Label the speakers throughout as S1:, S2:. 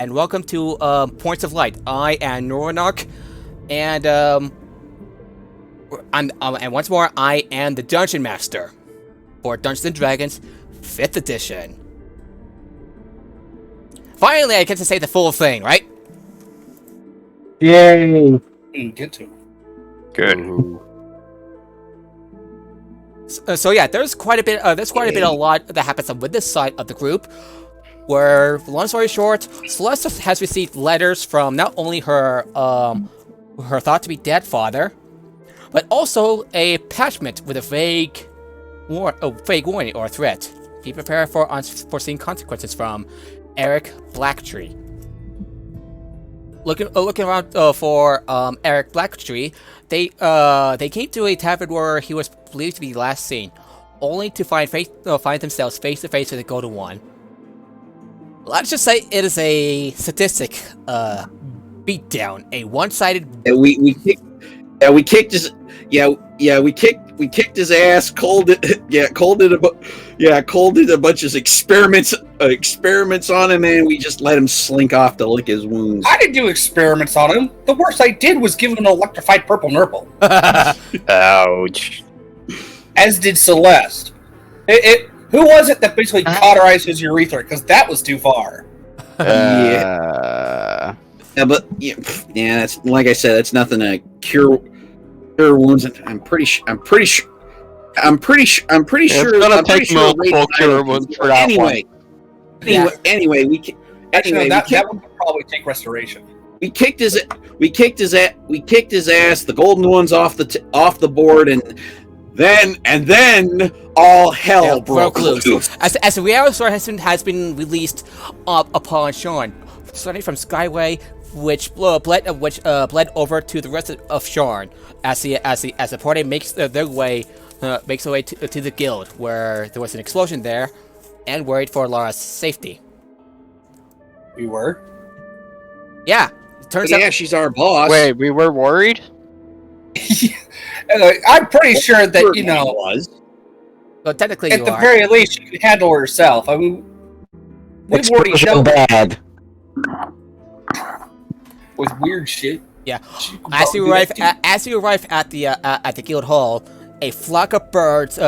S1: and welcome to Points of Light. I am Norinarch, and and once more, I am the Dungeon Master for Dungeons and Dragons 5th Edition. Finally, I get to say the full thing, right?
S2: Yay!
S3: Get to.
S4: Good.
S1: So yeah, there's quite a bit. A lot that happens with this side of the group. Where, long story short, Celeste has received letters from not only her thought to be dead father, but also a parchment with a vague warning or threat. Be prepared for unforeseen consequences from Eric Blacktree. Looking around for Eric Blacktree, they came to a tavern where he was believed to be last seen, only to find themselves face to face with the Golden One. Let's just say it is a sadistic beatdown, a one-sided.
S5: We kicked his ass, cold did a bunch of experiments on him, and we just let him slink off to lick his wounds.
S3: I didn't do experiments on him. The worst I did was give him an electrified purple nurple.
S4: Ouch.
S3: As did Celeste. Who was it that basically cauterized his urethra? Because that was too far.
S5: Yeah, but that's, like I said, it's nothing to cure wounds. And I'm pretty sure.
S4: It's gonna take multiple cure wounds for that one.
S5: Anyway,
S3: that would probably take restoration.
S5: We kicked his ass. The Golden One's off the board, and then all hell broke loose.
S1: As the reality story has been released upon Sharn, starting from Skyway, which bled over to the rest of Sharn, as the party makes their way to the guild, where there was an explosion there, and worried for Lara's safety.
S3: We were?
S1: Yeah. Turns out
S5: she's our boss.
S4: Wait, we were worried?
S3: I'm pretty sure that,
S1: well, technically
S3: at the very least, she could handle herself. I mean, we've already dealt
S2: bad.
S3: with weird shit.
S1: Yeah. As you arrive at the guild hall, a flock of birds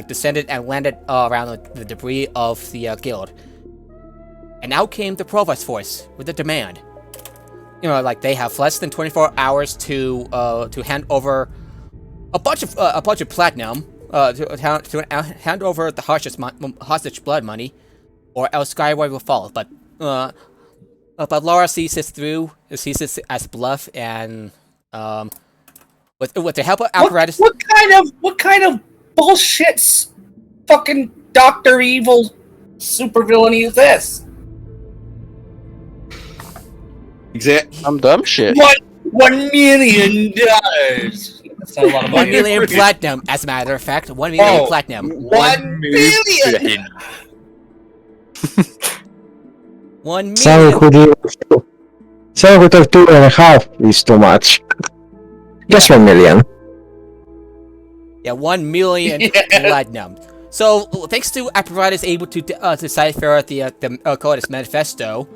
S1: descended and landed around the debris of the guild. And out came the provost's voice with a demand. They have less than 24 hours to hand over a bunch of platinum, to hand over the hostage blood money, or else Skyway will fall. But Laura sees this as bluff, and with the help of Apparatus.
S3: What kind of bullshit fucking Dr. Evil supervillainy is this?
S4: Some dumb shit.
S3: $1 million. That's not a lot of money.
S1: 1 million platinum, as a matter of fact. 1 million platinum.
S3: 1 billion!
S1: 1
S2: Someone
S1: million.
S2: could have 2.5 is too much. Just 1 million.
S1: Yeah, 1 million platinum. So, thanks to Apparatus able to decipher the Convergence Manifesto,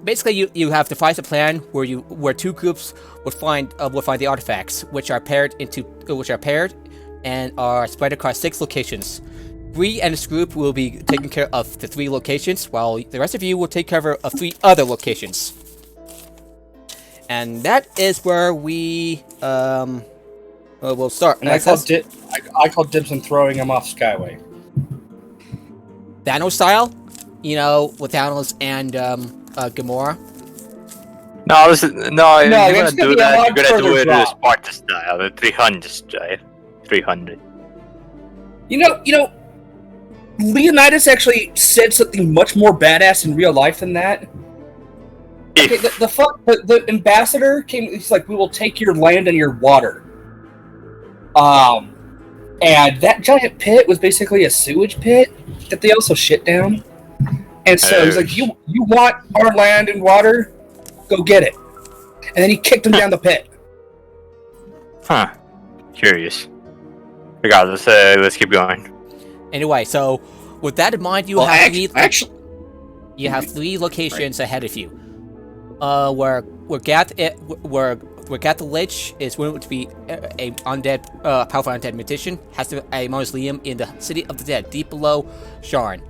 S1: basically you have devised a plan where two groups would find the artifacts, which are paired and are spread across 6 locations. Bree and his group will be taking care of the 3 locations, while the rest of you will take care of 3 other locations. And that is where we will start.
S3: And I call dibs on throwing him off Skyway.
S1: Thanos style, with Thanos and Gamora.
S4: No, if you're gonna do that, you're gonna do it
S3: drop.
S4: as Sparta style, the 300 style. 300.
S3: Leonidas actually said something much more badass in real life than that. Okay, the ambassador came. He's like, "We will take your land and your water." And that giant pit was basically a sewage pit that they also shit down. And so he's like, "You want our land and water? Go get it." And then he kicked him down the pit.
S4: Huh. Curious. Regardless, let's keep going.
S1: Anyway, so with that in mind, you
S5: Well,
S1: have
S5: actually,
S1: You have 3 locations ahead of you. Where Gath the Lich is rumored to be a undead, powerful undead magician, has a mausoleum in the City of the Dead, deep below Sharn,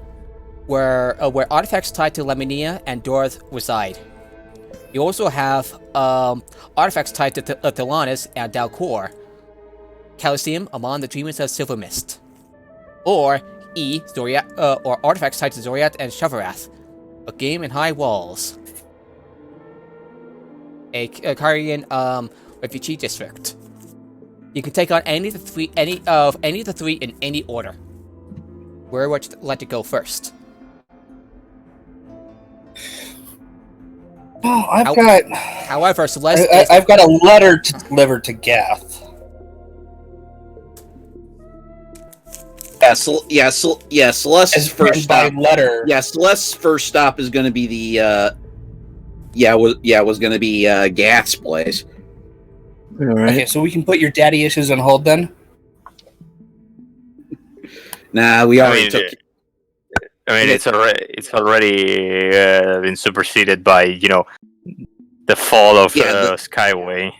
S1: where artifacts tied to Laminia and Dorth reside. You also have artifacts tied to Thelanis and Dalcor, Coliseum among the Dreamers of Silvermist, or or artifacts tied to Zoriath and Shavarath, a game in high walls. A Karian refugee district. You can take on any of the three in any order. Where would you like to go first?
S3: Oh,
S1: However, Celeste.
S3: I've got a letter to deliver to Gath.
S5: Celeste's first stop.
S3: Letter.
S5: Yeah, Celeste's first stop is going to be the. Was going to be Gath's place.
S2: All right.
S3: Okay, so we can put your daddy issues on hold then.
S5: Nah, we already took.
S4: It's already been superseded by the fall of Skyway.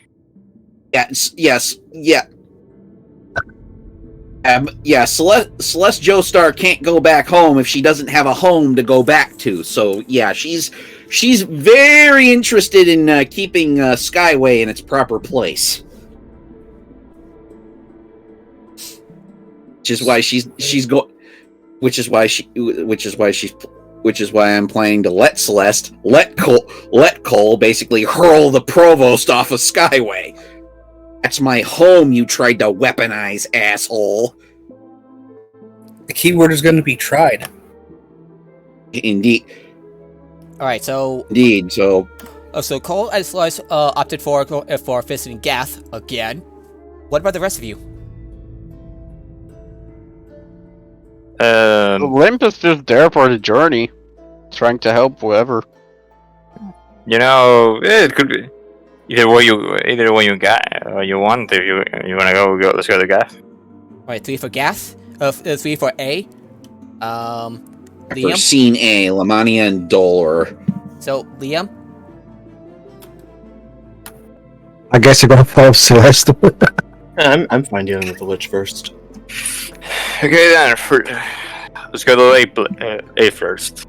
S4: Celeste Joestar can't go back home if she doesn't have a home to go back to. So yeah, she's very interested in keeping Skyway in its proper place. Which is why I'm planning to let Cole basically hurl the provost off of Skyway. That's my home you tried to weaponize, asshole.
S3: The keyword is going to be tried.
S5: Indeed.
S1: Alright, so...
S5: Indeed, so...
S1: So Cole and Slice opted for visiting Gath again. What about the rest of you?
S6: Limp is just there for the journey. Trying to help whoever.
S4: It could be... Either way you want. If you want to go, let's go to Gath.
S1: Alright, 3 for Gath. 3 for A. Liam.
S5: For scene A, Lamania and Dolor.
S1: So Liam.
S2: I guess you're gonna follow Celeste.
S7: I'm fine dealing with the Lich first.
S4: Okay then, let's go to A first.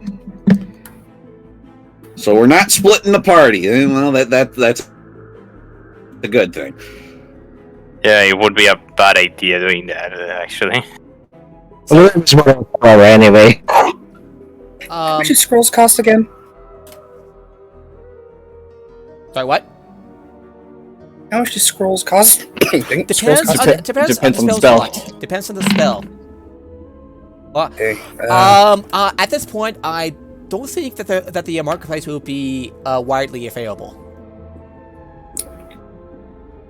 S5: So we're not splitting the party. Well, that's a good thing.
S4: Yeah, it would be a bad idea doing that, actually.
S2: Well, it was more anyway.
S3: How much do scrolls cost again?
S1: Sorry, what?
S3: How much do scrolls cost?
S1: Depends on the spell. Depends on the spell. Well,
S3: Okay.
S1: At this point, I don't think that the marketplace will be widely available.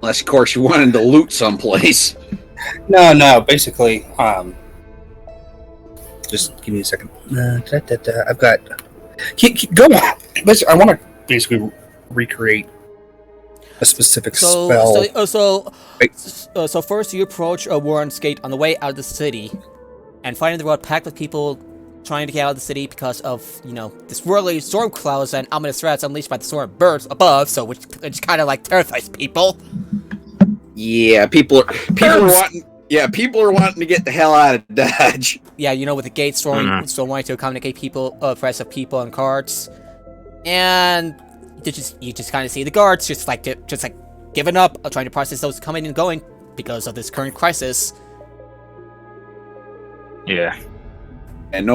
S5: Unless, of course, you wanted to loot someplace.
S3: No. Basically, just give me a second. I've got. Go on. Listen, I want to basically recreate a specific spell.
S1: So first you approach Warren's Gate on the way out of the city, and finding the road packed with people trying to get out of the city because of, this swirly storm clouds and ominous threats unleashed by the storm birds above, so which kind of terrifies people.
S5: Yeah, people are wanting to get the hell out of Dodge.
S1: Yeah, with the gates storming to accommodate people, press of people and carts, and you just kind of see the guards just giving up, trying to process those coming and going because of this current crisis.
S4: Yeah.
S5: And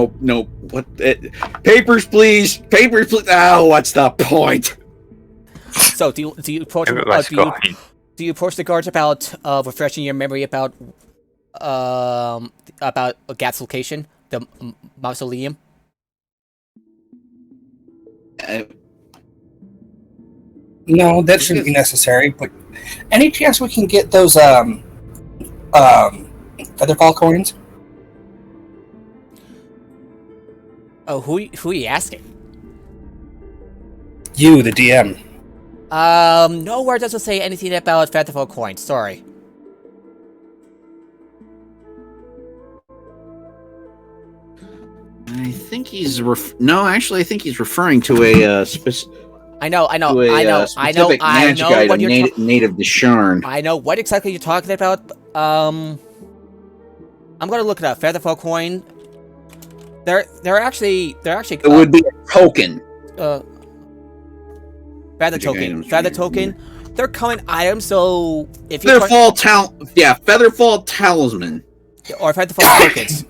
S5: papers, please. Oh, what's the point?
S1: So do you approach do you approach the guards about refreshing your memory about Gath's location, the mausoleum?
S3: No, that shouldn't be necessary. But any chance we can get those Featherfall coins?
S1: Oh, who are you asking?
S3: You, the DM.
S1: Nowhere doesn't say anything about Featherfall coins. Sorry.
S4: I think he's no. Actually, I think he's referring to a
S1: I know
S4: specific magic item native to Sharn.
S1: I know what exactly you're talking about. I'm gonna look it up. Featherfall coin. They're actually.
S4: It would be a token.
S1: Feather token. Feather token. They're common items, so if you
S4: Featherfall talisman
S1: or Featherfall tokens.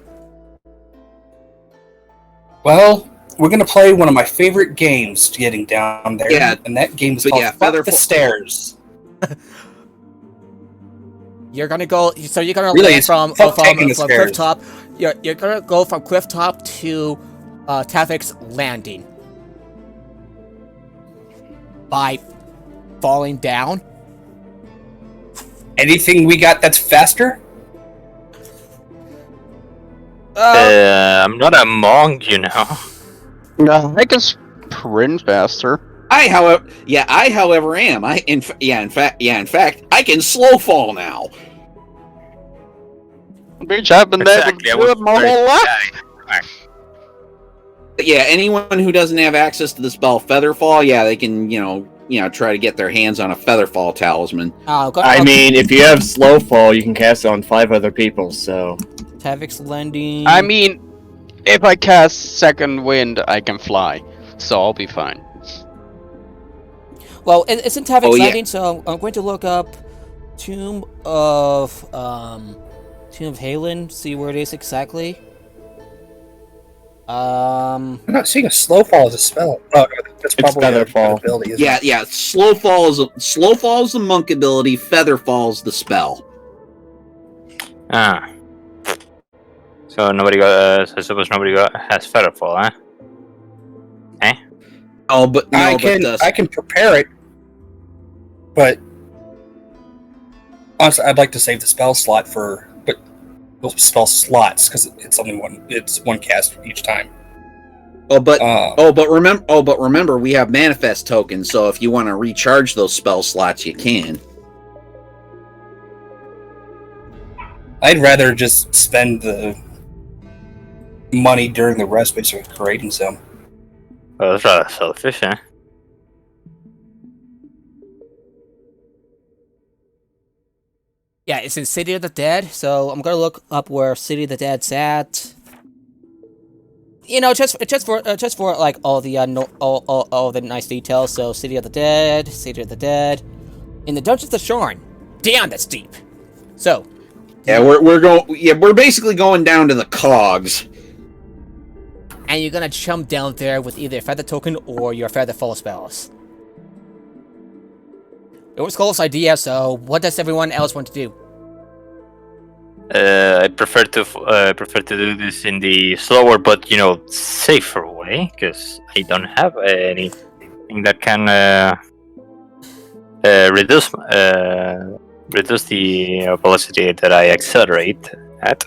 S3: Well, we're gonna play one of my favorite games getting down there.
S4: Yeah,
S3: and that game is called Fuck the Stairs.
S1: You're gonna go. So you're gonna
S3: Really,
S1: land from cliff top. You're gonna go from cliff top to Tafix Landing by falling down.
S3: Anything we got that's faster?
S8: I'm not a monk, you know.
S6: No, I can sprint faster.
S4: I, however, am. In fact, I can slow fall now.
S6: Bitch, I've been there my whole life.
S4: But yeah, anyone who doesn't have access to the spell Featherfall, they can, try to get their hands on a Featherfall talisman.
S7: I mean, if you have slow fall, you can cast it on 5 other people. So
S1: Tavix Landing.
S6: I mean, if I cast Second Wind, I can fly, so I'll be fine.
S1: Well, it's in Tavix Landing, so I'm going to look up Tomb of Halen, see where it is exactly.
S3: I'm not seeing a slow fall as a spell. Oh, that's probably
S7: Featherfall
S3: ability.
S4: Slow fall is the monk ability. Featherfall is the spell.
S8: Ah. So nobody got. I suppose nobody has Featherfall, huh? Eh?
S4: Oh, but no,
S3: I can prepare it, but honestly, I'd like to save the spell slot spell slots because it's only one. It's one cast each time.
S4: But remember, we have manifest tokens. So if you want to recharge those spell slots, you can.
S3: I'd rather just spend the money during the rest basically creating some.
S8: Well, that's rather selfish, huh?
S1: Yeah, it's in City of the Dead, so I'm gonna look up where City of the Dead's at. You know, just for like all the all the nice details. So City of the Dead, in the Dungeons of Sharn. Damn, that's deep. So.
S4: Yeah, we're basically going down to the cogs.
S1: And you're gonna jump down there with either a feather token or your featherfall spells. It was Cole's idea, so what does everyone else want to do?
S8: I prefer to do this in the slower but safer way, because I don't have anything that can reduce the velocity that I accelerate at.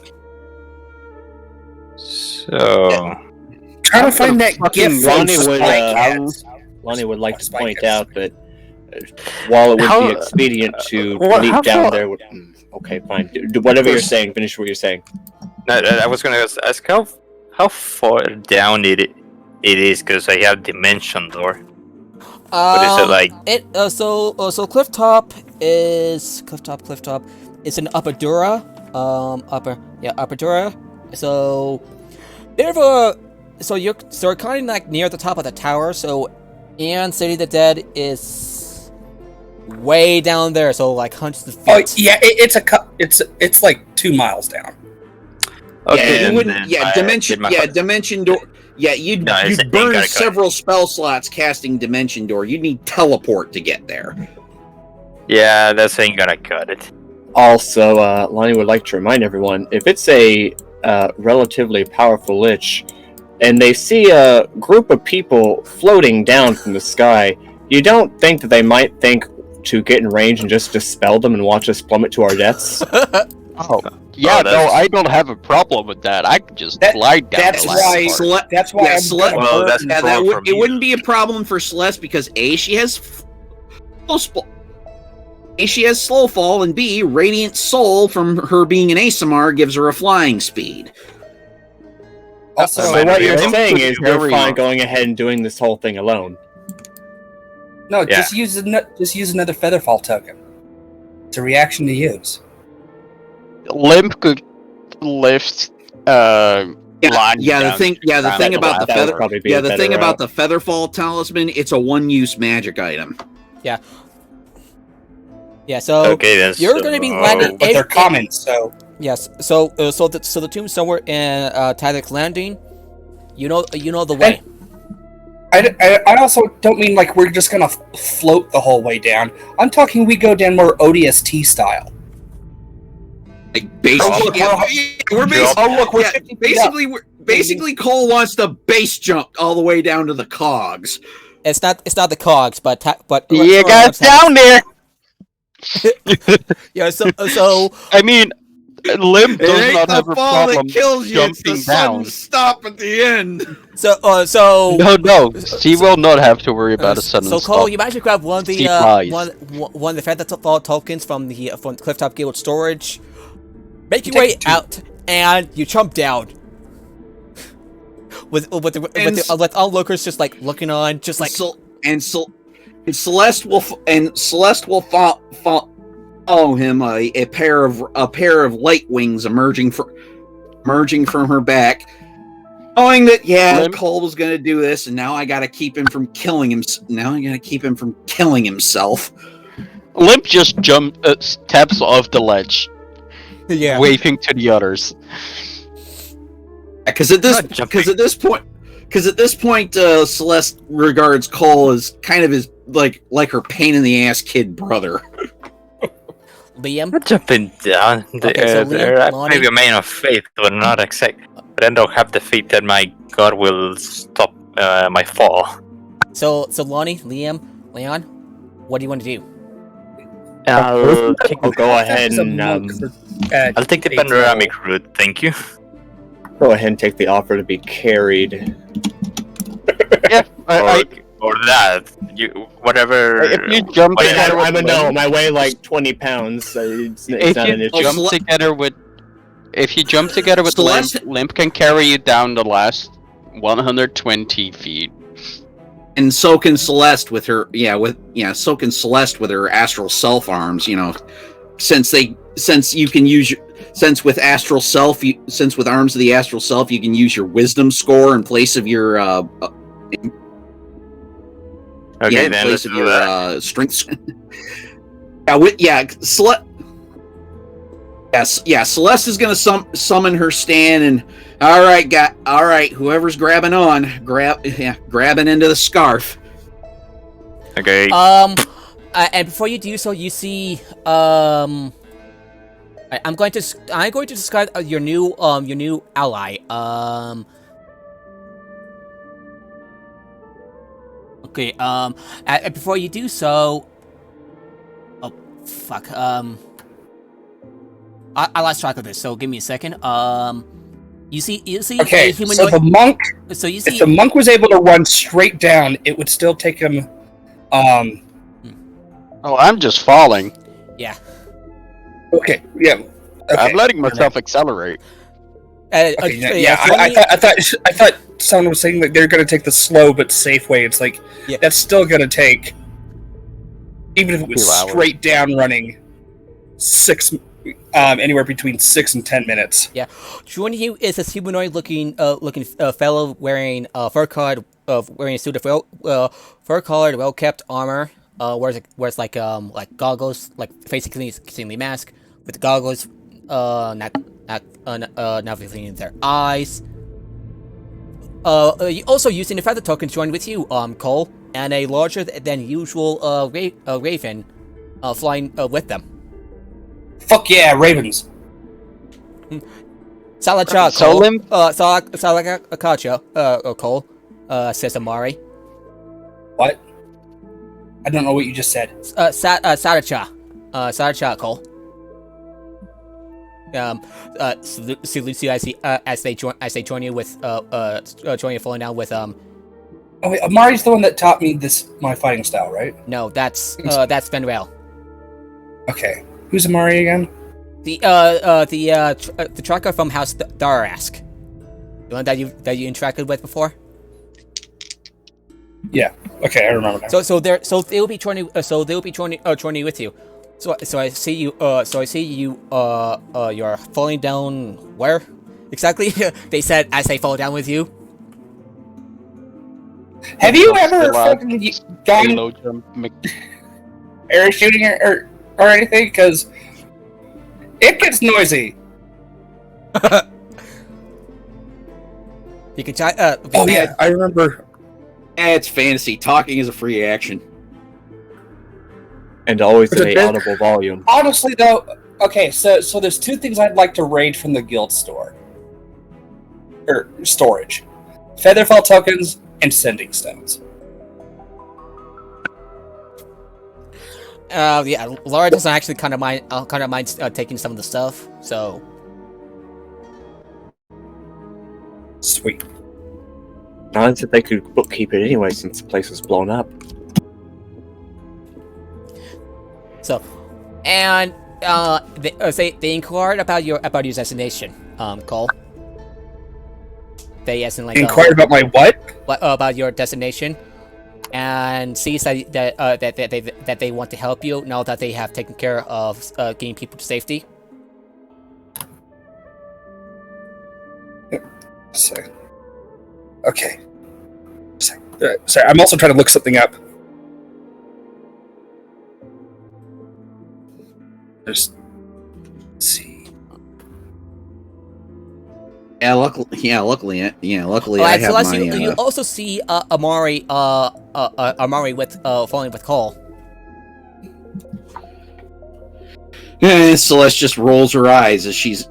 S8: So
S3: trying to find that gift.
S7: Lonnie would like to point out that while it would be expedient to leap down there. Okay, fine. Do whatever you're saying. Finish what you're saying.
S8: I was going to ask how far down it is, because I have Dimension Door. What is it like?
S1: So clifftop is clifftop. It's an upper Dura. Upper Dura. So you're kind of like near the top of the tower. So, and City of the Dead is way down there. So like hundreds of feet.
S3: Oh yeah, it's like 2 miles down.
S8: Okay,
S4: Dimension Door. Yeah, you'd burn several spell slots casting Dimension Door. You'd need teleport to get there.
S8: Yeah, that's ain't gonna cut it.
S7: Also, Lonnie would like to remind everyone, if it's a relatively powerful lich, and they see a group of people floating down from the sky, you don't think that they might think to get in range and just dispel them and watch us plummet to our deaths?
S6: I don't have a problem with that. I can just glide down.
S3: That's why
S4: it wouldn't be a problem for Celeste because A, she has slow fall, and B, Radiant Soul from her being an Asimar gives her a flying speed.
S3: Also,
S7: So what you're
S6: Limp
S7: saying
S6: could
S7: is you're
S6: carry
S7: fine
S6: you.
S7: going ahead and doing this whole thing alone.
S3: no,
S8: Yeah.
S3: just use another Featherfall token. It's a reaction to use.
S6: Limp could lift. Lyon
S4: The
S6: down
S4: thing
S6: down
S4: about the
S7: that would
S4: feather,
S7: probably be a
S4: the
S7: better
S4: thing about
S7: route.
S4: the Featherfall talisman, it's a one-use magic item.
S1: Yeah, so
S8: Okay, then.
S1: you're gonna be landing.
S3: But they're common, so
S1: Yes. So the tomb somewhere in Tadek Landing. You know the way.
S3: I also don't mean like we're just gonna float the whole way down. I'm talking we go down more ODST style.
S4: Like basically, we're basically Cole wants to base jump all the way down to the cogs.
S1: It's not the cogs, but
S6: You got down there.
S1: Yeah. So
S6: I mean, Limp
S4: It
S6: does
S4: ain't
S6: not
S4: the
S6: have a
S4: fall
S6: problem
S4: that kills you; it's the
S6: jumping
S4: sudden
S6: down.
S4: stop at the end.
S1: so
S6: No, she will not have to worry about a sudden
S1: So
S6: stop.
S1: Cole, you might just grab one of the
S6: She flies.
S1: one of the Featherfall tokens from Clifftop Guild storage. Make your way out, and you jump down. With onlookers just like looking on, just like
S4: Celeste will follow him. A pair of light wings emerging from her back, knowing that
S6: Limp.
S4: Cole was going to do this, and now I got to keep him from killing him. Now I got to keep him from killing himself.
S6: Limp just steps off the ledge,
S1: yeah.
S6: waving to the others.
S4: Because at this point, Celeste regards Cole as kind of his like her pain in the ass kid brother.
S1: Liam.
S8: Not jumping down
S1: Okay, so
S8: there.
S1: Liam,
S8: I may be a man of faith, but not exact. But I don't have the faith that my God will stop my fall.
S1: So Lonnie, Liam, Leon, what do you want to do?
S8: I'll take,
S7: I'll go ahead and
S8: I'll take the panoramic route, thank you.
S7: go ahead and take the offer to be carried.
S6: Yeah,
S8: Or that. Whatever.
S6: if you jump
S8: Oh, yeah,
S6: together with
S7: I'm a gnome.
S6: Limp,
S7: I weigh like 20 pounds. So it's
S6: if
S7: not an
S6: you
S7: issue.
S6: jump together with,
S4: Celeste-
S6: Limp can carry you down the last 120 feet.
S4: And so can Celeste with her so can Celeste with her astral self arms, since with astral self since with arms of the astral self you can use your wisdom score in place of your
S8: Okay,
S4: in
S8: then
S4: place
S8: let's
S4: of
S8: do
S4: your
S8: that.
S4: strength. Celeste is gonna summon her stand, and all right, whoever's grabbing into the scarf.
S8: Okay.
S1: And before you do so, you see I'm going to describe your new ally. Okay. And before you do so, oh fuck. I lost track of this. So give me a second. You see
S3: okay.
S1: a humanoid.
S3: So the monk,
S1: So you see
S3: if the monk was able to run straight down, it would still take him.
S6: Oh, I'm just falling.
S1: yeah.
S3: Okay. Yeah. Okay.
S6: I'm letting myself accelerate.
S3: Okay, I thought someone was saying that they're going to take the slow but safe way. It's like that's still going to take, even if it was
S6: 2 hours.
S3: straight down running, anywhere between 6 and 10 minutes.
S1: Yeah. Joining you is a humanoid-looking fellow wearing fur-collared, wearing a suit of fur-collared, well-kept armor. Wears like goggles, like face concealing mask with goggles. Not visiting their eyes. Also using the feather token joined with you, Cole, and a larger than usual raven, flying with them.
S3: Fuck yeah, ravens.
S1: Salacha,
S6: So
S1: Cole.
S6: Limp-
S1: Salakacha, Cole, says Amari.
S3: What? I don't know what you just said.
S1: Salacha, Cole. Salute you as they join you with join you falling down with
S3: Oh wait, Amari's the one that taught me my fighting style, right?
S1: No, that's Benrail.
S3: Okay. Who's Amari again?
S1: The tracker from House Darask. The one that you interacted with before.
S3: Yeah. Okay, I remember now.
S1: So they'll be joining joining with you. So I see you you're falling down where exactly? They said as they fall down with you.
S3: Have you ever
S6: Still,
S3: fucking gone
S6: Halo jump.
S3: parachuting or anything? Because it gets noisy.
S1: You can try.
S3: Oh yeah, I remember.
S5: It's fantasy. Talking is a free action.
S7: And always in
S3: It's a
S7: a
S3: bit-
S7: audible volume.
S3: Honestly, though, okay, so there's two things I'd like to raid from the guild store. Or storage. Featherfell tokens and sending stones.
S1: Yeah, Laura doesn't actually kind of mind taking some of the stuff. So
S3: Sweet.
S7: Not that they could bookkeep it anyway since the place was blown up.
S1: and they inquired about your destination, Cole. They as in like
S3: Inquired about my what?
S1: about your destination, and sees that they want to help you now that they have taken care of getting people to safety.
S3: So, okay. Sorry, I'm also trying to look something up. Just let's see.
S5: Luckily,
S1: Oh,
S5: I
S1: and
S5: have
S1: Celeste,
S5: my.
S1: you also see Amari with falling with Cole.
S5: Celeste just rolls her eyes as she's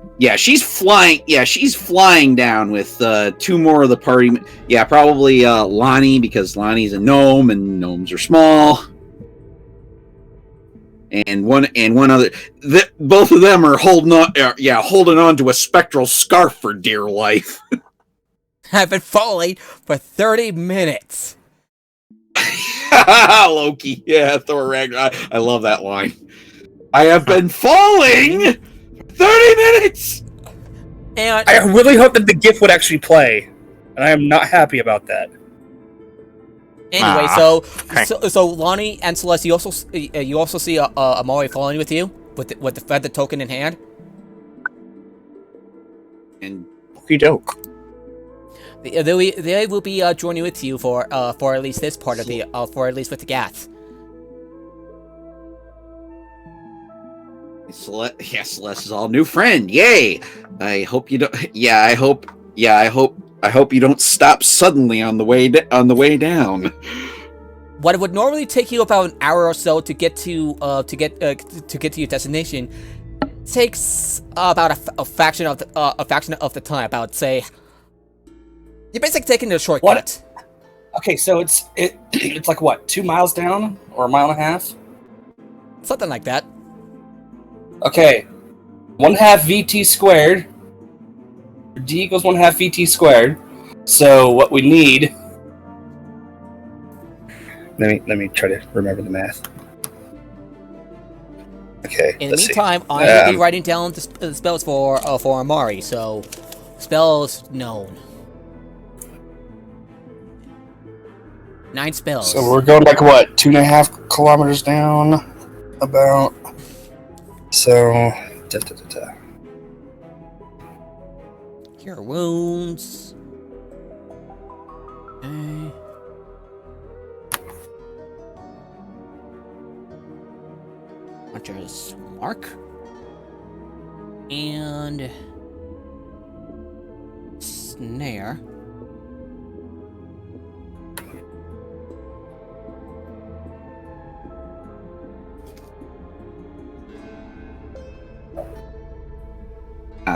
S5: flying. Yeah, she's flying down with two more of the party. Yeah, probably Lonnie, because Lonnie's a gnome and gnomes are small. And one other. Both of them are holding on to a spectral scarf for dear life.
S1: Have been falling for 30 minutes.
S5: Loki, yeah, Thor Ragnarok. I love that line. I have been falling for 30 minutes.
S1: And
S3: I really hope that the GIF would actually play, and I am not happy about that.
S1: anyway,
S8: okay.
S1: so Lonnie and Celeste, you also see Amari falling with you with the feather token in hand.
S5: And
S7: Okie doke.
S1: They will be joining with you for at least this part of the for at least with the Gath.
S5: Celeste is all new friend. Yay! I hope you don't. I hope you don't stop suddenly on the way down.
S1: What would normally take you about an hour or so to get to your destination takes about a fraction of the time. About say, you're basically taking a shortcut.
S3: What? Okay, so it's like what, 2 miles down or a mile and a half?
S1: Something like that.
S3: Okay, 1/2 VT squared. D equals 1/2 VT squared. So what we need. Let me try to remember the math. Okay.
S1: In the
S3: let's see.
S1: meantime, I will be writing down the spells for Amari. So, spells known. 9 spells.
S3: So we're going like what, 2.5 kilometers down, about. So.
S1: Cure wounds. Okay. Hunter's mark. And snare.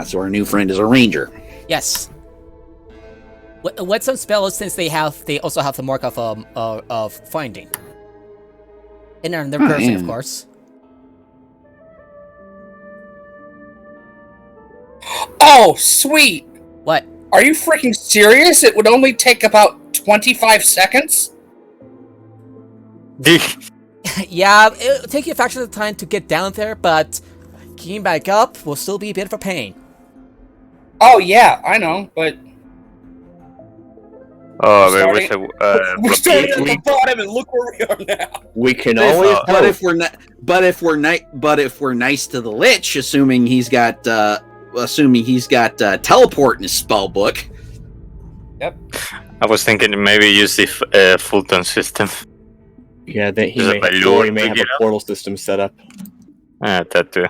S5: So our new friend is a ranger.
S1: Yes. With some spells, since they also have the mark of finding. And on their person, of course.
S3: Oh, sweet!
S1: What?
S3: Are you freaking serious? It would only take about 25 seconds?
S1: Yeah, it'll take you a fraction of the time to get down there, but getting back up will still be a bit of a pain.
S3: Oh, yeah, I know, but
S8: Oh, there was a
S3: We're starting at the
S8: blockade.
S3: bottom, and look where we are now.
S7: We can always
S5: But
S7: hope.
S5: if we're not, but if we're nice to the Lich, assuming he's got teleport in his spell book.
S8: I was thinking maybe use the Fulton system.
S7: Yeah, that he
S8: Is
S7: may,
S8: it by
S7: or
S8: lure
S7: he may
S8: to
S7: have
S8: get
S7: a
S8: up?
S7: portal system set up.
S8: That too.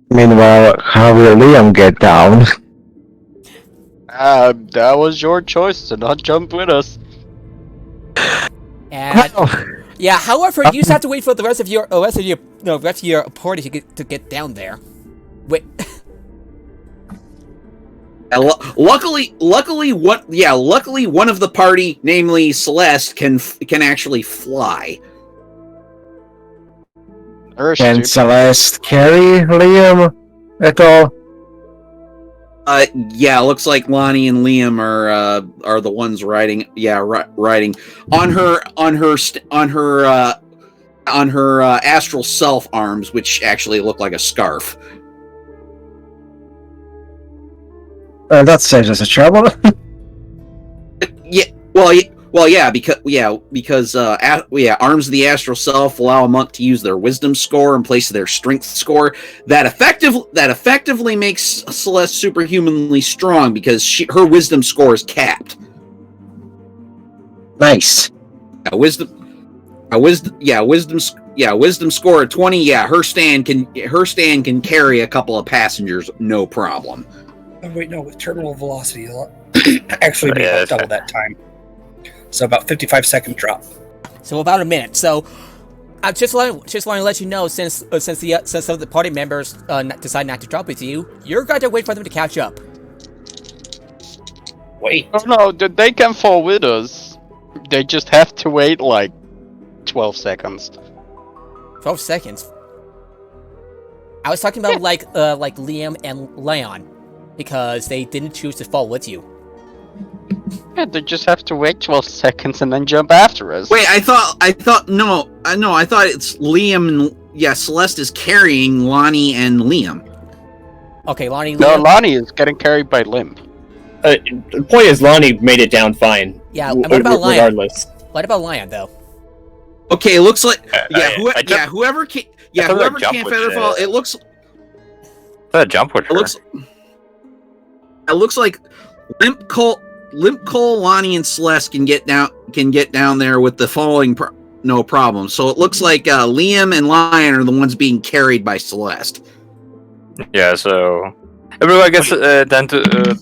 S2: Meanwhile, how will Liam get down?
S6: That was your choice to not jump with us.
S1: And yeah, however, you just have to wait for the rest of your party to get down there. Wait.
S5: Luckily, one of the party, namely Celeste, can actually fly.
S2: Can Celeste carry Liam at all?
S5: Yeah, looks like Lonnie and Liam are the ones riding. Yeah, riding on her astral self arms, which actually look like a scarf.
S2: That saves us a trouble.
S5: Because arms of the astral self allow a monk to use their wisdom score in place of their strength score. That effectively makes Celeste superhumanly strong because her wisdom score is capped.
S2: Nice.
S5: Wisdom score of 20. Yeah, her stand can carry a couple of passengers, no problem.
S3: Oh, wait, no, with terminal velocity, it'll actually be about double that time. So about 55-second drop.
S1: So about a minute. So I just want to let you know, since some of the party members decide not to drop with you, you're going to wait for them to catch up.
S3: Wait.
S6: Oh no, they can fall with us. They just have to wait like 12 seconds.
S1: 12 seconds. I was talking about like Liam and Lyon, because they didn't choose to fall with you.
S6: Yeah, they just have to wait 12 seconds and then jump after us.
S5: Wait, I thought it's Liam and Celeste is carrying Lonnie and Liam.
S1: Okay, Lonnie.
S6: No,
S1: Liam.
S6: Lonnie is getting carried by Limp.
S7: The point is, Lonnie made it down fine.
S1: Yeah, and what about Lyon?
S7: Regardless.
S1: What about Lyon, though?
S5: Okay, looks like
S8: I
S5: whoever can't Featherfall. It looks.
S8: Jump with her.
S5: It looks like Limp Cole, Lonnie, and Celeste can get down there with the following no problem. So it looks like Liam and Lyon are the ones being carried by Celeste.
S8: Yeah, so everyone gets down to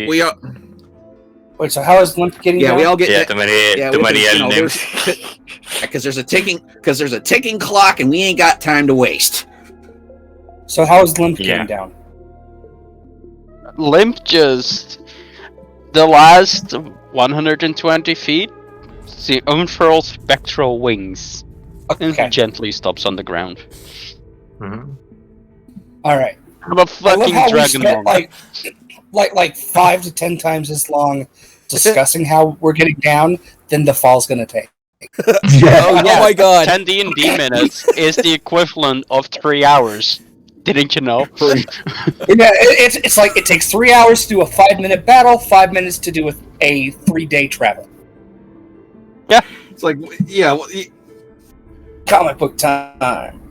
S5: we all.
S3: Wait, so how is Limp getting down?
S5: We all get
S8: too many names.
S5: because there's a ticking clock and we ain't got time to waste.
S3: So how is Limp getting down?
S6: Limp just... The last 120 feet, she unfurls spectral wings and gently stops on the ground.
S8: Mm-hmm.
S3: Alright.
S6: I'm a fucking dragon monk.
S3: Like 5 to 10 times as long discussing how we're getting down than the fall's gonna take.
S1: Oh my god.
S6: 10 D&D minutes is the equivalent of 3 hours. Didn't you know?
S3: Yeah, it's like it takes 3 hours to do a 5-minute battle, 5 minutes to do a 3-day travel.
S6: Yeah.
S5: It's like,
S3: comic book time.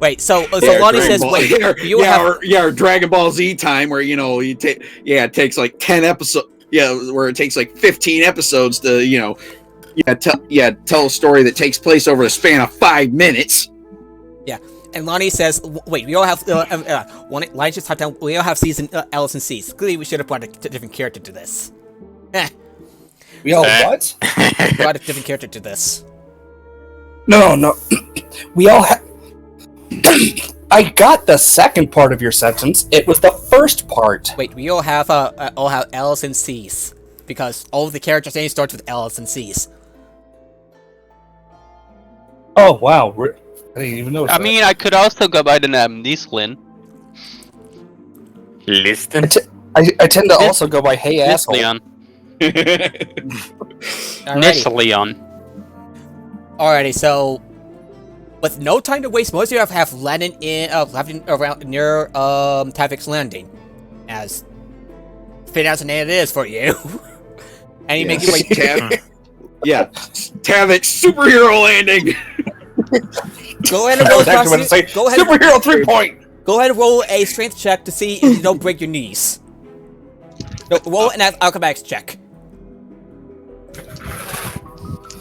S1: Wait, so Lonnie says,
S5: or Dragon Ball Z time, where it takes like 10 episodes. Yeah, where it takes like 15 episodes to tell a story that takes place over a span of 5 minutes.
S1: Yeah, and Lonnie says, wait, we all have Lonnie just typed down. We all have season L's and C's. Clearly, we should have brought a different character to this.
S3: We all what?
S1: Brought a different character to this.
S3: No. We all have. I got the second part of your sentence. It was the first part.
S1: Wait, we all have L's and C's because all of the characters' names starts with L's and C's.
S3: Oh wow! I didn't even know.
S6: I mean, I could also go by the name Nislin.
S8: Listen.
S3: I tend to also go by Hey Asshole.
S6: Nisleon.
S1: Alrighty.
S6: Nisleon.
S1: Alrighty, so With no time to waste, most of you have landed around near Tavik's Landing. As fit as an it is for you. And you make your way
S4: Yeah, Tavik's superhero landing.
S1: Go ahead and roll
S3: superhero 3-point.
S1: Go ahead and roll a strength check to see if you don't break your knees. No, roll an acrobatics check.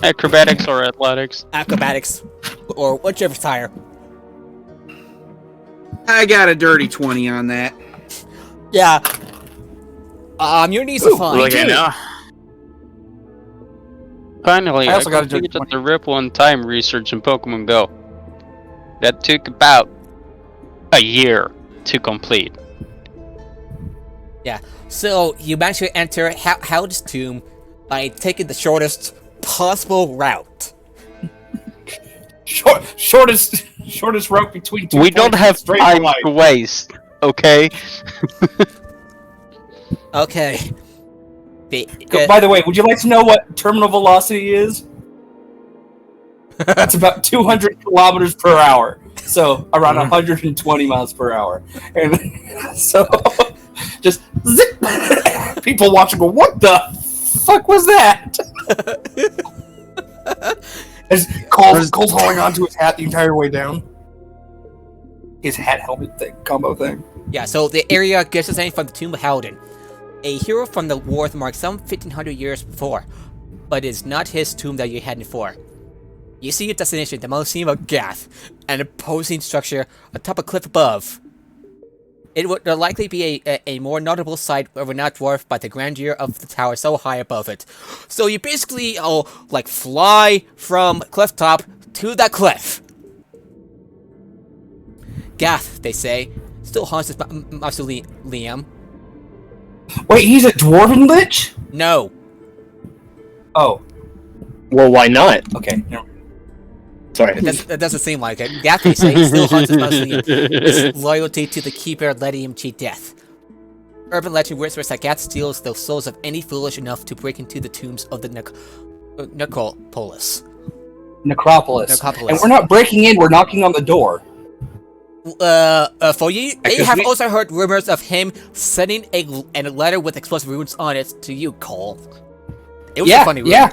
S6: Acrobatics or athletics?
S1: Acrobatics. Or whichever's higher.
S5: I got a dirty 20 on that.
S1: Yeah. Your knees are fine.
S8: Look at now.
S6: Finally,
S3: I
S6: I
S3: also got a
S6: completed
S3: dirty
S6: the Ripple and Time research in Pokemon Go. That took about a year to complete.
S1: Yeah. So you managed to enter Howard's tomb by taking the shortest possible route.
S3: Shortest route between two.
S6: We don't have time to waste, okay?
S1: Okay.
S3: By the way, would you like to know what terminal velocity is? That's about 200 kilometers per hour. So around 120 miles per hour. And so just zip. People watching go, what the fuck was that? As Cole's holding onto his hat the entire way down. His hat helmet thing, combo thing.
S1: Yeah, so the area gets its name from the Tomb of Halden, a hero from the wars marked some 1500 years before, but it is not his tomb that you're heading for. You see your destination, the Mausoleum of Gath, an imposing structure atop a cliff above. It would likely be a more notable sight were not dwarfed by the grandeur of the tower so high above it. So you basically, fly from cliff top to that cliff. Gath, they say, still haunts this mausoleum.
S3: Wait, he's a dwarven lich?
S1: No.
S3: Oh.
S7: Well, why not?
S3: Okay.
S7: Sorry.
S1: That doesn't seem like it. Gath, they say, still haunts his mausoleum. His loyalty to the keeper led him to death. Urban legend whispers that Gath steals the souls of any foolish enough to break into the tombs of the Necropolis.
S3: Necropolis. And we're not breaking in, we're knocking on the door.
S1: For you, they have also heard rumors of him sending a letter with explosive runes on it to you, Cole. It was a funny rumor.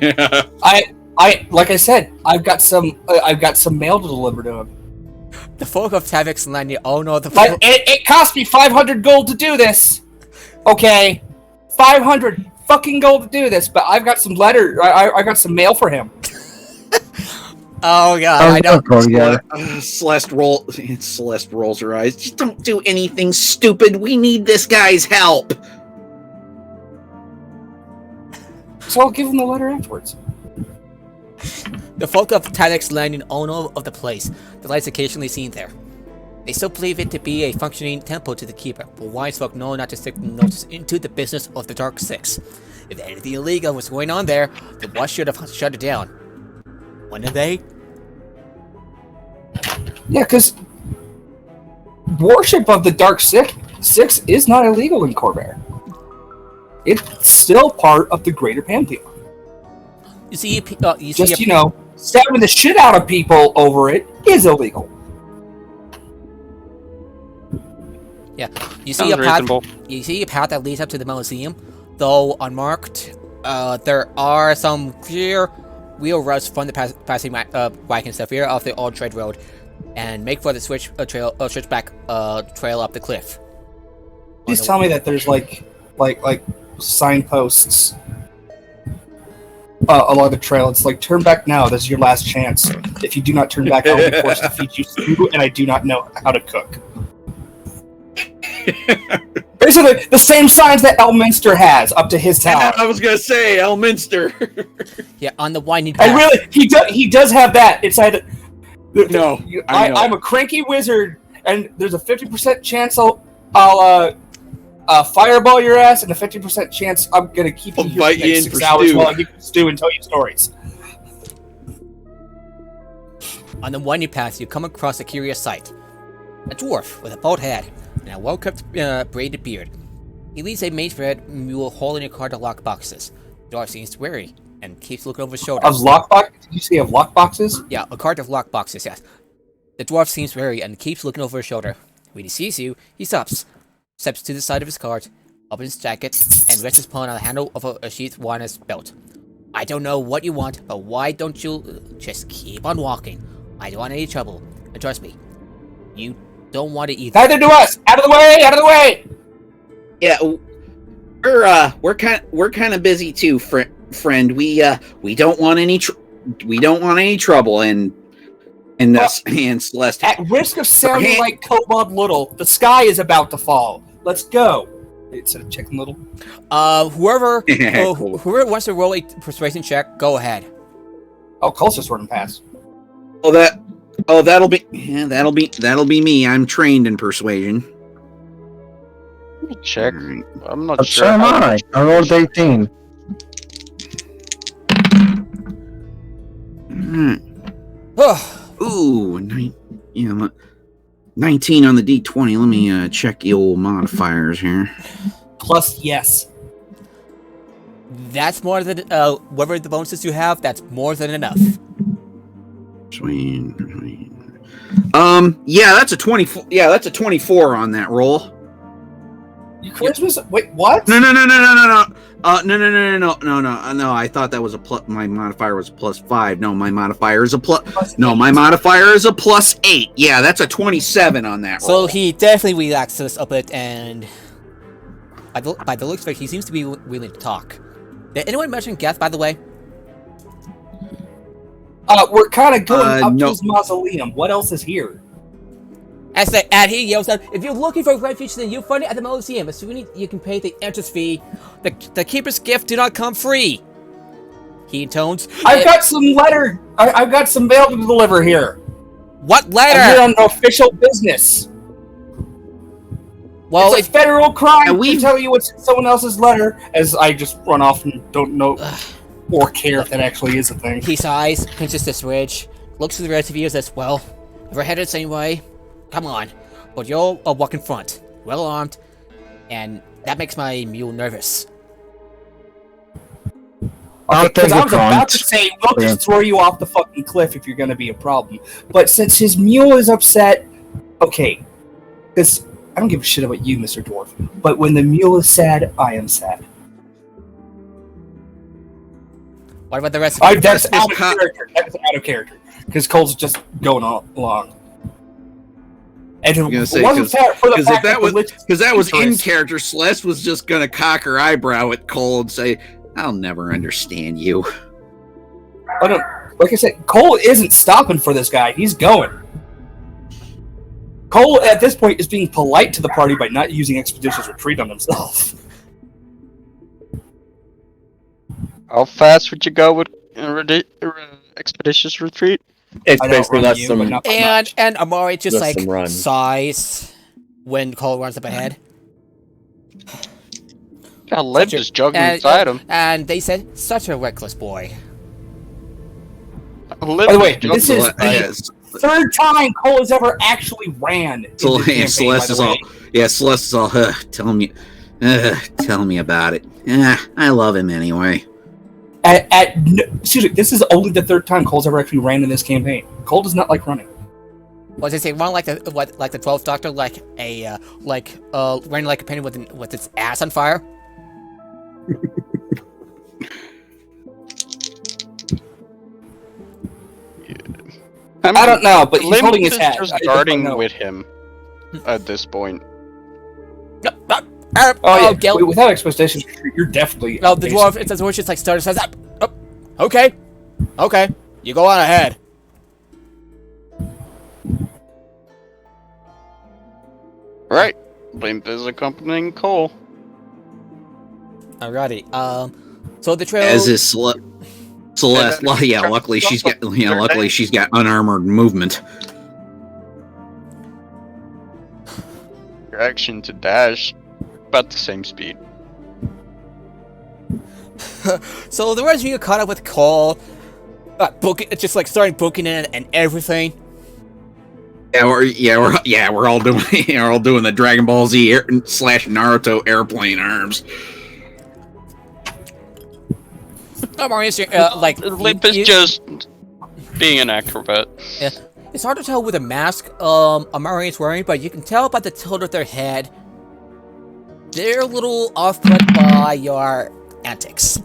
S3: Yeah. I like I said, I've got some mail to deliver to him.
S1: The folk of Tavik's Landing all know the.
S3: But it cost me 500 gold to do this. Okay, 500 fucking gold to do this. But I've got some I got some mail for him.
S1: Oh god, I know.
S5: Celeste rolls her eyes. Just don't do anything stupid. We need this guy's help.
S3: So I'll give him the letter afterwards.
S1: The folk of Tavik's Landing all know of the place. The lights occasionally seen there. They still believe it to be a functioning temple to the keeper, but wise folk know not to stick notice into the business of the Dark Six. If anything illegal was going on there, the watch should have shut it down. Wouldn't they?
S3: Yeah, because worship of the Dark Six is not illegal in Corvair. It's still part of the greater pantheon.
S1: You see,
S3: stabbing the shit out of people over it is illegal.
S1: Yeah, you see a path that leads up to the Mausoleum, though unmarked. There are some clear wheel routes from the passing wagon stuff here off the old trade road, and make for the switchback trail up the cliff.
S3: Please tell me that there's like signposts along the trail. It's like, turn back now. This is your last chance. If you do not turn back, I will be forced to feed you stew, and I do not know how to cook. Basically, the same signs that Elminster has up to his tower.
S5: I was gonna say Elminster.
S1: Yeah, on the winding path.
S3: And really, he does have that inside.
S5: No,
S3: I'm a cranky wizard, and there's a 50% chance I'll fireball your ass, and a 50% chance I'm gonna keep you here for the next 6 hours while I get stew and tell you stories.
S1: On the winding path, you come across a curious sight. A dwarf with a bald head and a well-kept braided beard. He leads a mage-bred mule holding a cart to lock boxes. The dwarf seems wary and keeps looking over his shoulder.
S3: Of lockbox? Did you say of lockboxes?
S1: Yeah, a cart of lockboxes, yes. The dwarf seems wary and keeps looking over his shoulder. When he sees you, he stops, steps to the side of his cart, opens his jacket, and rests his pawn on the handle of a sheath worn on his belt. I don't know what you want, but why don't you just keep on walking? I don't want any trouble, and trust me, you don't want it either.
S3: Neither do us! Out of the way! Out of the way!
S5: Yeah, we're kind of busy too, friend. We don't want any trouble, and Celeste.
S3: At risk of sounding like Kobold Little, the sky is about to fall. Let's go. Instead of Chicken Little.
S1: Whoever wants to roll a persuasion check, go ahead.
S3: Oh, Cole's just running past.
S5: That'll be me. I'm trained in persuasion.
S6: Let me check. I'm not
S2: But
S6: sure.
S2: so am I. I rolled 18.
S5: Ooh, 19 on the D20. Let me check the old modifiers here.
S3: Plus, yes.
S1: That's more than whatever the bonuses you have. That's more than enough.
S5: Yeah, that's a 24. Yeah, that's a 24 on that roll.
S3: Your charisma's wait, what?
S5: No. No. I thought that was a plus. My modifier was a +5. No, my modifier is a plus. No, my modifier is a +8. Yeah, that's a 27 on that roll.
S1: So he definitely relaxes a bit, and by the looks of it, he seems to be willing to talk. Did anyone mention Geth, by the way?
S3: We're kind of going up to his mausoleum. What else is here?
S1: And he yells out, "If you're looking for refuge, then you'll find it at the museum. Assuming you can pay the entrance fee, the keeper's gift do not come free." He intones,
S3: I've got some letter. I've got some mail to deliver here.
S1: What letter?
S3: I'm here on official business.
S1: Well,
S3: it's a federal crime to tell you what's in someone else's letter. As I just run off and don't know or care if that actually is a thing.
S1: He sighs, pinches this ridge, looks at the rest of you and says, "Well, if we're headed the same way, come on. But you're a walk in front, well armed, and that makes my mule nervous."
S3: Because I was about to say, we'll just throw you off the fucking cliff if you're going to be a problem. But since his mule is upset, okay. Because I don't give a shit about you, Mr. Dwarf. But when the mule is sad, I am sad.
S1: What about the rest of you?
S3: That's out of character. That's out of character. Because Cole's just going along. And
S5: I'm gonna say because that was in character. Celeste was just gonna cock her eyebrow at Cole and say, "I'll never understand you."
S3: Like I said, Cole isn't stopping for this guy. He's going. Cole at this point is being polite to the party by not using expeditious retreat on himself.
S6: How fast would you go with expeditious retreat?
S7: It's basically less than
S1: and Amari just like sighs when Cole runs up ahead.
S6: Liv just jogging inside him.
S1: And they said, "Such a reckless boy."
S3: By the way, this is the third time Cole has ever actually ran.
S5: Celeste is all, Celeste is all, tell me about it. I love him anyway.
S3: Excuse me, this is only the third time Cole's ever actually ran in this campaign. Cole does not like running.
S1: Was they say run like the 12th Doctor, running like a penny with its ass on fire?
S3: I don't know, but he's holding his hat.
S6: Just guarding with him at this point.
S3: Without expectations, you're definitely.
S1: No, the dwarf. It's the dwarf just like started says that. Oh, okay, you go on ahead.
S6: Right, Limp is accompanying Cole.
S1: Alrighty. So the trail.
S5: As is Celeste. Luckily she's got unarmored movement.
S6: Your action to dash, about the same speed.
S1: So the rest of you caught up with Cole, just like starting booking in and everything.
S5: We're all doing the Dragon Ball Z / Naruto airplane arms.
S1: Marius, like
S6: Limp is just being an acrobat.
S1: Yeah. It's hard to tell with the mask Amari is wearing, but you can tell by the tilt of their head. They're a little off-put by your antics.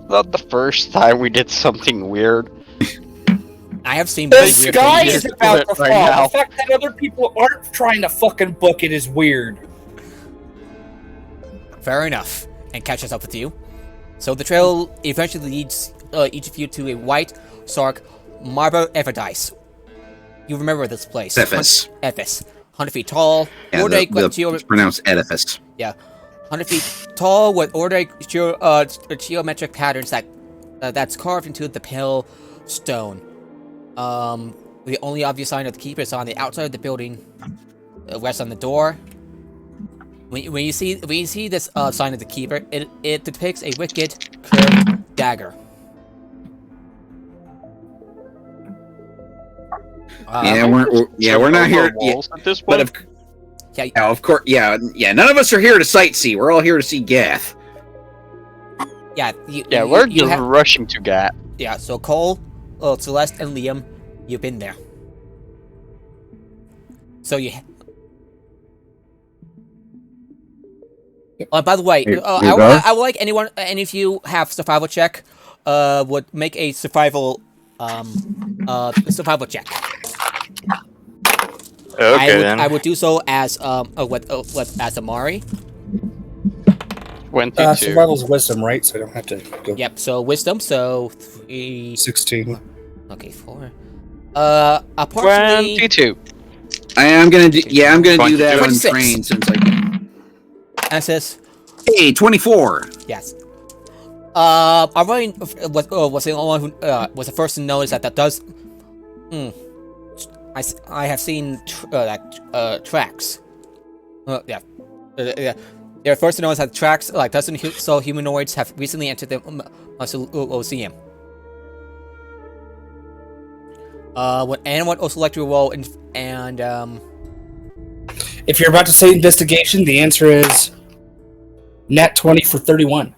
S6: Not the first time we did something weird.
S1: I have seen
S3: The
S1: weird
S3: sky
S1: things.
S3: is about to fall.
S6: Right now.
S3: The fact that other people aren't trying to fucking book it is weird.
S1: Fair enough. And catches up with you. So the trail eventually leads each of you to a white, stark marble Everdice. You remember this place.
S4: Edifice.
S1: Edifice. 100 feet tall.
S4: Yeah, it's pronounced edifice.
S1: Yeah. 100 feet tall with ordinary geometric patterns that's carved into the pale stone. The only obvious sign of the keeper is on the outside of the building, west on the door. When you see this sign of the keeper, it depicts a wicked curved dagger.
S4: We're not here.
S6: At this
S4: But
S6: point?
S4: of course, none of us are here to sightsee. We're all here to see Gath.
S6: We're just rushing to Gat.
S1: Yeah, so Cole, Celeste, and Liam, you've been there. So you. By the way, I would like any of you have survival check. Would make a survival check.
S8: Okay, then.
S1: I would do so as as Amari.
S6: 22.
S3: Survival's wisdom, right? So I don't have to go.
S1: Yep. So wisdom. So 3.
S3: 16.
S1: Okay, 4. Approximately
S6: 22.
S4: I'm gonna do that on
S1: 26.
S4: train since I can.
S1: And says,
S4: Hey, 24.
S1: yes. Amari was the only one who was the first to notice that does. I have seen tracks. They're first to notice that tracks like dozens of humanoids have recently entered the museum. Would anyone also like to roll and
S3: If you're about to say investigation, the answer is nat 20 for 31.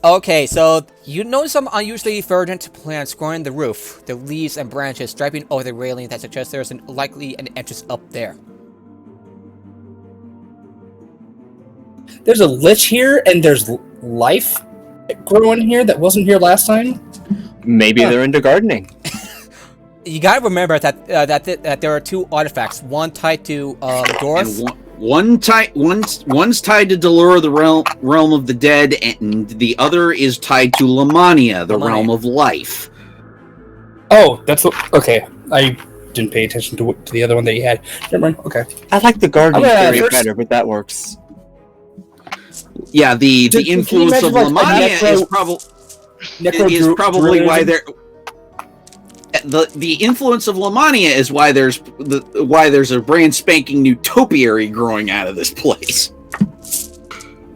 S1: Okay, so you notice some unusually verdant plants growing the roof, the leaves and branches draping over the railing that suggests there's likely an entrance up there.
S3: There's a lich here, and there's life growing here that wasn't here last time.
S7: Maybe they're into gardening.
S1: You gotta remember that there are 2 artifacts, one tied to Doris.
S4: And one's tied to Delura, the realm of the dead, and the other is tied to Lamania, the realm of life.
S3: Oh, okay. I didn't pay attention to the other one that you had. Never mind. Okay.
S7: I like the gardening theory
S3: first-
S7: better, but that works.
S4: Yeah, the
S3: Can you
S4: influence of
S3: imagine, like,
S4: Lamania is probably why they're. The influence of Lamania is why there's a brand spanking new topiary growing out of this place.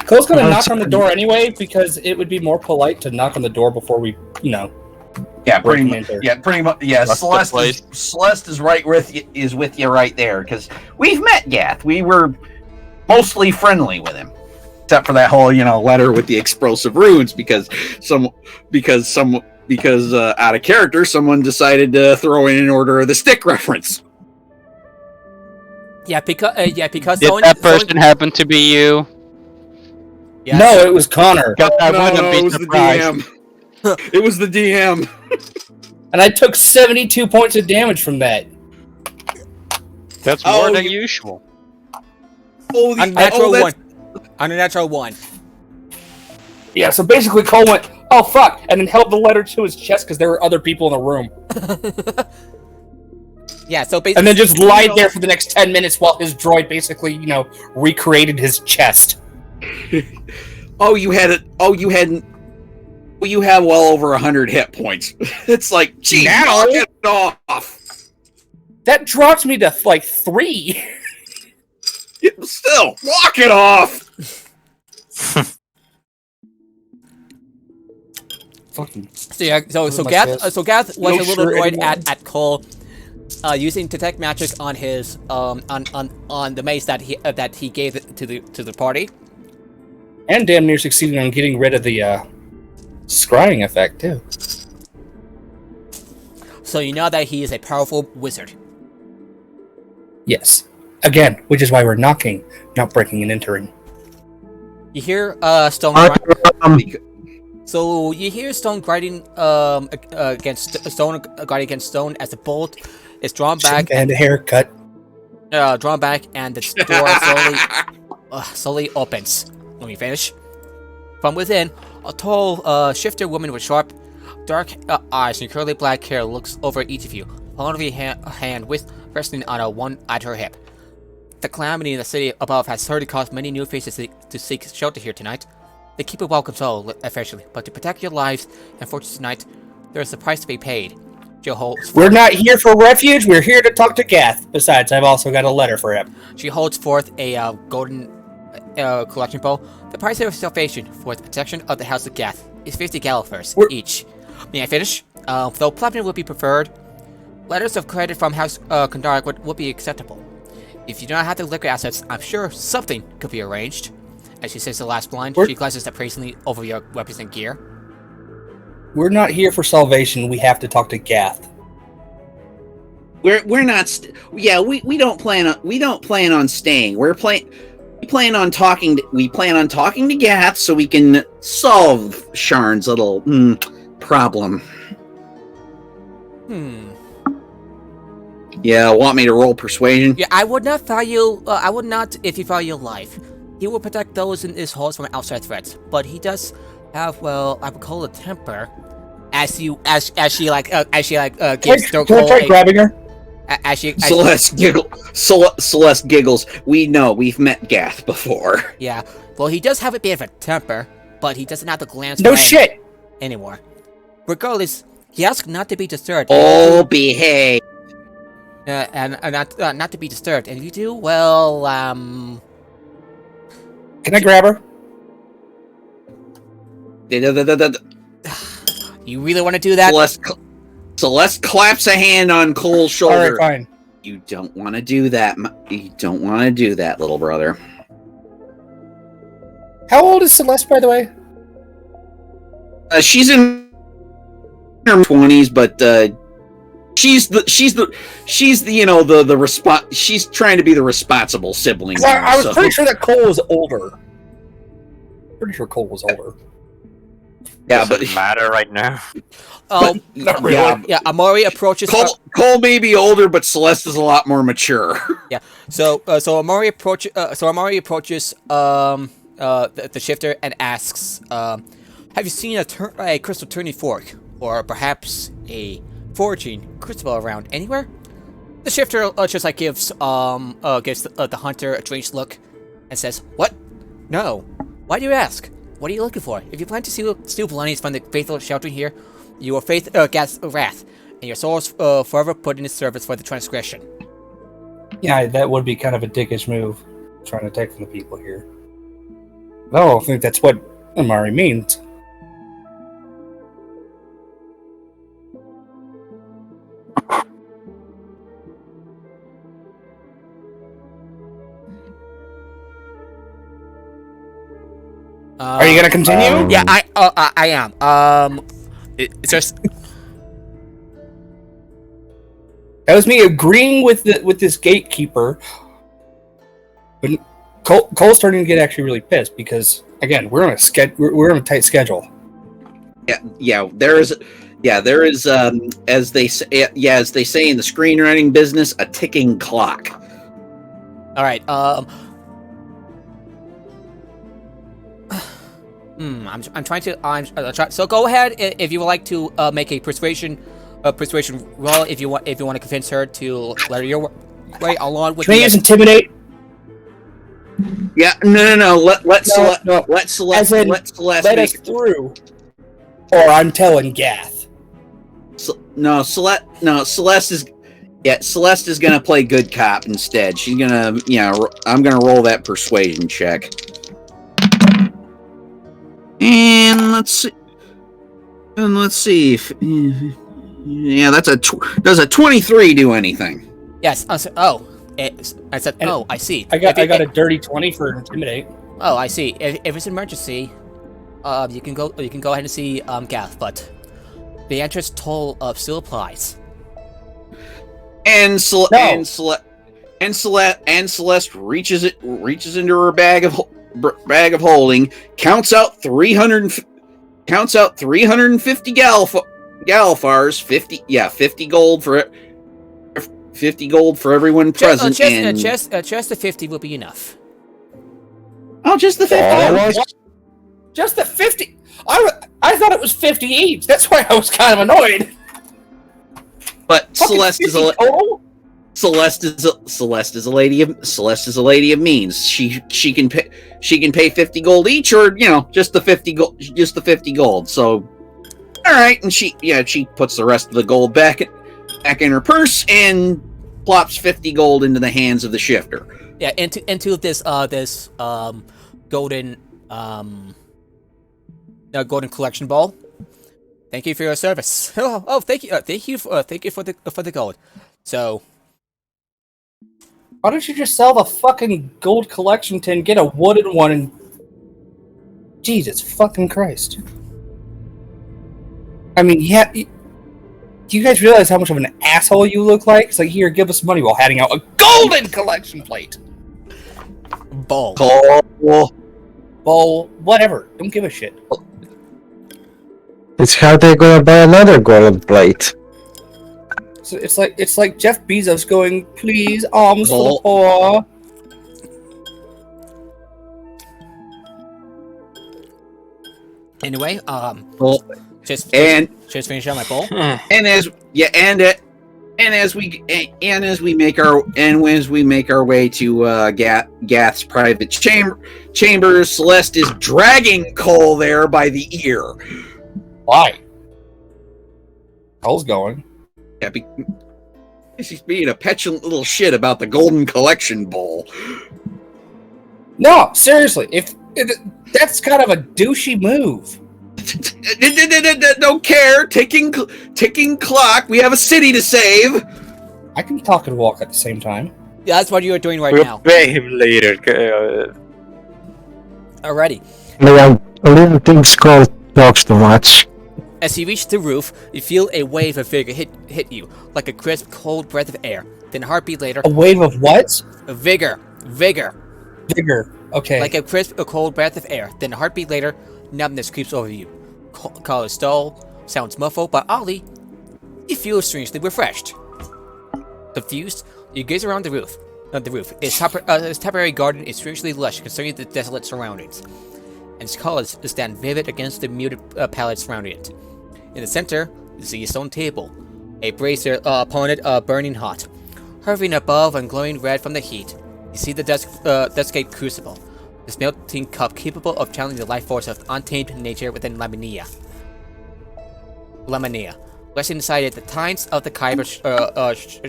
S3: Cole's gonna knock on the door anyway because it would be more polite to knock on the door before we,
S4: Yeah, pretty
S3: breaking
S4: much.
S3: into.
S4: Yeah, pretty much. Yeah,
S6: That's the place.
S4: Celeste is right with you right there because we've met Gath. We were mostly friendly with him, except for that whole letter with the explosive runes because out of character someone decided to throw in an Order of the Stick reference.
S1: Yeah, because
S6: Did that person happen to be you?
S1: Yes.
S3: No, it was Connor,
S6: I wouldn't be surprised.
S4: It was the DM.
S3: and I took 72 points of damage from that.
S6: That's more than usual.
S1: Unnatural 1. Unnatural 1.
S3: Yeah, so basically Cole went, "Oh fuck," and then held the letter to his chest because there were other people in the room,
S1: Yeah, so basically,
S3: and then just lied there for the next 10 minutes while his droid basically, recreated his chest.
S4: You have well over 100 hit points. It's like, gee, knock it off.
S3: That dropped me to 3.
S4: Still, knock it off.
S3: Fucking.
S1: So Gath was a little annoyed at Cole using detect magic on his on the mace that he gave to the party.
S3: And damn near succeeded on getting rid of the scrying effect, too.
S1: So you know that he is a powerful wizard.
S3: Yes. Again, which is why we're knocking, not breaking and entering.
S1: You hear stone. So you hear stone grinding against stone as the bolt is drawn back
S3: and a haircut.
S1: Drawn back and the door slowly opens. Let me finish. From within, a tall shifter woman with sharp, dark eyes and curly black hair looks over each of you, palm of your hand with resting on a one at her hip. The calamity in the city above has certainly caused many new faces to seek shelter here tonight. They keep a welcome soul, officially, but to protect your lives and fortunes tonight, there is a price to be paid. Jill holds.
S3: We're not here for refuge. We're here to talk to Gath. Besides, I've also got a letter for him.
S1: She holds forth a golden collection bowl. The price of salvation for the protection of the House of Gath is 50 galifers each. May I finish? Though platinum would be preferred, letters of credit from House Kandar would be acceptable. If you do not have the liquor assets, I'm sure something could be arranged. As she says the last line, she glances appraisingly over your weapons and gear.
S3: We're not here for salvation. We have to talk to Gath.
S5: We're not. We don't plan on staying. We plan on talking to Gath so we can solve Sharn's little problem. Yeah, want me to roll persuasion?
S1: Yeah, I would not value. I would not if you value your life. He will protect those in his halls from outside threats, but he does have, well, I would call it temper. As she gives
S3: Can I try grabbing her?
S5: Celeste giggles. We know, we've met Gath before.
S1: Yeah, well, he does have a bit of a temper, but he doesn't have to glance.
S3: No shit
S1: anymore. Regardless, he asks not to be disturbed.
S5: Oh, behave.
S1: And not to be disturbed. And if you do, well,
S3: Can I grab her?
S1: You really want to do that?
S5: Celeste claps a hand on Cole's shoulder.
S3: All right, fine.
S5: You don't want to do that. You don't want to do that, little brother.
S3: How old is Celeste, by the way?
S5: She's in her 20s, but she's trying to be the responsible sibling.
S3: I was pretty sure that Cole was older. Pretty sure Cole was older.
S8: Yeah, but it matter right now.
S1: Oh,
S3: not really.
S1: Yeah, Amari approaches.
S5: Cole may be older, but Celeste is a lot more mature.
S1: Yeah. So Amari approaches. The shifter and asks, "Have you seen a crystal turning fork, or perhaps a forging crucible around anywhere?" The shifter just gives the hunter a strange look, and says, "What? No. Why do you ask? What are you looking for? If you plan to steal belongings from the faithful sheltering here, you will face Gath's wrath, and your soul is forever put in his service for the transgression."
S3: Yeah, that would be kind of a dickish move, trying to take from the people here. I don't think that's what Amari means. Are you gonna continue?
S1: Yeah, I am. It's just
S3: that was me agreeing with this gatekeeper, but Cole's starting to get actually really pissed because again we're on a tight schedule.
S5: Yeah. There is as they say in the screenwriting business, a ticking clock.
S1: All right. I'm trying to. So go ahead if you would like to make a persuasion roll if you want to convince her to let her your way along with.
S3: Can I use intimidate?
S5: Yeah, no. Let Celeste
S3: let us through, or I'm telling Gath.
S5: Celeste is gonna play good cop instead. She's gonna, I'm gonna roll that persuasion check. And let's see if does a 23 do anything?
S1: Yes. I said. I see.
S3: I got a dirty 20 for intimidate.
S1: Oh, I see. If it's an emergency, you can go ahead and see Gath, but the entrance toll still applies.
S4: And Celeste reaches into her bag of holding, counts out 350 Galfars, 50 gold for 50 gold for everyone present.
S1: Just the 50 will be enough.
S4: Oh, just the 50.
S3: Just the 50. I thought it was 50 each. That's why I was kind of annoyed.
S4: But Celeste is a lady of means. She can pay 50 gold each, or just the 50 gold. So, all right, and she puts the rest of the gold back in her purse and plops 50 gold into the hands of the shifter.
S1: Yeah, into this golden golden collection ball. Thank you for your service. Oh, thank you for the gold. So,
S3: why don't you just sell the fucking gold collection tin, get a wooden one, and Jesus fucking Christ! I mean, yeah. Do you guys realize how much of an asshole you look like? It's like, here, give us money while handing out a golden collection plate.
S1: Bowl,
S3: whatever. Don't give a shit.
S2: It's how they're gonna buy another gold plate.
S3: So it's like Jeff Bezos going, please, alms for the poor.
S1: Anyway, just finish out my bowl.
S4: And as we make our way to Gath's private chambers, Celeste is dragging Cole there by the ear.
S3: Why? Cole's going.
S4: Yeah, she's being a petulant little shit about the golden collection bowl.
S3: No, seriously, if that's kind of a douchey move.
S4: Don't care. Ticking clock. We have a city to save.
S3: I can talk and walk at the same time.
S1: Yeah, that's what you are doing right
S8: We'll
S1: now.
S8: pay him later.
S1: Alrighty.
S2: A little things called talks too much.
S1: As you reach the roof, you feel a wave of vigor hit you, like a crisp, cold breath of air. Then a heartbeat later...
S3: A wave of what?
S1: Vigor.
S3: Vigor. Okay.
S1: Like a crisp, cold breath of air. Then a heartbeat later, numbness creeps over you. Color is dull, sounds muffled, but oddly, you feel strangely refreshed. Confused, you gaze around the roof. Its temporary garden is strangely lush considering the desolate surroundings, and its colors stand vivid against the muted palette surrounding it. In the center, you see a stone table, a brazier upon it burning hot. Hovering above and glowing red from the heat, you see the Deathscape Crucible, this melting cup capable of channeling the life force of untamed nature within Lamania. Resting inside it, the tines of the Kyber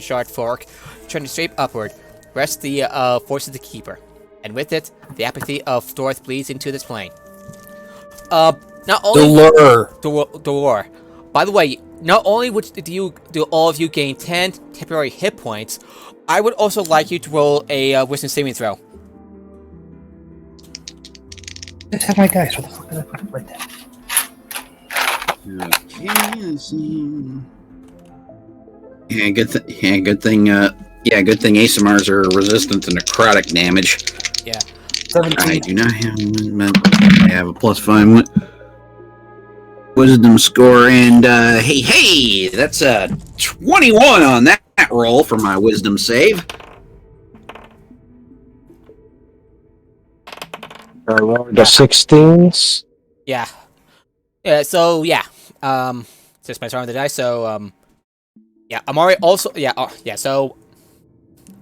S1: shard fork, turning straight upward, rest the force of the Keeper, and with it, the apathy of Dorth bleeds into this plane. Not only Dolor. By the way, not only do all of you gain 10 temporary hit points, I would also like you to roll a wisdom saving throw.
S3: Just have my dice. What the fuck did I put right there?
S4: Yeah, good thing ASMRs are resistant to necrotic damage.
S1: Yeah.
S3: 17.
S4: I do not have a +5 wisdom score, and hey, that's a 21 on that roll for my wisdom save.
S2: The 16s.
S1: Yeah. Just my turn on the dice. So Amari also. So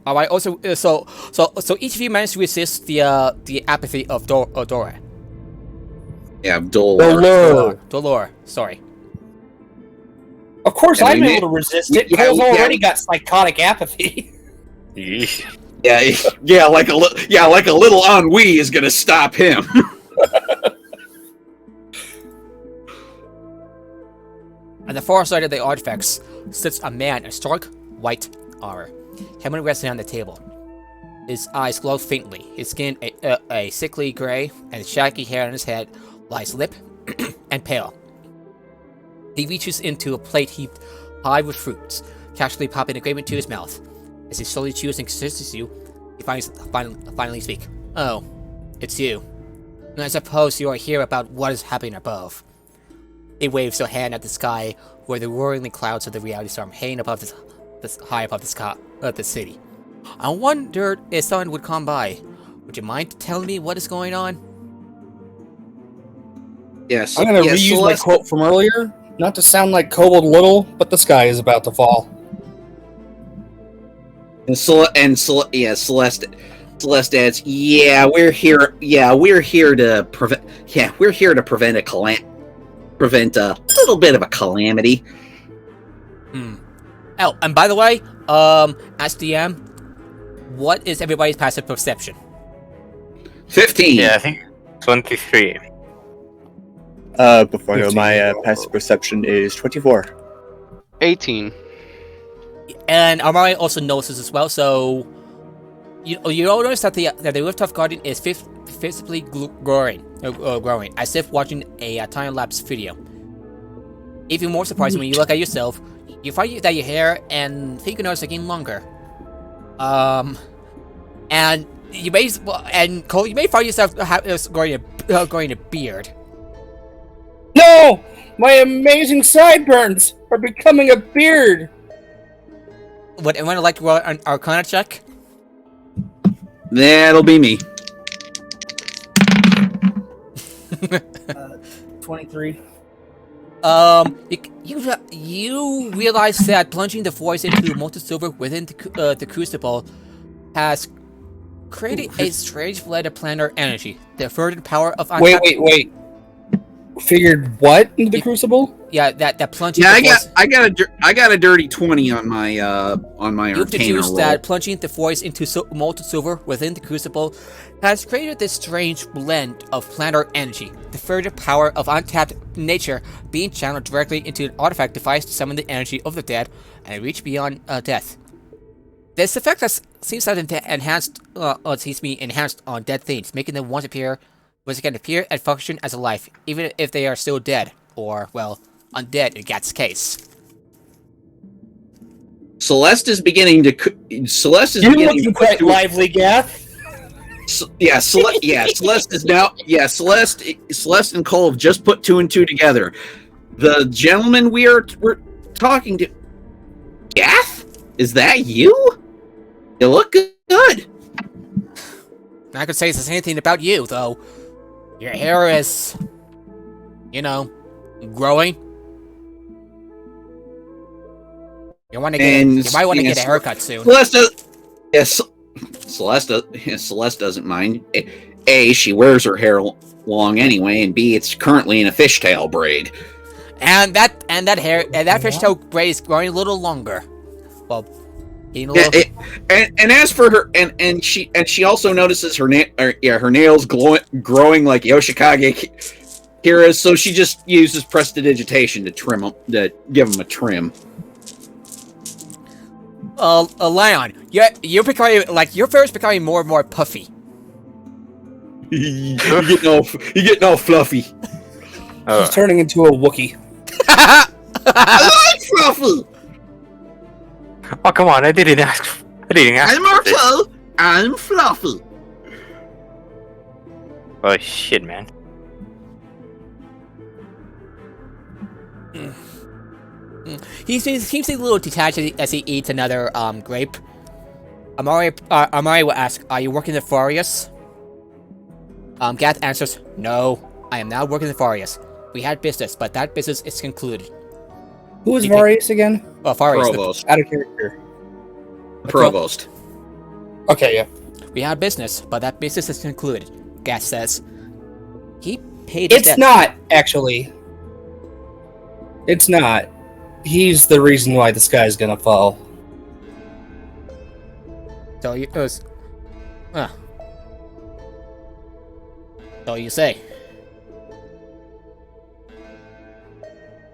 S1: Amari also. So each of you managed to resist the apathy of Dora.
S4: Yeah, Dolor.
S1: Sorry.
S3: Of course, I'm able to resist it. Cole's already got psychotic apathy.
S4: Yeah, like a little ennui is gonna stop him.
S1: On the far side of the artifacts sits a man in stark white armor, helmet resting on the table. His eyes glow faintly, his skin a sickly gray, and shaggy hair on his head lies limp and pale. He reaches into a plate heaped high with fruits, casually popping a grape into his mouth. As he slowly chews and kisses you, he finally speaks. Oh, it's you. I suppose you are here about what is happening above. He waves a hand at the sky, where the roaring clouds of the reality storm hang above high above the city. I wondered if someone would come by. Would you mind telling me what is going on?
S5: Yes.
S3: I'm gonna reuse my quote from earlier, not to sound like Kobold Little, but the sky is about to fall.
S5: And Celeste adds, "Yeah, we're here. Yeah, we're here to prevent. Yeah, we're here to prevent a little bit of a calamity."
S1: Oh, and by the way, as DM, what is everybody's passive perception?
S5: 15.
S8: Yeah, I think 23.
S7: Before I go, my passive perception is 24.
S6: 18.
S1: And Amari also notices as well, so you notice that the rooftop garden is visibly growing, as if watching a time-lapse video. Even more surprising when you look at yourself, you find that your hair and fingernails are getting longer. And Cole, you may find yourself growing a beard.
S3: No! My amazing sideburns are becoming a beard!
S1: Would anyone like to roll an Arcana check?
S5: That'll be me.
S3: 23.
S1: You realize that plunging the voice into molten silver within the crucible has created a strange blend of planar energy. The fervent power of
S3: Wait. Figured what into the crucible?
S1: Yeah, that plunging.
S5: Yeah,
S1: I
S5: got a dirty 20 on my Arcana
S1: You've deduced
S5: roll.
S1: that plunging the voice into molten silver within the crucible has created this strange blend of planar energy, the further power of untapped nature being channeled directly into an artifact device to summon the energy of the dead and reach beyond death. This effect seems to have enhanced on dead things, making them once again appear and function as alive, even if they are still dead, or, well, undead in Gat's case.
S5: Celeste is beginning to. Celeste is
S3: You're
S5: beginning
S3: looking
S5: to
S3: quite lively, Gath.
S5: Celeste is now. Yeah, Celeste and Cole have just put 2 and 2 together. The gentleman we're talking to, Gath, is that you? You look good.
S1: I could say the same thing about you, though. Your hair is, growing. You might want to get a haircut soon.
S5: Celeste doesn't mind. A, she wears her hair long anyway, and B, it's currently in a fishtail braid.
S1: And that fishtail braid is growing a little longer. Well,
S5: and as for her, and she also notices her nails growing like Yoshikage Kira's, so she just uses prestidigitation to trim them, to give them a trim.
S1: Lyon, you're becoming, your fur is becoming more and more puffy.
S5: You getting all fluffy.
S3: She's turning into a Wookiee.
S5: I like fluffy.
S8: Oh, come on, I didn't ask.
S5: I'm Martel. I'm fluffy.
S8: Oh shit, man.
S1: He seems a little detached as he eats another grape. Amari will ask, "Are you working the Farius?" Gath answers, "No, I am now working the Farius. We had business, but that business is concluded."
S3: Who is Varius again?
S1: Oh, Farius.
S5: Provost.
S3: Out of character.
S5: Provost.
S3: Okay, yeah.
S1: We had business, but that business is concluded, Gath says. He paid.
S3: It's not, actually. It's not. He's the reason why the sky's gonna fall.
S1: So you say.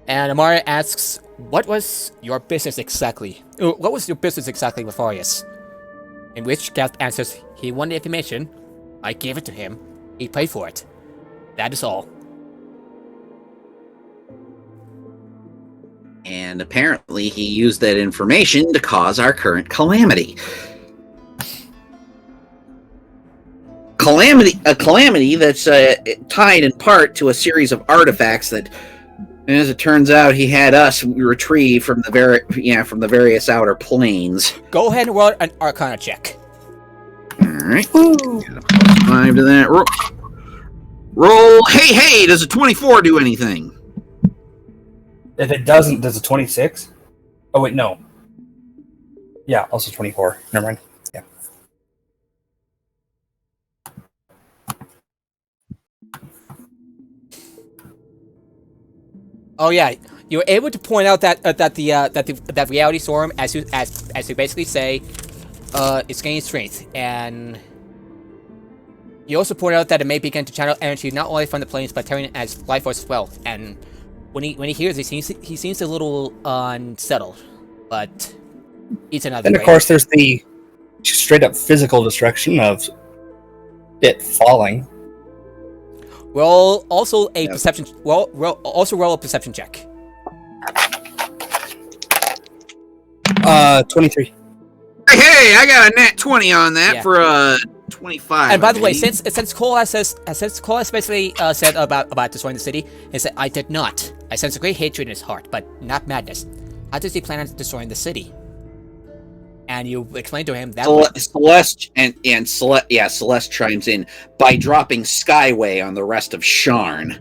S1: And Amari asks, "What was your business exactly? What was your business exactly with Arius?" In which Gav answers, he wanted information. I gave it to him. He paid for it. That is all.
S4: And apparently he used that information to cause our current calamity. A calamity that's tied in part to a series of artifacts that, as it turns out, he had us retrieve from the various outer planes.
S1: Go ahead and roll an Arcana check.
S4: All right, got a +5 to that. Roll. Hey! Does a 24 do anything?
S3: If it doesn't, does a 26? Oh wait, no. Yeah, also 24. Never mind. Yeah.
S1: Oh yeah, you were able to point out that reality storm, as you basically say, it's gaining strength, and you also point out that it may begin to channel energy not only from the planes but carrying it as life force as well. And when he hears it, he seems a little unsettled, but it's another.
S3: And of course, there's the straight up physical destruction of it falling.
S1: Roll also a perception. Roll a perception check.
S3: 23.
S4: Hey! I got a nat 20 on that for a 25.
S1: And by the way, since Cole has basically said about destroying the city, he said, "I did not. I sense a great hatred in his heart, but not madness. How does he plan on destroying the city?" And you explain to him that
S4: Celeste chimes in by dropping Skyway on the rest of Sharn.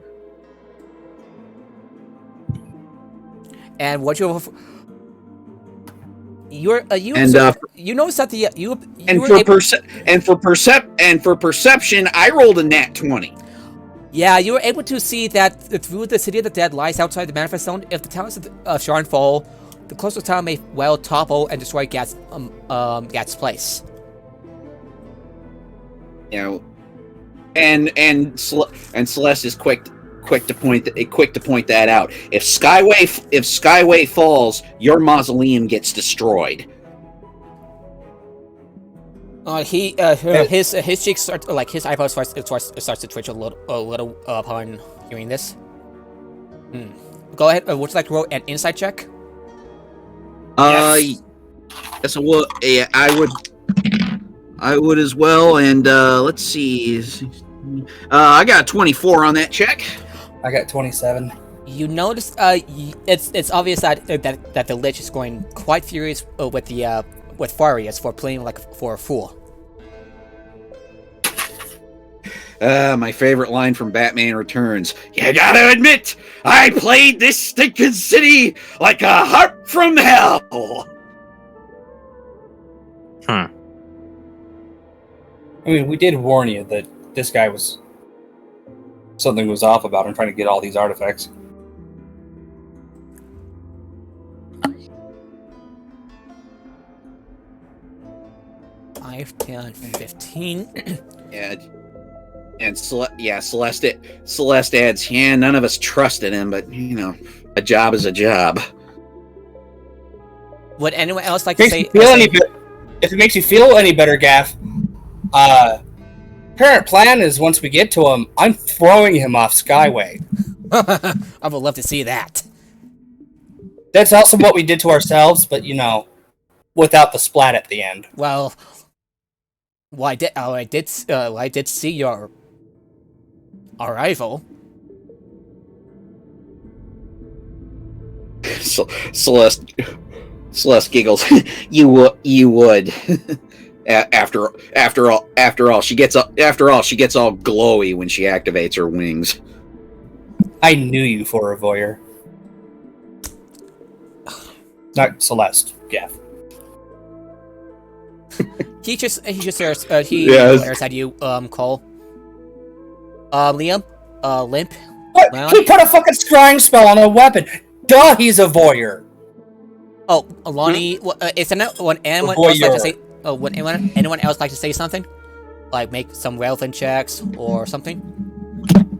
S1: And what you notice that
S4: for perception, I rolled a nat 20.
S1: Yeah, you were able to see that through the city of the dead lies outside the Manifest Zone. If the towers of Sharn fall, the closest town may well topple and destroy Gat's place.
S4: You know, and Celeste is quick to point that out. If Skyway falls, your mausoleum gets destroyed.
S1: His cheeks start, like his eyebrows starts to twitch a little upon hearing this. Go ahead. Would you like to roll an insight check?
S4: Yes. Yeah, I would as well. And let's see. I got a 24 on that check.
S3: I got 27.
S1: You notice, it's obvious that the Lich is going quite furious with Farius for playing for a fool.
S4: My favorite line from Batman Returns. You gotta admit, I played this stinking city like a harp from hell.
S3: I mean, we did warn you that this guy was... something was off about him trying to get all these artifacts.
S1: Five, 10, 15.
S4: Yeah. And Celeste adds, yeah, none of us trusted him, but, a job is a job.
S1: Would anyone else like to say...
S3: If it makes you feel any better, Gaff, current plan is once we get to him, I'm throwing him off Skyway.
S1: I would love to see that.
S3: That's also what we did to ourselves, but, without the splat at the end.
S1: Well, I did see your arrival.
S4: Celeste giggles. You would. After all, she gets all glowy when she activates her wings.
S3: I knew you for a voyeur. Not Celeste, Gaff.
S1: He just stares at you, Cole. Liam, Limp.
S3: What?
S1: Leon?
S3: He put a fucking scrying spell on a weapon. Duh, he's a voyeur.
S1: Oh, Lonnie, is there anyone else like to say? Would anyone else like to say something? Like make some relevant checks or something?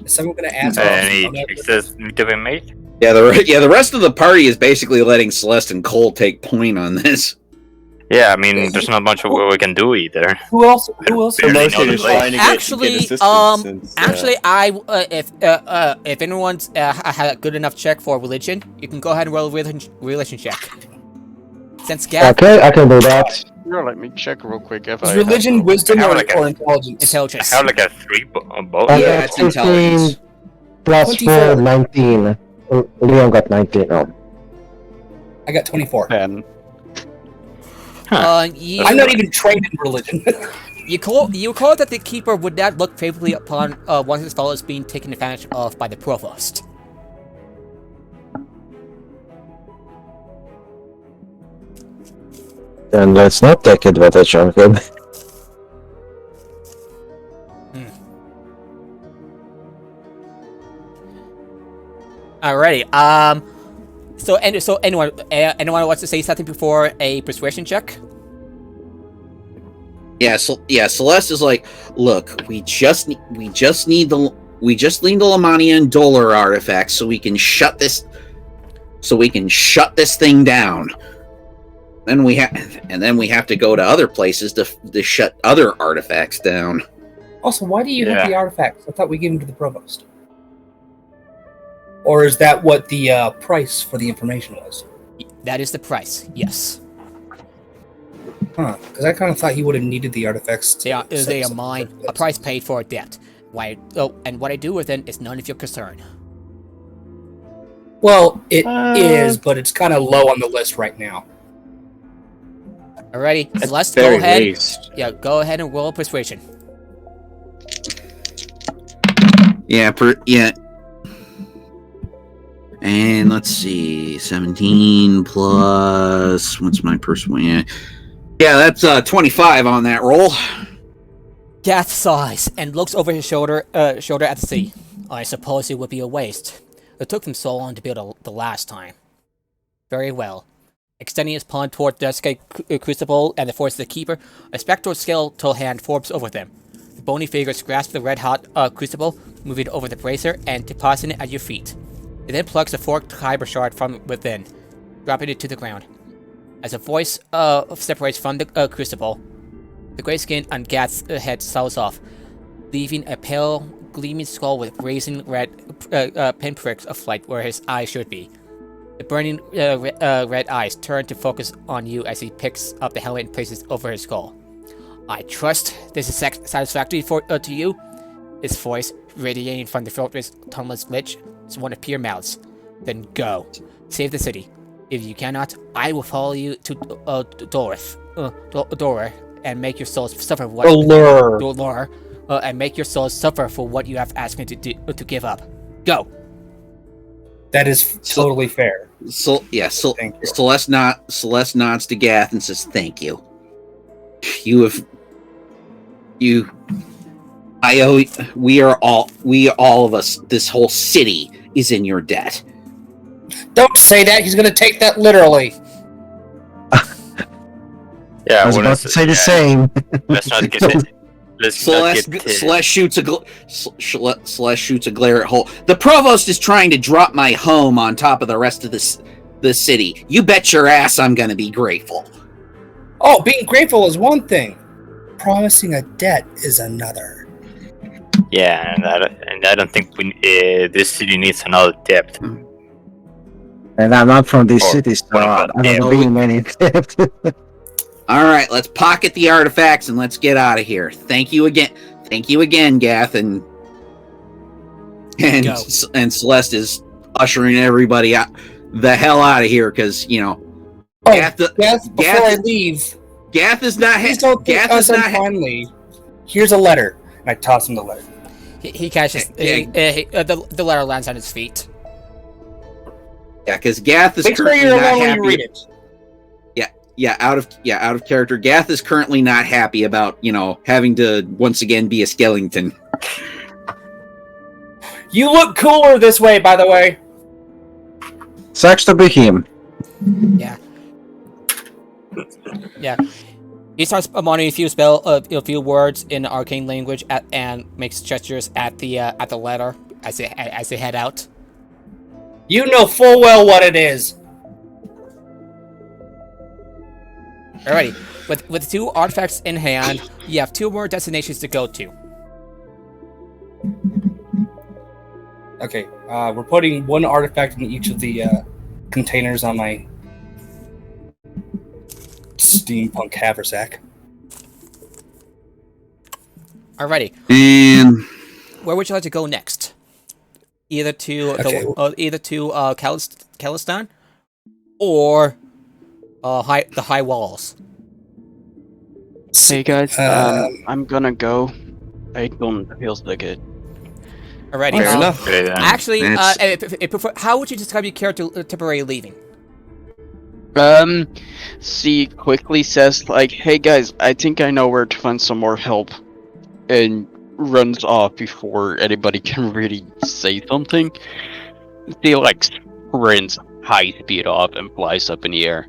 S3: Is someone gonna answer?
S8: Any checks need to be made?
S4: Yeah, the rest of the party is basically letting Celeste and Cole take point on this.
S8: Yeah, I mean, there's not much what we can do either.
S3: Who else?
S8: Barely know the place.
S1: Actually, if anyone's had a good enough check for religion, you can go ahead and roll a religion check. Since Gav,
S2: Okay, I can do that.
S6: Here, let me check real quick if
S3: Is
S6: I
S3: religion,
S6: have...
S3: wisdom,
S8: I have
S3: or,
S8: like a-
S3: or intelligence?
S1: intelligence.
S8: I have like a 3 both.
S2: I
S4: Yeah,
S2: got
S4: it's intelligence.
S2: 15 plus
S3: 24.
S2: 4, 19. Leon got 19. Oh.
S3: I got 24.
S6: 10.
S3: I'm not even trained in religion.
S1: You call that the keeper would not look favorably upon one of his followers being taken advantage of by the provost.
S2: Then let's not take advantage of him.
S1: Alrighty. So anyone wants to say something before a persuasion check?
S4: Yeah, Celeste is like, look, we just need the Lamanian Dollar artifacts so we can shut this thing down. Then we have to go to other places to shut other artifacts down.
S3: Also, why do you have the artifacts? I thought we gave them to the provost. Or is that what the price for the information was?
S1: That is the price. Yes.
S3: Huh? Because I kind of thought he would have needed the artifacts.
S1: They are mine. A price paid for a debt. And what I do with them is none of your concern.
S3: Well, it is, but it's kind of low on the list right now.
S1: Alrighty,
S7: At
S1: Celeste,
S7: the very
S1: go ahead.
S7: least.
S1: Yeah, go ahead and roll persuasion.
S4: Yeah, and let's see, 17 plus what's my persuasion? Yeah, that's 25 on that roll.
S1: Gath sighs and looks over his shoulder at the sea. I suppose it would be a waste. It took them so long to build the last time. Very well. Extending his palm toward the Sky Crucible and the force of the Keeper, a spectral skeletal hand forms over them. The bony figures grasp the red-hot Crucible, moving over the bracer and depositing it at your feet. It then plucks a forked kyber shard from within, dropping it to the ground. As a voice separates from the Crucible, the gray skin on Gath's head settles off, leaving a pale, gleaming skull with brazen red pinpricks of light where his eyes should be. The burning red eyes turn to focus on you as he picks up the helmet and places it over his skull. I trust this is satisfactory to you? His voice, radiating from the filter's toneless glitch, is one of pure mouths. Then go. Save the city. If you cannot, I will follow you to Dora, and make your souls suffer what and make your souls suffer for what you have asked me to give up. Go.
S3: That is totally fair.
S4: Celeste nods to Gath and says, "Thank you. We all of us, this whole city is in your debt."
S3: Don't say that. He's going to take that literally.
S8: Yeah,
S2: I was about to say the same.
S8: Let's not get it.
S4: Celeste shoots a glare at Hole. The provost is trying to drop my home on top of the rest of the city. You bet your ass I'm going to be grateful.
S3: Oh, being grateful is one thing. Promising a debt is another.
S8: Yeah, and I don't think this city needs another debt.
S2: And I'm not from this city, so I don't be in any debt.
S4: All right, let's pocket the artifacts and let's get out of here. Thank you again, Gath, and Celeste is ushering everybody the hell out of here because
S3: Gath, before I leave,
S4: Gath is not.
S3: Gath is not. Finally, here's a letter, and I toss him the letter.
S1: He catches the letter lands on his feet.
S4: Yeah, because Gath is
S3: Make sure
S4: currently
S3: you're
S4: not
S3: alone when
S4: happy.
S3: you read it.
S4: Out of character. Gath is currently not happy about, having to once again be a skeleton.
S3: You look cooler this way, by the way.
S2: Sucks to be him.
S1: Yeah. Yeah. He starts murmuring a few words in arcane language and makes gestures at the letter as they head out.
S3: You know full well what it is.
S1: Alrighty. With 2 artifacts in hand, you have 2 more destinations to go to.
S3: Okay, we're putting 1 artifact in each of the containers on my steampunk haversack.
S1: Alrighty.
S5: And
S1: Where would you like to go next? Either to Khalistan or the high walls.
S6: Hey guys, I'm gonna go. I don't feel so good.
S1: Alrighty.
S3: Fair enough.
S8: Okay, then.
S1: Actually,
S5: That's-
S1: how would you describe your character temporarily leaving?
S6: She quickly says like, "Hey guys, I think I know where to find some more help," and runs off before anybody can really say something. She like sprints high speed off and flies up in the air,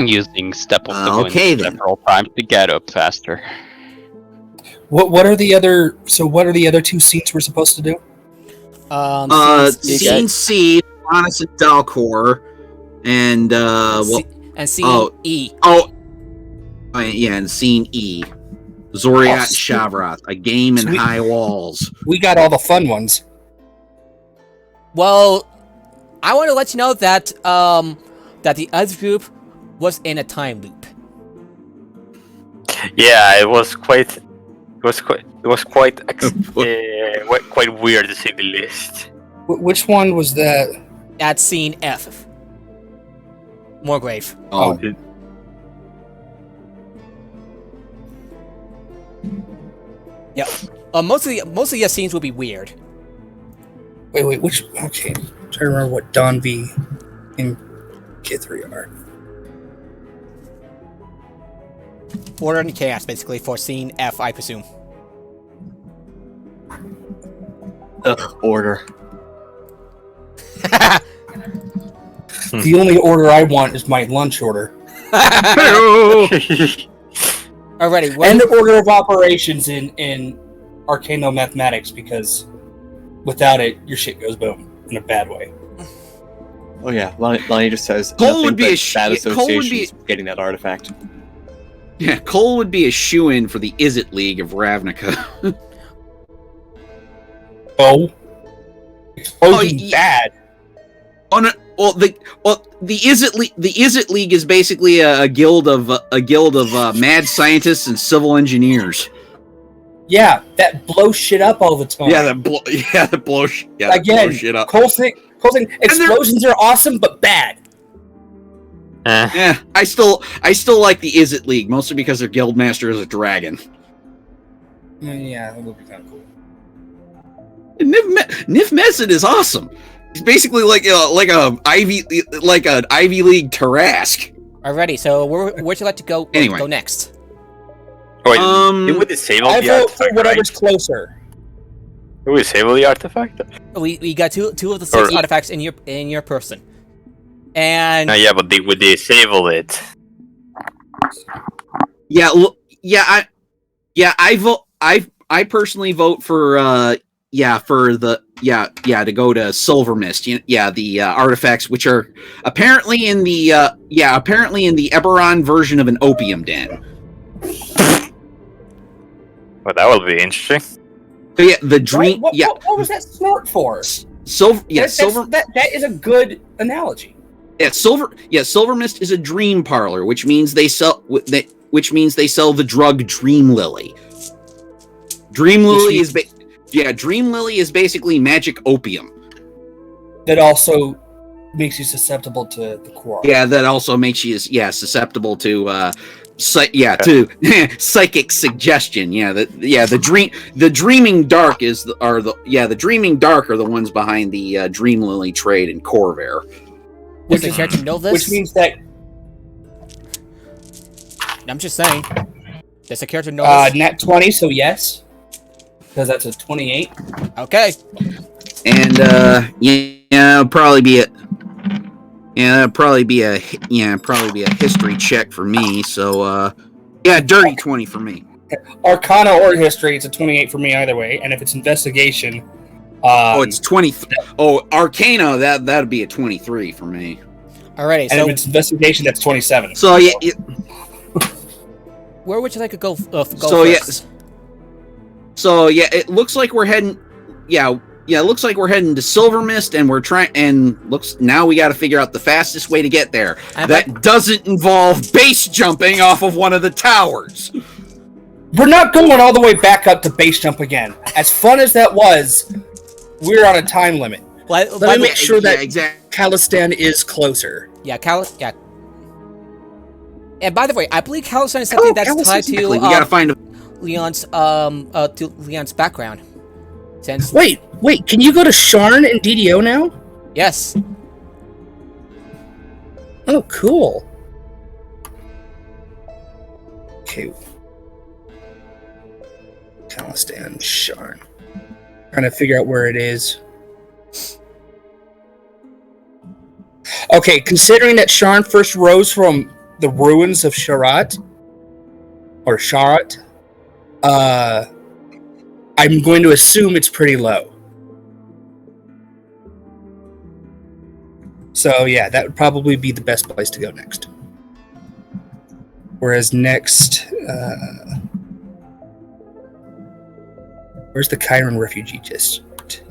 S6: using step of the wind
S5: Okay, then.
S6: several times to get up faster.
S3: What are the other? So what are the other 2 scenes we're supposed to do?
S5: Scene C, Honest and Dalcor, and
S1: Scene E.
S5: Yeah, and Scene E, Zoriat and
S3: sweet.
S5: Shavroth, a game in
S3: Sweet.
S5: high walls.
S3: We got all the fun ones.
S1: Well, I want to let you know that that the other group was in a time loop.
S8: Yeah, it was quite quite weird to say the least.
S3: Which one was that?
S1: At scene F. Morgrave.
S5: Oh,
S1: Yep. Most of the scenes will be weird.
S3: Wait, which? Okay, I'm trying to remember what Don V and Kithri are.
S1: Order and chaos, basically, for scene F, I presume.
S7: Order.
S3: The only order I want is my lunch order.
S1: Alrighty,
S3: And the order of operations in Arcano Mathematics, because without it, your shit goes boom in a bad way.
S7: Oh yeah, Lonnie just says
S5: Cole
S7: nothing
S5: would be
S7: but
S5: a sh-
S7: bad
S5: yeah, Cole would be-
S7: associations with getting that artifact.
S5: yeah, Cole would be a shoo-in for the Izzet League of Ravnica.
S3: Oh, explosion
S5: yeah.
S3: bad.
S5: The Izzet League is basically a guild of mad scientists and civil engineers.
S3: Yeah, that blows shit up all the time.
S5: That blow shit up.
S3: Cole thing, explosions are awesome but bad.
S5: Yeah, I still like the Izzet League, mostly because their guildmaster is a dragon.
S3: Yeah, that would be kind of cool.
S5: And Nif Mezzet is awesome. He's basically like an Ivy League Tarask.
S1: Alrighty, so where'd you like to go?
S5: Anyway.
S1: Go next.
S8: Wait, did we disable
S3: I
S8: the
S3: vote
S8: artifact?
S3: for whatever's closer.
S8: Did we disable the artifact?
S1: We got two of the 6 artifacts in your person, and
S8: No, yeah, but we disabled it.
S5: I personally vote for to go to Silver Mist. The artifacts which are apparently in the Eberron version of an opium den.
S8: Well, that will be interesting.
S5: So yeah, the dream.
S3: What was that snort for?
S5: Silver. Yeah,
S3: Silver. That is a good analogy.
S5: Yeah, Silver Mist is a dream parlor, which means they sell the drug Dream Lily. Dream Lily is basically magic opium.
S3: That also makes you susceptible to the quark.
S5: Yeah, that also makes you susceptible to psychic suggestion. The dreaming dark are the ones behind the Dream Lily trade in Corvair.
S1: does the character know this?
S3: Which means that
S1: I'm just saying. Does the character know this?
S3: nat 20, so yes, because that's a 28.
S1: Okay.
S5: And it'll probably be a history check for me. So dirty 20 for me.
S3: Arcana or history, it's a 28 for me either way. And if it's investigation,
S5: It's 20. Arcana, that'd be a 23 for me.
S1: Alrighty,
S3: And
S1: so
S3: if it's investigation, that's 27.
S4: So yeah,
S1: where would you like to go
S4: So, yeah,
S1: first?
S4: so yeah, it looks like we're heading. Yeah, it looks like we're heading to Silver Mist, and we're trying. And now we got to figure out the fastest way to get there. That doesn't involve base jumping off of one of the towers.
S3: We're not going all the way back up to base jump again. As fun as that was, we're on a time limit. Let me make sure that Calistan is closer.
S1: Yeah, yeah. And by the way, I believe Calistan is something that's tied to
S4: we gotta find
S1: Leon's background. Since
S3: Wait, can you go to Sharn and DDO now?
S1: Yes.
S3: Oh, cool. Okay. Calistan, Sharn. Trying to figure out where it is. Okay, considering that Sharn first rose from the ruins of Sharat, I'm going to assume it's pretty low. So yeah, that would probably be the best place to go next. Whereas next, where's the Chiron refugee district?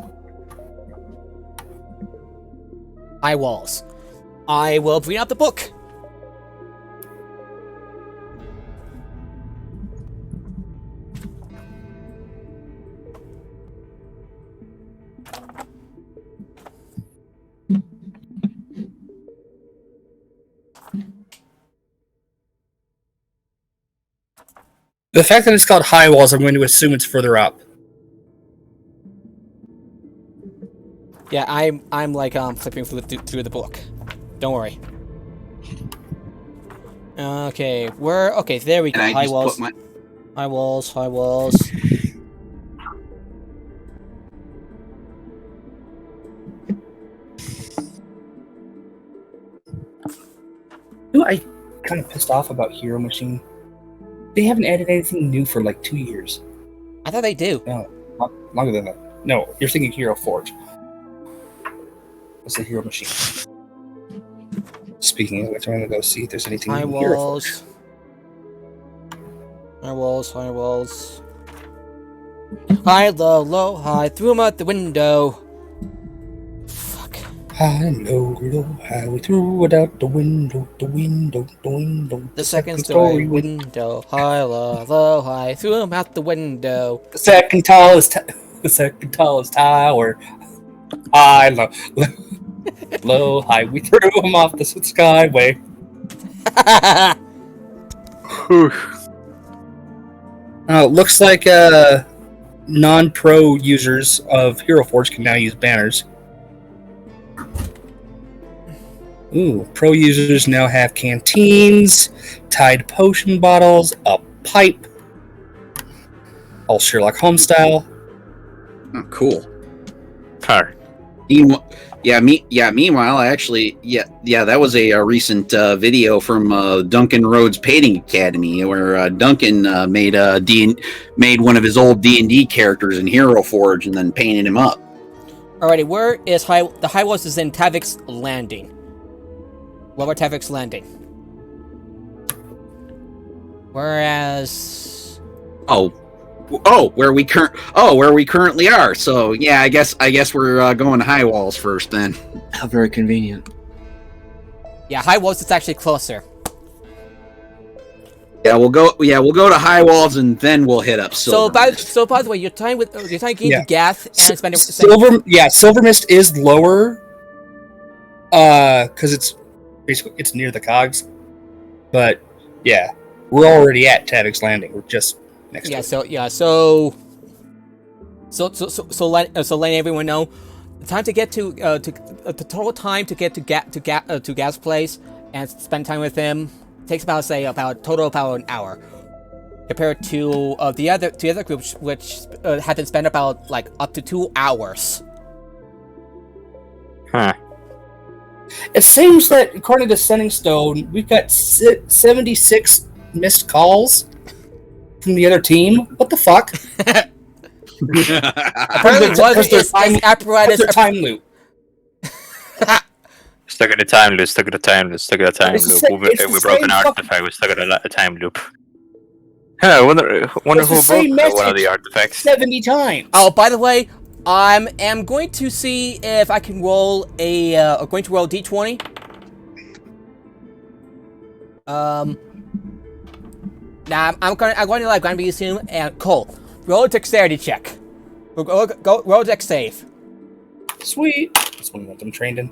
S1: High walls. I will bring out the book.
S3: The fact that it's called High Walls, I'm going to assume it's further up.
S1: Yeah, I'm like flipping through the book. Don't worry. Okay, there we go. High walls. High walls, high walls.
S3: You know, I kind of pissed off about Hero Machine. They haven't added anything new for like 2 years.
S1: I thought they do.
S3: No, longer than that. No, you're thinking Hero Forge. That's the Hero Machine. Speaking of which, I'm gonna go see if there's anything
S1: High
S3: new in Hero
S1: walls.
S3: Forge.
S1: High walls, high walls. High, low, low, high. Threw him out the window. Fuck.
S3: High, low, low, high. We threw it out the window, the window, the window.
S1: The second story window. High, low, low, high. Threw him out the window.
S3: The second tallest tower. High, low, low, low, high. We threw him off the skyway. Looks like non-pro users of Hero Forge can now use banners. Ooh, pro users now have canteens, tied potion bottles, a pipe, all Sherlock Holmes style.
S4: Oh, cool.
S8: Her.
S4: Meanwhile, that was a recent video from Duncan Rhodes Painting Academy, where Duncan made one of his old D&D characters in Hero Forge and then painted him up.
S1: Alrighty, where is the high walls is in Tavik's Landing. Lower Tavik's Landing. Whereas
S4: where we currently are. So yeah, I guess we're going to High Walls first then.
S7: How very convenient.
S1: yeah, high walls is actually closer.
S4: Yeah, we'll go to High Walls and then we'll hit up Silver Mist.
S1: So by the way, you're tying getting gas and spending
S3: Silver Mist is lower, because it's near the cogs. But yeah, we're already at Tavik's Landing. We're just next to it.
S1: So letting everyone know, the time to get to the total time to get to Gas's place and spend time with him takes about an hour, compared to the other groups which had to spend about up to 2 hours.
S8: Huh.
S3: It seems that according to Sending Stone, we've got 76 missed calls from the other team. What the fuck?
S1: Apparently, one is Apparatus.
S3: Their time loop.
S8: Stuck in a time loop, stuck in a time loop, stuck in a time
S3: It's the
S8: loop.
S3: same-
S8: We
S3: it's the
S8: broke an
S3: same
S8: artifact, we stuck in a time loop. Yeah, I wonder
S3: It's
S8: who
S3: the same
S8: broke one of
S3: message
S8: the artifacts.
S3: 70 times.
S1: Oh, by the way, I am going to see if I can roll a. Going to roll d20. Now I'm going to be assuming and Cole, roll a dexterity check. Roll a dex save.
S3: Sweet. That's one that I'm trained in.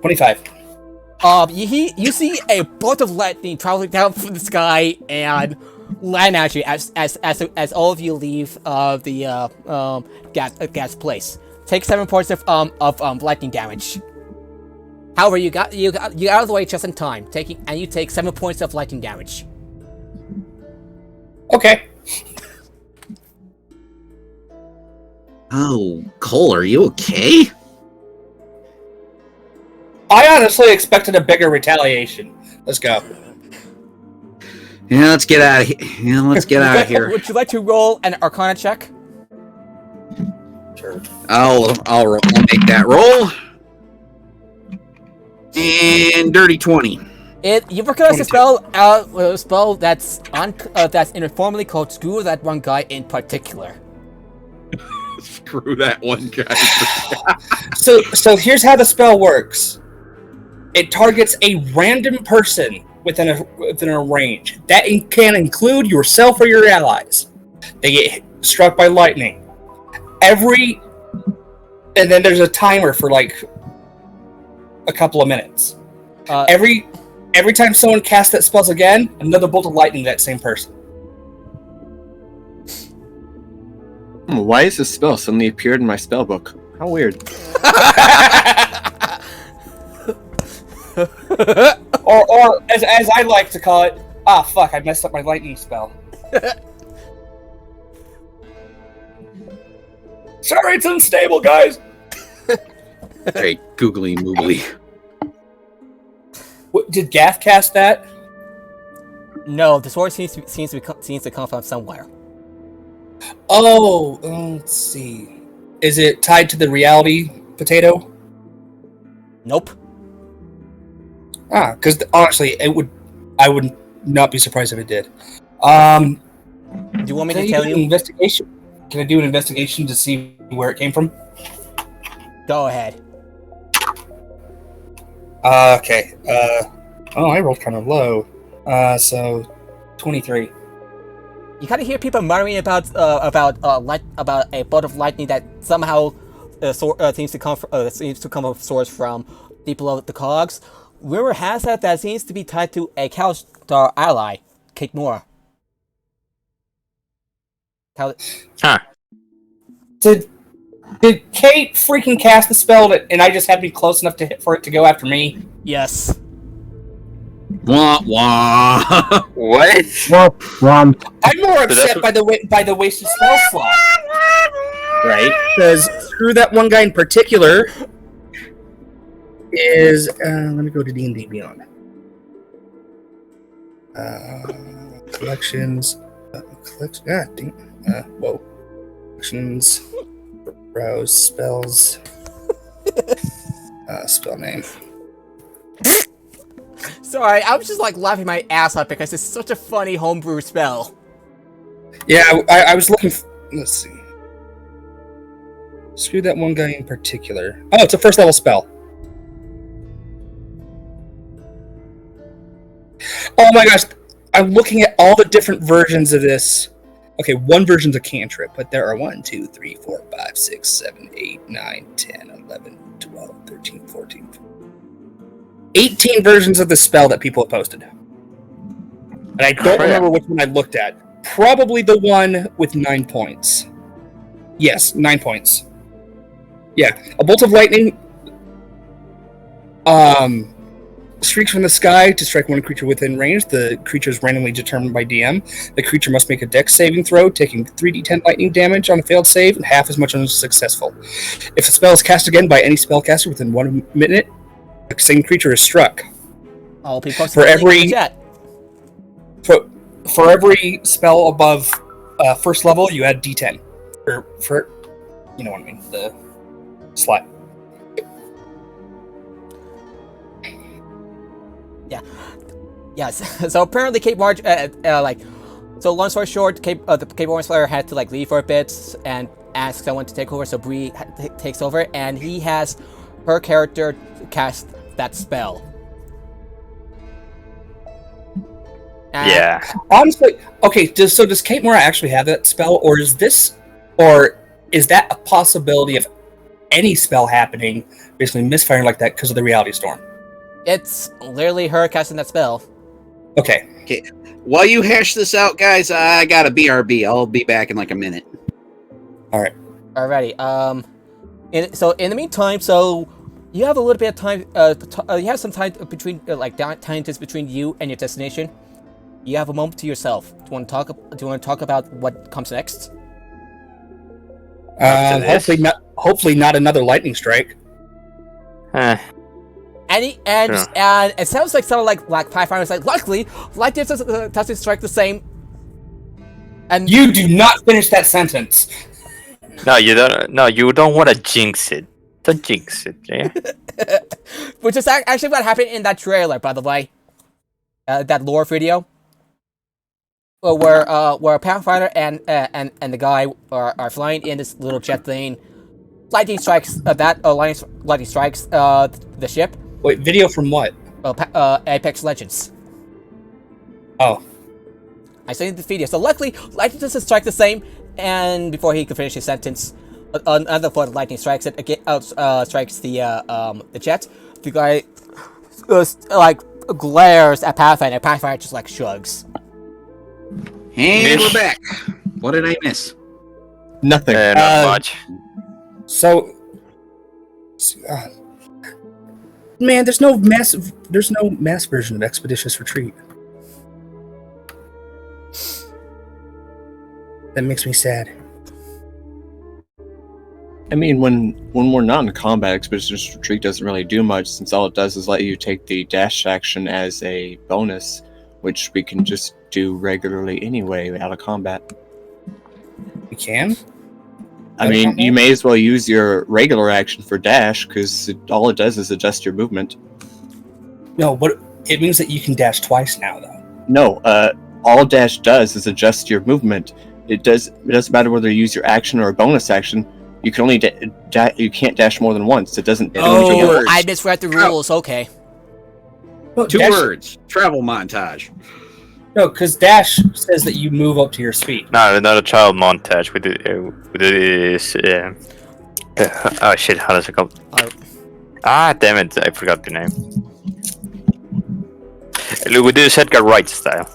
S3: 25.
S1: You see a bolt of lightning traveling down from the sky and land at you as all of you leave the gas place. Take 7 points of lightning damage. However, you got out of the way just in time. You take 7 points of lightning damage.
S3: Okay.
S5: Oh, Cole, are you okay?
S3: I honestly expected a bigger retaliation. Let's go.
S5: Yeah, let's get out of here. Yeah, let's get out of here.
S1: Would you like to roll an Arcana check?
S3: Sure.
S5: I'll make that roll. And dirty 20.
S1: You recognize a spell that's informally called "Screw That One Guy" in particular.
S5: Screw that one guy.
S3: So here's how the spell works. It targets a random person within a range. That can include yourself or your allies. They get struck by lightning. And then there's a timer for like a couple of minutes. Every time someone casts that spell again, another bolt of lightning to that same person.
S7: Why is this spell suddenly appeared in my spell book? How weird.
S3: or as I like to call it, fuck, I messed up my lightning spell. Sorry, it's unstable, guys.
S5: Hey, googly moogly.
S3: Did Gaff cast that?
S1: No, the sword seems to come from somewhere.
S3: Oh, let's see. Is it tied to the reality potato?
S1: Nope.
S3: Because honestly, I would not be surprised if it did.
S1: Do you want me to tell you?
S3: Investigation. Can I do an investigation to see where it came from?
S1: Go ahead.
S3: Okay. I rolled kind of low. So 23.
S1: You kind of hear people murmuring about a bolt of lightning that somehow seems to come of source from deep below the cogs. Rumor has it that seems to be tied to a Calstar ally, Kate Moore.
S8: Huh.
S3: Did Kate freaking cast the spell and I just had to be close enough to hit for it to go after me?
S1: Yes.
S5: Wah wah.
S8: What?
S2: One.
S3: I'm more upset by the wasted spell slot. Right? Because screw that one guy in particular is let me go to D&D Beyond. Collections. Whoa. Collections. Browse spells. Spell name.
S1: Sorry, I was just like laughing my ass off because it's such a funny homebrew spell.
S3: Yeah, I was looking. Let's see. Screw that one guy in particular. Oh, it's a first level spell. Oh my gosh, I'm looking at all the different versions of this. Okay, one version's a cantrip, but there are 1, 2, 3, 4, 5, 6, 7, 8, 9, 10, 11, 12, 13, 14, 18 versions of the spell that people have posted. And I don't remember which one I looked at. Probably the one with 9 points. Yes, 9 points. Yeah, a bolt of lightning streaks from the sky to strike one creature within range. The creature is randomly determined by DM. The creature must make a dex saving throw, taking 3d10 lightning damage on a failed save and half as much on a successful. If the spell is cast again by any spellcaster within 1 minute, the same creature is struck.
S1: I'll be posting
S3: For
S1: the link in
S3: every
S1: the chat.
S3: for every spell above first level, you add D10. For you know what I mean, the slot.
S1: Yes. So apparently, Cape March, so long story short, the Cape Orange player had to leave for a bit and ask someone to take over. So Bree takes over, and he has her character cast that spell.
S8: Yeah.
S3: Honestly, okay. Does Kate Mora actually have that spell, or is that a possibility of any spell happening, basically misfiring like that because of the reality storm?
S1: It's literally her casting that spell.
S3: Okay.
S5: While you hash this out, guys, I got a BRB. I'll be back in like a minute.
S3: All right.
S1: Alrighty. So in the meantime, so you have a little bit of time. You have some time between, time just between you and your destination. You have a moment to yourself. Do you want to talk about what comes next?
S3: Hopefully not another lightning strike.
S1: And it sounds like someone like Pathfinder's like, luckily, lightning doesn't strike the same. And
S3: you do not finish that sentence.
S8: No, you don't. No, you don't want to jinx it. Don't jinx it, yeah.
S1: Which is actually what happened in that trailer, by the way. That lore video, where Pathfinder and the guy are flying in this little jet plane. Lightning strikes lightning strikes the ship.
S3: Wait, video from what?
S1: Apex Legends.
S3: Oh.
S1: I sent the video. So luckily, lightning doesn't strike the same. And before he could finish his sentence, another point of lightning strikes it again. Strikes the jet. The guy glares at Pathfinder. Pathfinder just shrugs.
S5: And we're back. What did I miss?
S7: Nothing.
S8: Not much.
S3: So, man, there's no mass version of Expeditious Retreat. That makes me sad.
S7: I mean, when we're not in combat, Expeditious Retreat doesn't really do much, since all it does is let you take the dash action as a bonus, which we can just do regularly anyway out of combat.
S3: We can?
S7: I mean, you may as well use your regular action for dash, because all it does is adjust your movement.
S3: No, but it means that you can dash twice now, though.
S7: No, all dash does is adjust your movement. It doesn't matter whether you use your action or a bonus action. You can only you can't dash more than once. It doesn't.
S1: Oh, I misread the rules. Okay.
S3: No,
S5: Two words. Travel montage.
S3: No, because dash says that you move up to your speed.
S8: No, not a child montage. We do this. Oh shit! How does it go? Damn it! I forgot the name. We do this Edgar Wright style.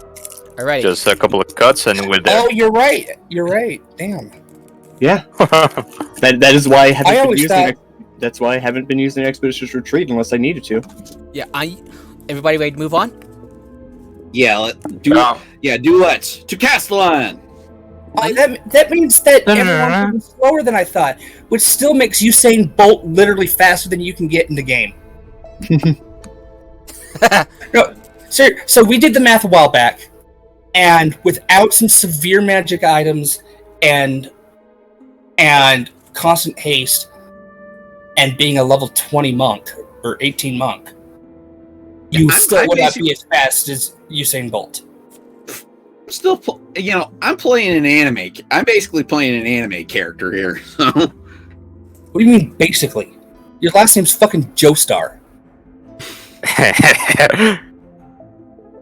S1: Alright.
S8: Just a couple of cuts and we're there.
S3: Oh, you're right. You're right. Damn.
S7: Yeah. that is why that's why I haven't been using Expeditious Retreat unless I needed to.
S1: Yeah. Everybody ready to move on?
S5: Yeah. Do let's to Castellan.
S3: That means that everyone's slower than I thought, which still makes Usain Bolt literally faster than you can get in the game. No, so we did the math a while back. And without some severe magic items and constant haste and being a level 20 monk or 18 monk, you still would not be as fast as Usain Bolt.
S5: Still, I'm playing an anime. I'm basically playing an anime character here. So.
S3: What do you mean, basically? Your last name's fucking Joestar.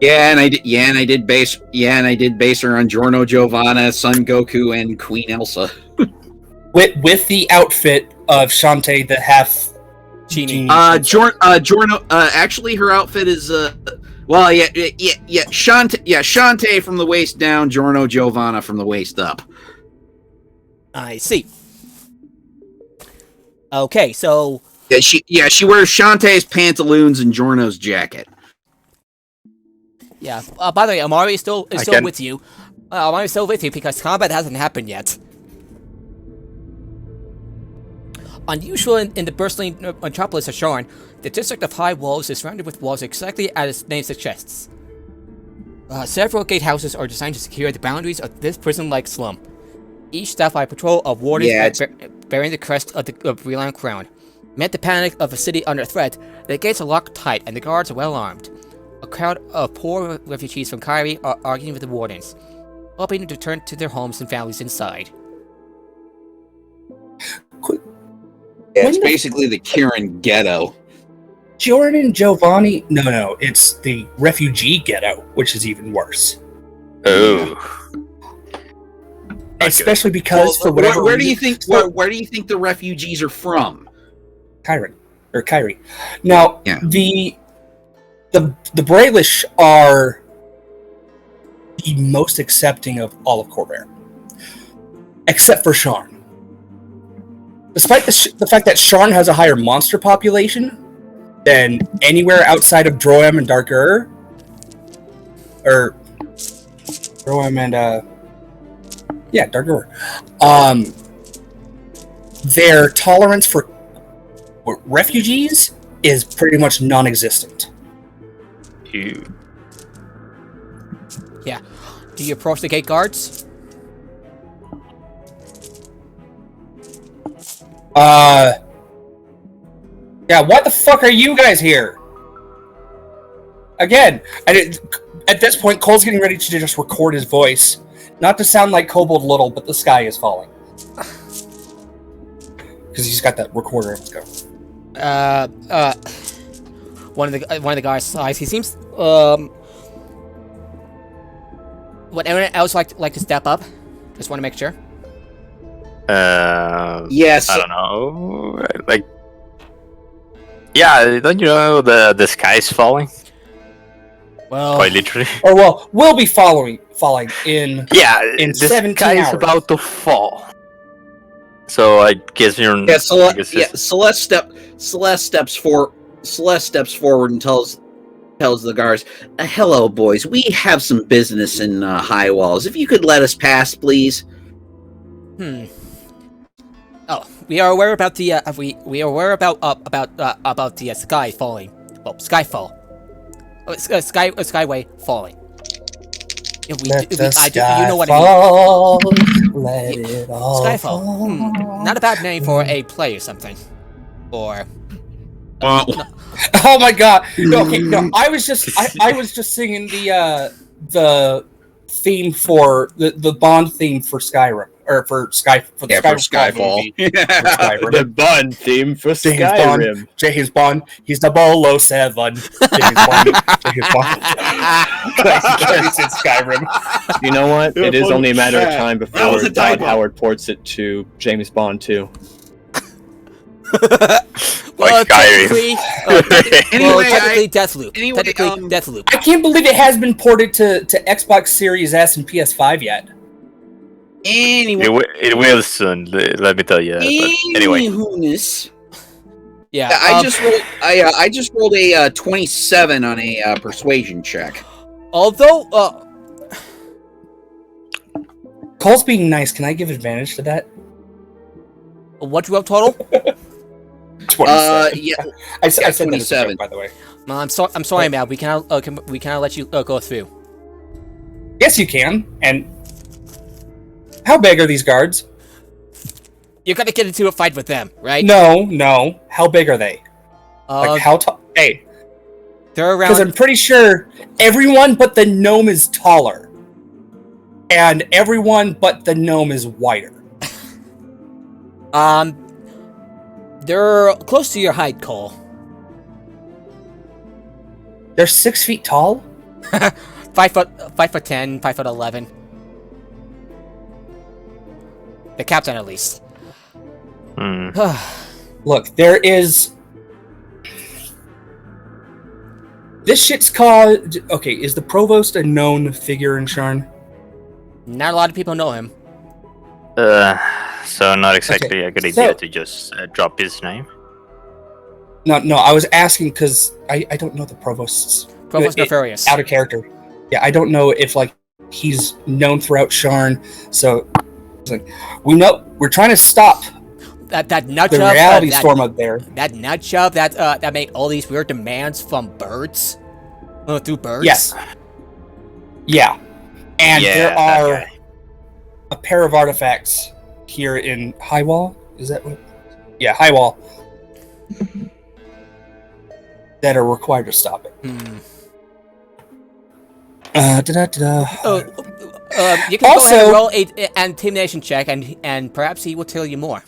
S3: I did base her on Giorno Giovanna, Son Goku, and Queen Elsa. with the outfit of Shantae, the half genie.
S5: Giorno. Actually, her outfit is Shantae from the waist down, Giorno Giovanna from the waist up.
S1: I see. Okay, so
S5: she wears Shantae's pantaloons and Giorno's jacket.
S1: Yeah. By the way, Amari is still with you. Amari is still with you because combat hasn't happened yet. Unusual in the bustling metropolis of Sharn, the district of high walls is surrounded with walls exactly as its name suggests. Several gatehouses are designed to secure the boundaries of this prison-like slum. Each staffed by a patrol of wardens bearing the crest of the Lyon crown. Amid the panic of a city under threat, the gates are locked tight and the guards are well armed. A crowd of poor refugees from Kyrie are arguing with the wardens, hoping to return to their homes and families inside.
S5: Yeah, it's basically the Kieran ghetto.
S3: Jordan Giovanni? No, it's the refugee ghetto, which is even worse.
S8: Oh.
S3: Especially because for whatever
S5: where do you
S3: reason,
S5: think where do you think the refugees are from?
S3: Kyrie. Now,
S5: Yeah.
S3: the Braelish are the most accepting of all of Corvair, except for Sharn. Despite the fact that Sharn has a higher monster population than anywhere outside of Droam and Darker, or Droam and Darker, their tolerance for refugees is pretty much non-existent.
S1: Yeah. Do you approach the gate guards?
S3: Yeah, what the fuck are you guys here? Again, at this point, Cole's getting ready to just record his voice. Not to sound like Kobold Little, but the sky is falling. Because he's got that recorder in his go.
S1: One of the guys sighs. He seems would anyone else like to step up? Just want to make sure.
S5: Yes.
S8: I don't know. Like, yeah, don't you know the sky's falling?
S1: Well,
S8: Quite literally.
S3: Or well, we'll be falling in
S8: Yeah,
S3: in
S8: the
S3: 17
S8: sky is
S3: hours.
S8: about to fall. So I guess you're.
S5: Yeah,
S8: I guess it's-
S5: Celeste steps forward and tells the guards, "Hello, boys. We have some business in High Walls. If you could let us pass, please."
S1: Oh, we are aware about the we are aware about the sky falling. Well, Skyfall. Skyway falling. You know what I mean.
S3: Let it all
S1: Skyfall.
S3: fall.
S1: Not a bad name for a play or something. Or
S3: Oh my god! No, okay, no. I was just singing the theme for the Bond theme for Skyrim or for
S5: Skyfall.
S3: movie. For Skyrim.
S7: The Bond theme for
S3: James
S7: Skyrim.
S3: James Bond. He's the 007. James Bond. He carries in Skyrim.
S7: You know what? It is only a matter of time
S5: was
S7: before
S5: a
S7: Todd
S5: typo.
S7: Howard ports it to James Bond 2.
S1: well,
S8: Skyrim.
S1: technically,
S5: Anyway,
S1: Deathloop.
S5: anyway,
S1: Deathloop.
S3: I can't believe it has been ported to Xbox Series S and PS5 yet.
S5: Anyway,
S8: it will soon. Let me tell you. But anyway,
S1: Yeah.
S5: I just rolled a 27 on a persuasion check.
S1: Although,
S3: Cole's being nice. Can I give advantage to that?
S1: what do you have total?
S3: 27.
S5: Yeah,
S3: I said that as a
S5: 27.
S3: joke, by the way.
S1: Well, I'm sorry, Matt. We cannot let you go through.
S3: Yes, you can. And how big are these guards?
S1: You're gonna get into a fight with them, right?
S3: No. How big are they? Like how tall? Hey,
S1: They're
S3: because
S1: around.
S3: I'm pretty sure everyone but the gnome is taller, and everyone but the gnome is wider.
S1: They're close to your height, Cole.
S3: They're 6 feet tall.
S1: 5'10", 5'11". The captain, at least.
S3: Look, there is. This shit's called. Okay, is the provost a known figure in Sharn?
S1: Not a lot of people know him.
S8: so not exactly a good idea
S3: so-
S8: to just drop his name.
S3: No. I was asking because I don't know the provost's.
S1: Provost Nefarious.
S3: Out of character. Yeah, I don't know if like he's known throughout Sharn. So, it's like, we know we're trying to stop
S1: That nut
S3: the
S1: job.
S3: reality storm up there.
S1: That nut job that made all these weird demands from birds. Through birds.
S3: Yes. Yeah. And
S8: Yeah,
S3: there
S8: that
S3: are
S8: guy.
S3: a pair of artifacts here in High Wall. Is that what? Yeah, High Wall. That are required to stop it.
S1: You can go ahead and roll an intimidation check, and perhaps he will tell you more.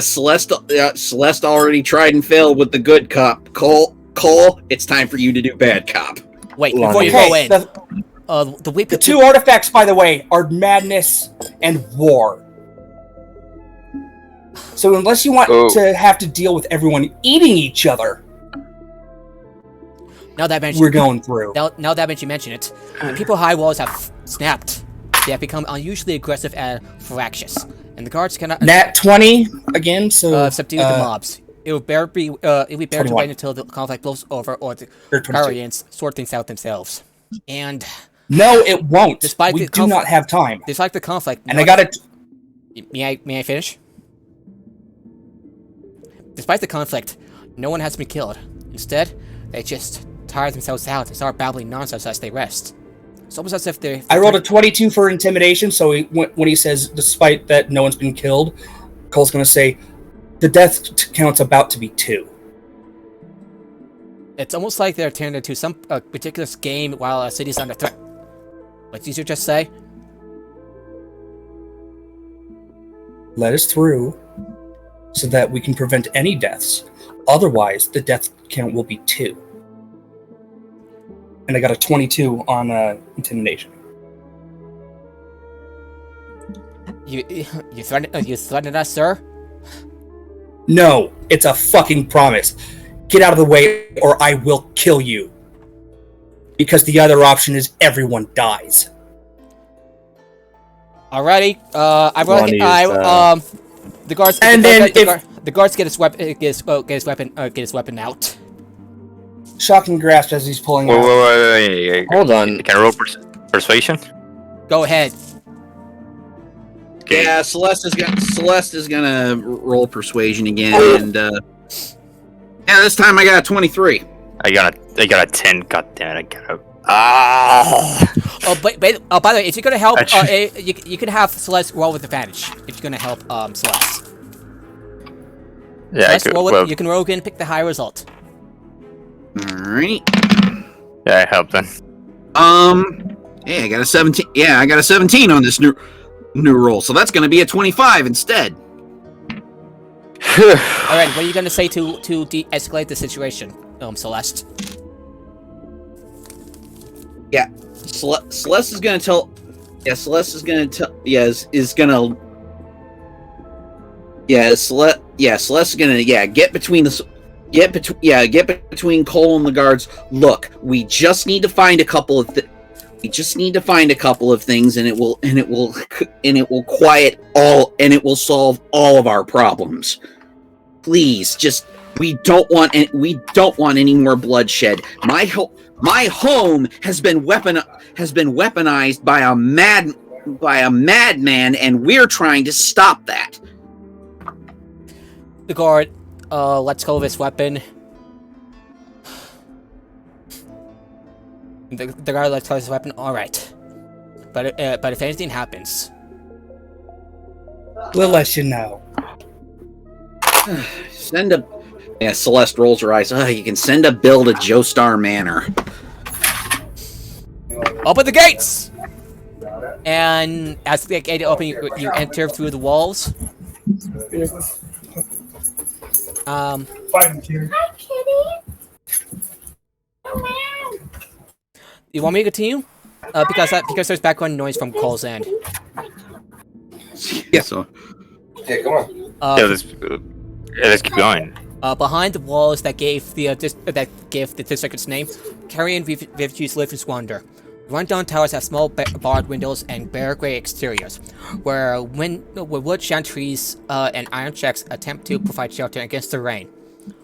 S5: Celeste already tried and failed with the good cop. Cole, it's time for you to do bad cop.
S1: Wait, before you go in,
S3: the two artifacts, by the way, are madness and war. So unless you want to have to deal with everyone eating each other, we're going through.
S1: Now that you mention it, the people high walls have snapped. They have become unusually aggressive and fractious, and the guards cannot.
S3: Nat 20 again, so
S1: subdue the mobs. It will bear to wait until the conflict blows over, or the Guardians sort things out themselves. And
S3: no, it won't.
S1: Despite
S3: we do not have time.
S1: Despite the conflict,
S3: and I got it.
S1: May I finish? Despite the conflict, no one has been killed. Instead, they just tire themselves out and start babbling nonsense as they rest. It's almost as if they're...
S3: I rolled a 22 for intimidation, so when he says, despite that no one's been killed, Cole's going to say, the death count's about to be 2.
S1: It's almost like they're turned into some particular game while a city's under threat. What did you just say?
S3: Let us through, so that we can prevent any deaths. Otherwise, the death count will be 2. And I got a 22 on intimidation.
S1: You threatened us, sir?
S3: No, it's a fucking promise. Get out of the way, or I will kill you. Because the other option is everyone dies.
S1: Alrighty. The guards.
S3: And
S1: the guards get his weapon out.
S3: Shocking grasp as he's pulling out.
S8: Wait.
S7: Hold on.
S8: Can I roll persuasion?
S1: Go ahead.
S8: Okay.
S5: Yeah, Celeste is gonna roll persuasion again, and this time I got a 23.
S8: I got a 10. God damn it!
S1: Oh, but by the way, if you're gonna help, you can have Celeste roll with advantage if you're gonna help Celeste.
S8: Yeah,
S1: you can roll again, pick the high result.
S5: Alright.
S8: Yeah, I helped then.
S5: Yeah, I got a 17. Yeah, I got a 17 on this new roll, so that's gonna be a 25 instead.
S1: Alright, what are you gonna say to de-escalate the situation, Celeste?
S5: Yeah, Celeste is gonna tell. Yeah, Celeste is gonna tell. Yeah, is gonna. Yeah, Celeste is gonna. Yeah, get between Cole and the guards. Look, we just need to find a couple of. We just need to find a couple of things, and it will quiet all, and it will solve all of our problems. Please, just we don't want any more bloodshed. My home has been weaponized by a madman, and we're trying to stop that.
S1: The guard lets go of his weapon. The guard lets go of his weapon. All right, but if anything happens,
S3: we'll let you know.
S5: Celeste rolls her eyes. You can send a bill to Joestar Manor.
S1: Open the gates! And as the gate opens, you enter through the walls. You want me to continue? Because there's background noise from Cole's end.
S5: Yeah, so.
S3: Yeah, come on.
S8: Let's keep going.
S1: Behind the walls that gave the district its name, Carrion refugees live and squander. Rundown towers have small barred windows and bare gray exteriors, where wood chantries and iron shacks attempt to provide shelter against the rain.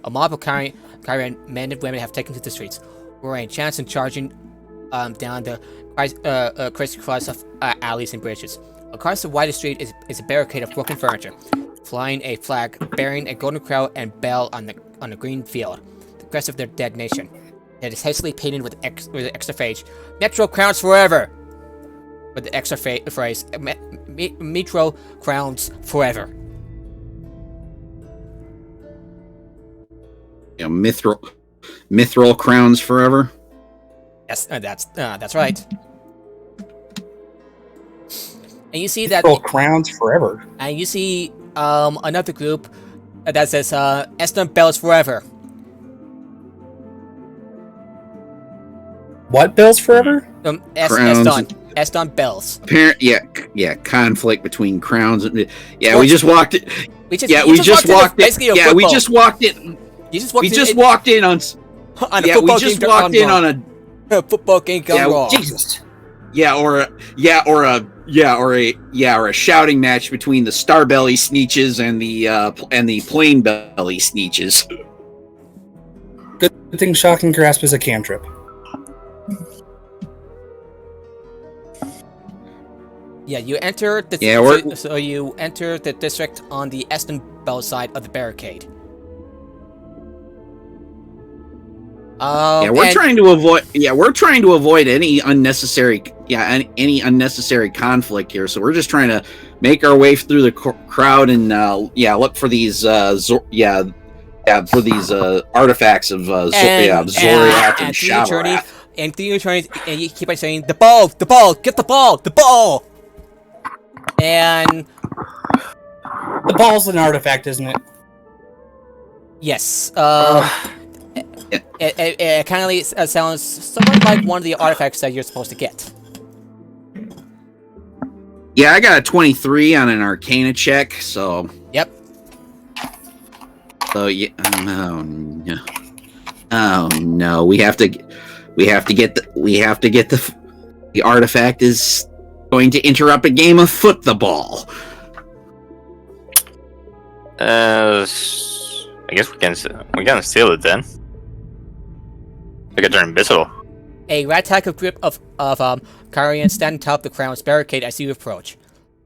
S1: A mob of Carrion men and women have taken to the streets, wearing chants and charging down the crisscross of alleys and bridges. Across the widest street is a barricade of broken furniture, flying a flag bearing a golden crown and bell on the green field, the crest of their dead nation. that is hastily painted with the extra phrase, Metro Crowns Forever! With the extra phrase, Metro Crowns Forever.
S5: You know, mithril crowns forever.
S1: Yes, that's right. And you see that
S3: crowns forever.
S1: And you see another group that says Eston Bells Forever.
S3: What bells forever?
S1: Eston Bells.
S5: Conflict between crowns and
S1: We just walked in.
S5: We just walked in on
S1: a football game gone wrong.
S3: Jesus.
S5: Or a shouting match between the Starbelly Sneeches and the Plain Belly Sneeches.
S3: Good thing Shocking Grasp is a cantrip.
S1: Yeah, you enter the you enter the district on the Eston Bell side of the barricade.
S5: We're trying to avoid any unnecessary conflict here. So we're just trying to make our way through the crowd and look for these artifacts of Zoriat and Shadowrath.
S1: And you keep on saying the ball, get the ball. And
S3: the ball's an artifact, isn't it?
S1: Yes. It kind of sounds somewhat like one of the artifacts that you're supposed to get.
S5: Yeah, I got a 23 on an Arcana check, so.
S1: Yep.
S5: So yeah. Oh no. We have to get the artifact is going to interrupt a game of foot the ball.
S8: I guess we can steal it then. We can turn invisible.
S1: A rat-tackle group of Kyrians stand atop the crown's barricade as you approach.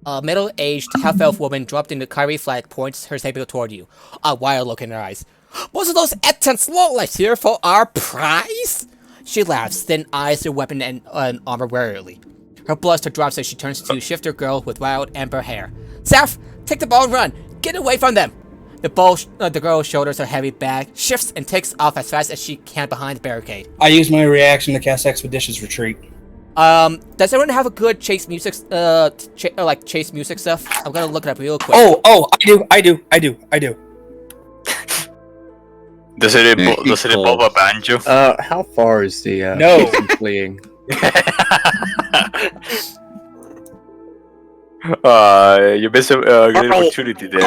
S1: A middle-aged half-elf woman dropped in the Kyrie flag points her saber toward you, a wild look in her eyes. Was it those Etans lowlights here for our prize? She laughs, then eyes her weapon and armor warily. Her bluster drops as she turns to Shifter Girl with wild amber hair. Saf, take the ball and run! Get away from them! The girl's shoulders her heavy bag, shifts and takes off as fast as she can behind the barricade.
S3: I use my reaction to cast Expeditious Retreat.
S1: Does everyone have a good chase music, chase music stuff? I'm gonna look it up real quick.
S3: Oh, I do.
S8: Does it involve a banjo?
S7: How far is the
S3: No
S7: fleeing?
S8: You missed a great opportunity there.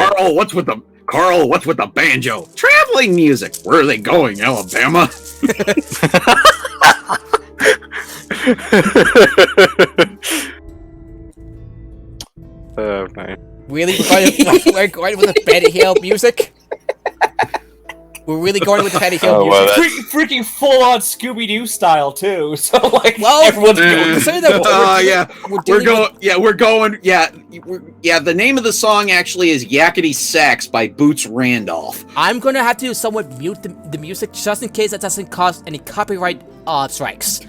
S5: Carl, what's with the banjo? Traveling music. Where are they going, Alabama?
S8: Oh man.
S1: Really? We're going with the Betty Hill music? We're really going with the Betty Hill music.
S8: Well,
S3: freaking full-on Scooby-Doo style too. So
S1: everyone's
S5: The name of the song actually is Yakety Sax by Boots Randolph.
S1: I'm gonna have to somewhat mute the music just in case that doesn't cause any copyright strikes.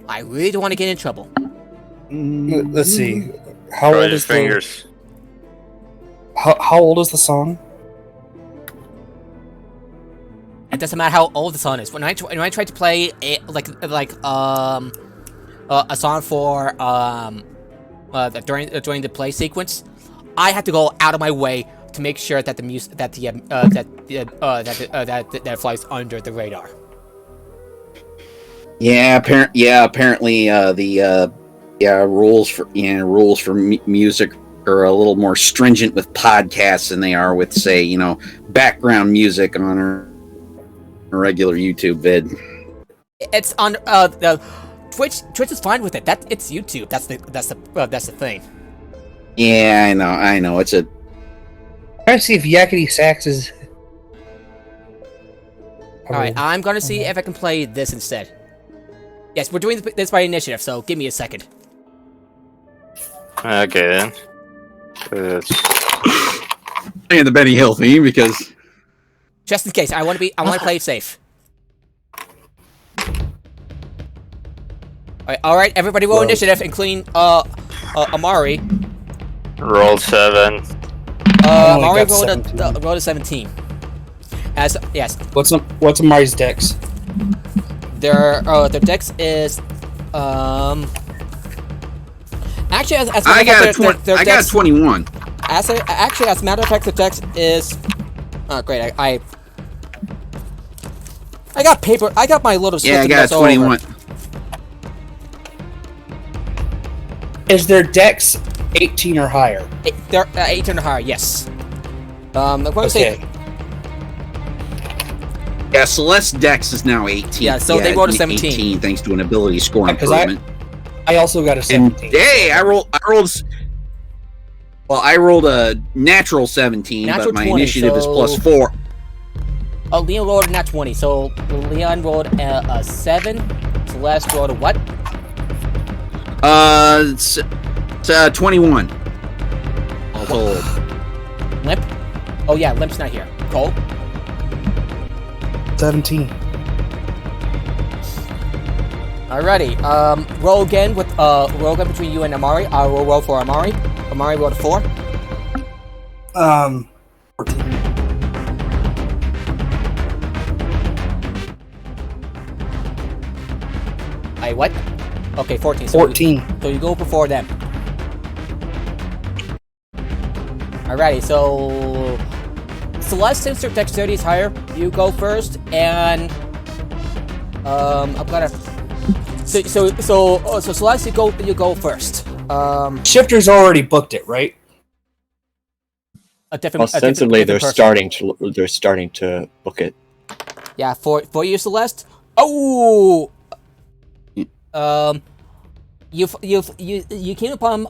S1: I really don't want to get in trouble.
S3: Let's see. How
S8: Cross
S3: old
S8: your
S3: is
S8: fingers.
S3: How old is the song?
S1: It doesn't matter how old the song is. When I try to play a song for during the play sequence, I have to go out of my way to make sure that the music that flies under the radar.
S5: Apparently the rules for music are a little more stringent with podcasts than they are with, say, background music on a regular YouTube vid.
S1: It's on the Twitch is fine with it. It's YouTube. That's the thing.
S5: Yeah, I know. It's a.
S3: Trying to see if Yakety Sax is.
S1: All right, I'm gonna see if I can play this instead. Yes, we're doing this by initiative, so give me a second.
S8: Okay then.
S5: Playing the Benny Hill theme because.
S1: Just in case, I want to play it safe. Alright, everybody roll initiative, including Amari.
S8: Roll 7.
S1: Amari rolled a 17. Yes.
S3: What's Amari's dex?
S1: Their dex is actually as
S5: I got 21.
S1: As a matter of fact, the dex is great. I got paper. I got my little.
S5: Yeah, I got 21.
S3: Is their dex 18 or higher?
S1: They're 18 or higher. Yes. I'm going to say.
S5: Yeah, Celeste's dex is now 18.
S1: Yeah, so they rolled a 17.
S5: 18 thanks to an ability score improvement.
S3: I also got a 17.
S5: Hey, I rolled a natural 17, but my 20, initiative is +4.
S1: Oh, Leon rolled a nat 20, so Leon rolled a 7. Celeste rolled a what?
S5: It's 21. All
S1: Limp? Oh yeah, Limp's not here. Cole?
S3: 17.
S1: Alrighty. Roll again between you and Amari. I will roll for Amari. Amari rolled a 4.
S3: 14.
S1: What? Okay, 14.
S3: 14.
S1: So you go before them. Alrighty, so Celeste, since your dexterity is higher, you go first, and I'm gonna. So Celeste, you go first.
S3: Shifter's already booked it, right?
S7: Ostensibly, they're starting to book it.
S1: Yeah, for you, Celeste. Oh. You came upon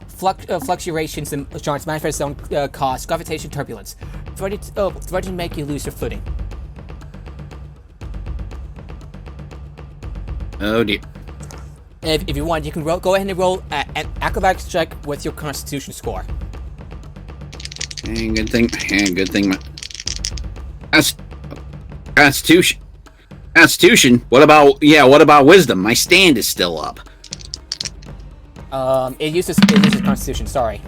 S1: fluctuations in Sean's manifesto cause gravitation turbulence, threatening to make you lose your footing.
S5: Oh dear.
S1: If you want, you can go ahead and roll an acrobatics check with your Constitution score.
S5: And good thing. That's Constitution. Constitution. What about wisdom? My stand is still up.
S1: It uses Constitution. Sorry.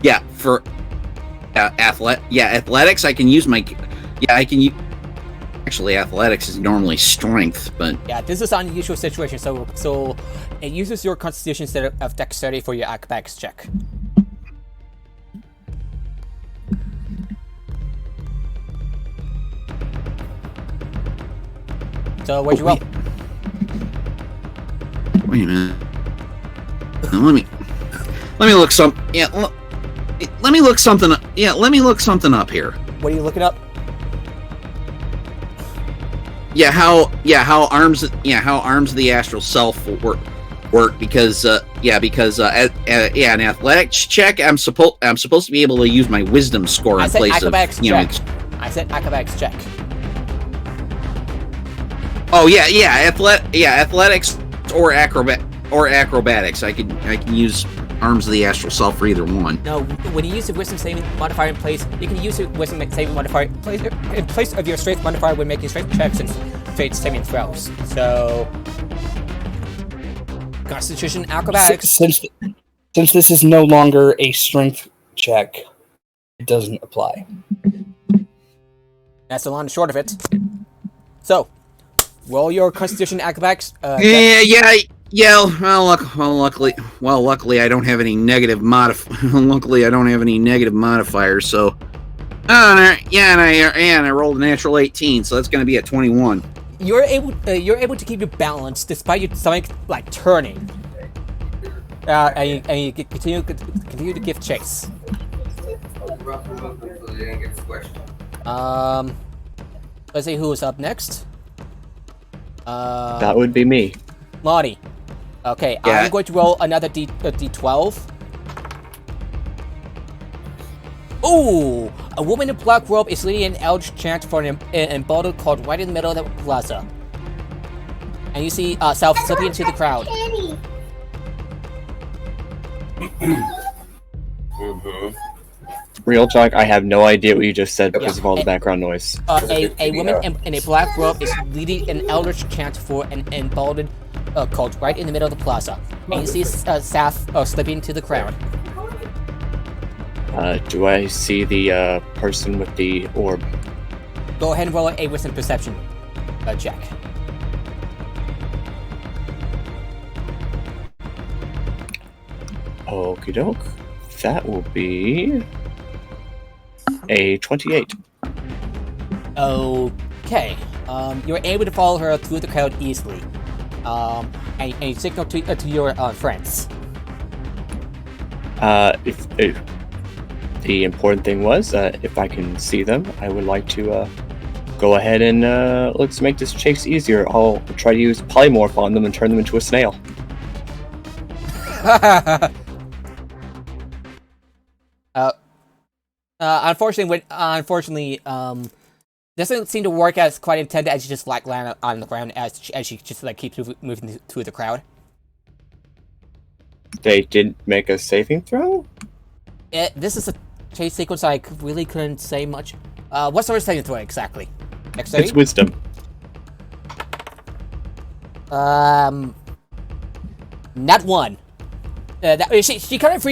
S5: Yeah. For athletics. I can use my. Yeah, I can use. Actually, athletics is normally strength, but
S1: yeah, this is an unusual situation. So it uses your Constitution instead of Dexterity for your acrobatics check. So what'd you roll?
S5: Wait a minute. Let me look some. Yeah, let me look something. Yeah, let me look something up here.
S1: What are you looking up?
S5: How arms of the astral self work because an athletics check I'm supposed to be able to use my wisdom score in place of
S1: I said acrobatics check.
S5: Oh athletics or acrobatics. I can use arms of the astral self for either one.
S1: No, when you use the wisdom saving modifier in place, you can use the wisdom saving modifier in place of your strength modifier when making strength checks and strength saving throws. So, Constitution acrobatics.
S3: Since this is no longer a strength check, it doesn't apply.
S1: That's the long and short of it. So, roll your Constitution acrobatics.
S5: Luckily, I don't have any negative modifiers. So, I rolled a natural 18, so that's going to be a 21.
S1: You're able to keep your balance despite your stomach like turning, and you continue to give chase. Let's see who is up next.
S7: That would be me.
S1: Lonnie. Okay, yeah. I'm going to roll another D12. Ooh! A woman in black robe is leading an eldritch chant for an embodied called right in the middle of the plaza. And you see South slipping into the crowd.
S7: real talk, I have no idea what you just said because
S1: Yeah.
S7: of all the background noise.
S1: A woman in a black robe is leading an eldritch chant for an emboldened cult right in the middle of the plaza. And you see Saf slipping into the crowd.
S7: Do I see the person with the orb?
S1: Go ahead and roll a wisdom perception check.
S7: Okie doke. That will be a 28.
S1: Okay. You're able to follow her through the crowd easily. And you signal to your friends.
S7: If the important thing was, if I can see them, I would like to go ahead and let's make this chase easier. I'll try to use polymorph on them and turn them into a snail.
S1: Unfortunately, doesn't seem to work as quite intended as you just like land on the ground as she just like keeps moving through the crowd.
S7: They didn't make a saving throw?
S1: This is a chase sequence I really couldn't say much. What sort of saving throw exactly? Dexterity?
S7: It's wisdom.
S1: Not one. She kind of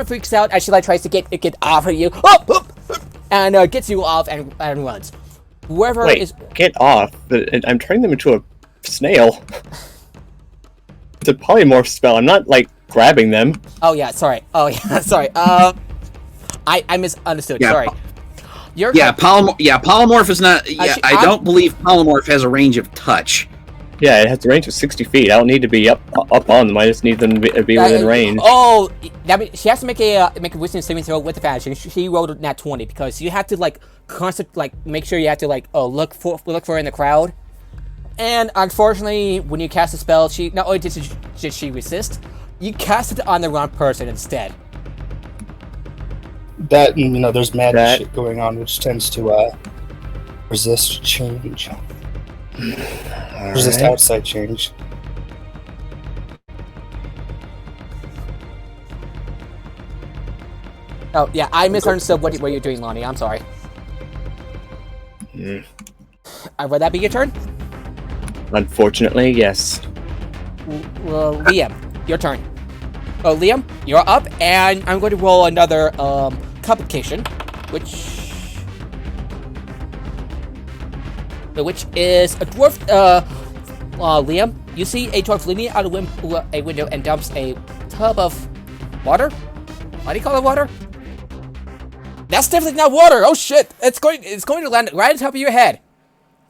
S1: freaks out as she like tries to get off of you, and gets you off and runs. Whoever
S7: Wait,
S1: is
S7: get off! I'm turning them into a snail. It's a polymorph spell. I'm not like grabbing them.
S1: Oh yeah, sorry. Sorry. I misunderstood.
S5: Yeah,
S1: Sorry.
S5: Polymorph is not. Yeah, I don't believe polymorph has a range of touch.
S7: Yeah, it has a range of 60 feet. I don't need to be up on them. I just need them to be within range.
S1: Oh, that means she has to make a wisdom saving throw with advantage. And she rolled a nat 20 because you have to like make sure you have to like look for her in the crowd. And unfortunately, when you cast a spell, she not only did she resist, you cast it on the wrong person instead.
S3: That, there's magic shit going on, which tends to resist change. Resist outside change.
S1: Oh yeah, I misunderstood what you're doing, Lonnie. I'm sorry. Would that be your turn?
S7: Unfortunately, yes.
S1: Well, Liam, your turn. Oh, Liam, you're up, and I'm going to roll another complication, which is a dwarf. Liam, you see a dwarf leaning out of a window and dumps a tub of water. Why do you call it water? That's definitely not water. Oh shit! It's going to land right on top of your head.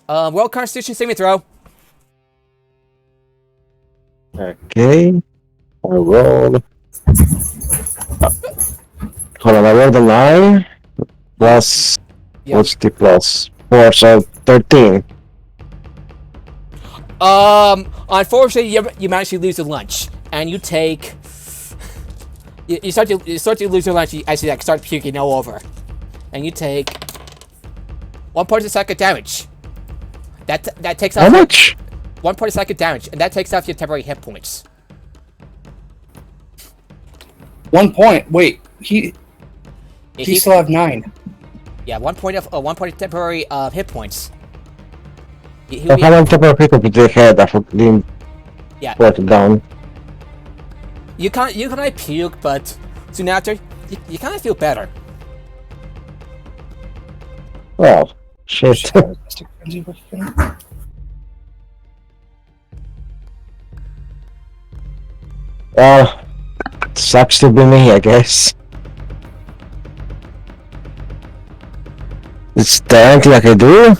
S1: Roll Constitution saving throw.
S2: Okay. I rolled. Hold on, I rolled a 9. Plus.
S1: Yeah.
S2: What's the plus? 4, so 13.
S1: Unfortunately, you managed to lose your lunch, and you take. You start to lose your lunch as you like start puking all over, and you take 1 point of psychic damage. That takes off.
S2: How much?
S1: 1 point of psychic damage, and that takes off your temporary hit points.
S3: 1 point. Wait, he still have 9.
S1: Yeah, 1 point of temporary hit points.
S2: How many temporary people did they have after being brought down?
S1: You kind of puke, but soon after, you kind of feel better.
S2: Well, shit. Sucks to be me, I guess. Is there anything I can do?